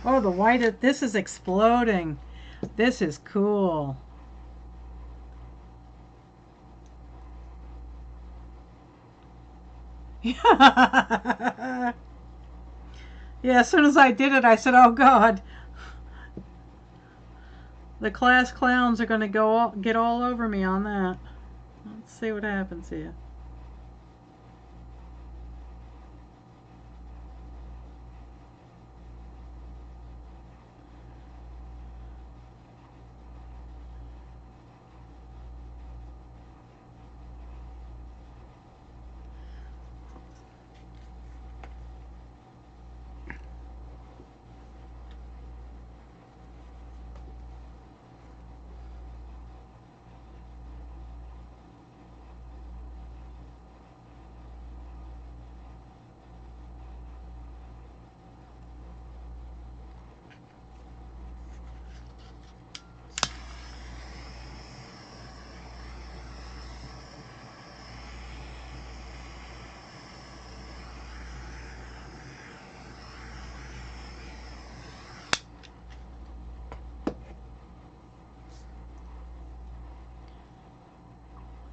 [SPEAKER 1] Oh, the white, this is exploding. This is cool. Yeah, as soon as I did it, I said, oh God, the class clowns are going to get all over me on that. Let's see what happens here.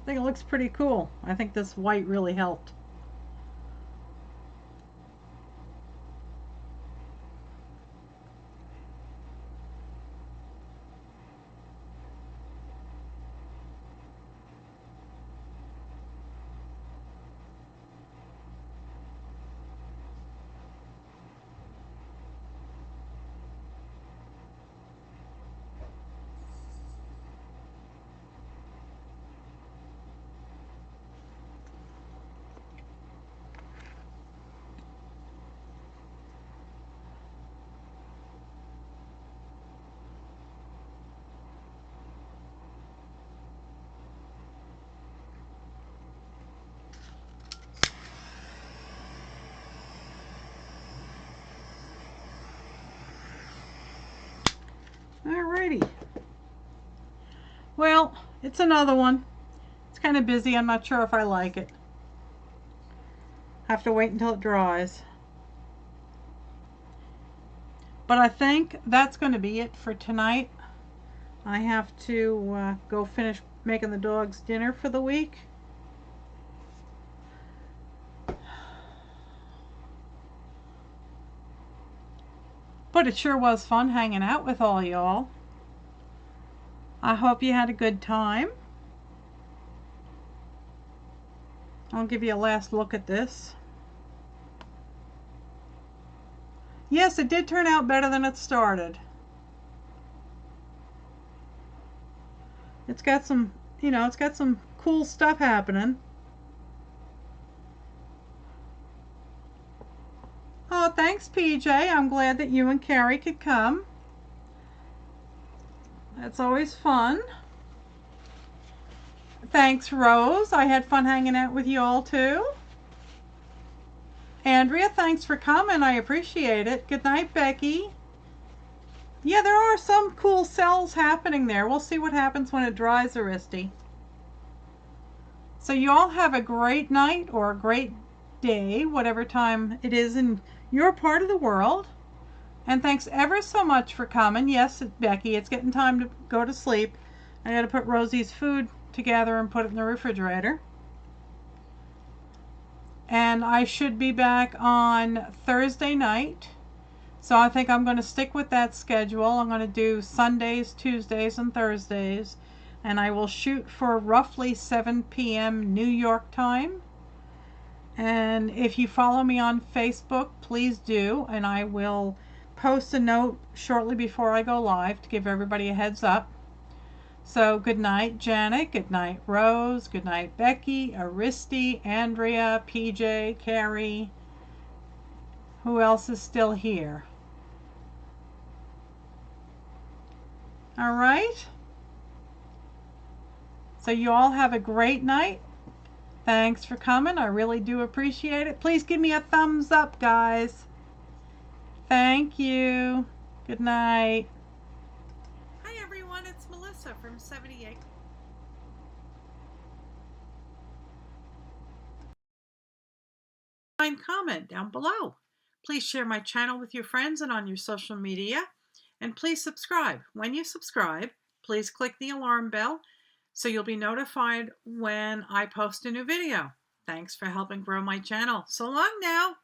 [SPEAKER 1] I think it looks pretty cool. I think this white really helped. Alrighty. Well, it's another one. It's kind of busy. I'm not sure if I like it. Have to wait until it dries. But I think that's going to be it for tonight. I have to go finish making the dogs dinner for the week. But it sure was fun hanging out with all y'all. I hope you had a good time. I'll give you a last look at this. Yes, it did turn out better than it started. It's got some, it's got some cool stuff happening. Oh, thanks, PJ. I'm glad that you and Carrie could come. That's always fun. Thanks, Rose. I had fun hanging out with you all too. Andrea, thanks for coming. I appreciate it. Good night, Becky. Yeah, there are some cool cells happening there. We'll see what happens when it dries, Aristi. So you all have a great night or a great day, whatever time it is in your part of the world. And thanks ever so much for coming. Yes, Becky, it's getting time to go to sleep. I got to put Rosie's food together and put it in the refrigerator. And I should be back on Thursday night. So I think I'm going to stick with that schedule. I'm going to do Sundays, Tuesdays, and Thursdays. And I will shoot for roughly 7 p.m. New York time. And if you follow me on Facebook, please do. And I will post a note shortly before I go live to give everybody a heads up. So good night, Janet. Good night, Rose. Good night, Becky, Aristi, Andrea, PJ, Carrie. Who else is still here? All right. So you all have a great night. Thanks for coming. I really do appreciate it. Please give me a thumbs up, guys. Thank you. Good night. Hi, everyone. It's Melissa from 78. Comment down below. Please share my channel with your friends and on your social media. And please subscribe. When you subscribe, please click the alarm bell so you'll be notified when I post a new video. Thanks for helping grow my channel. So long now.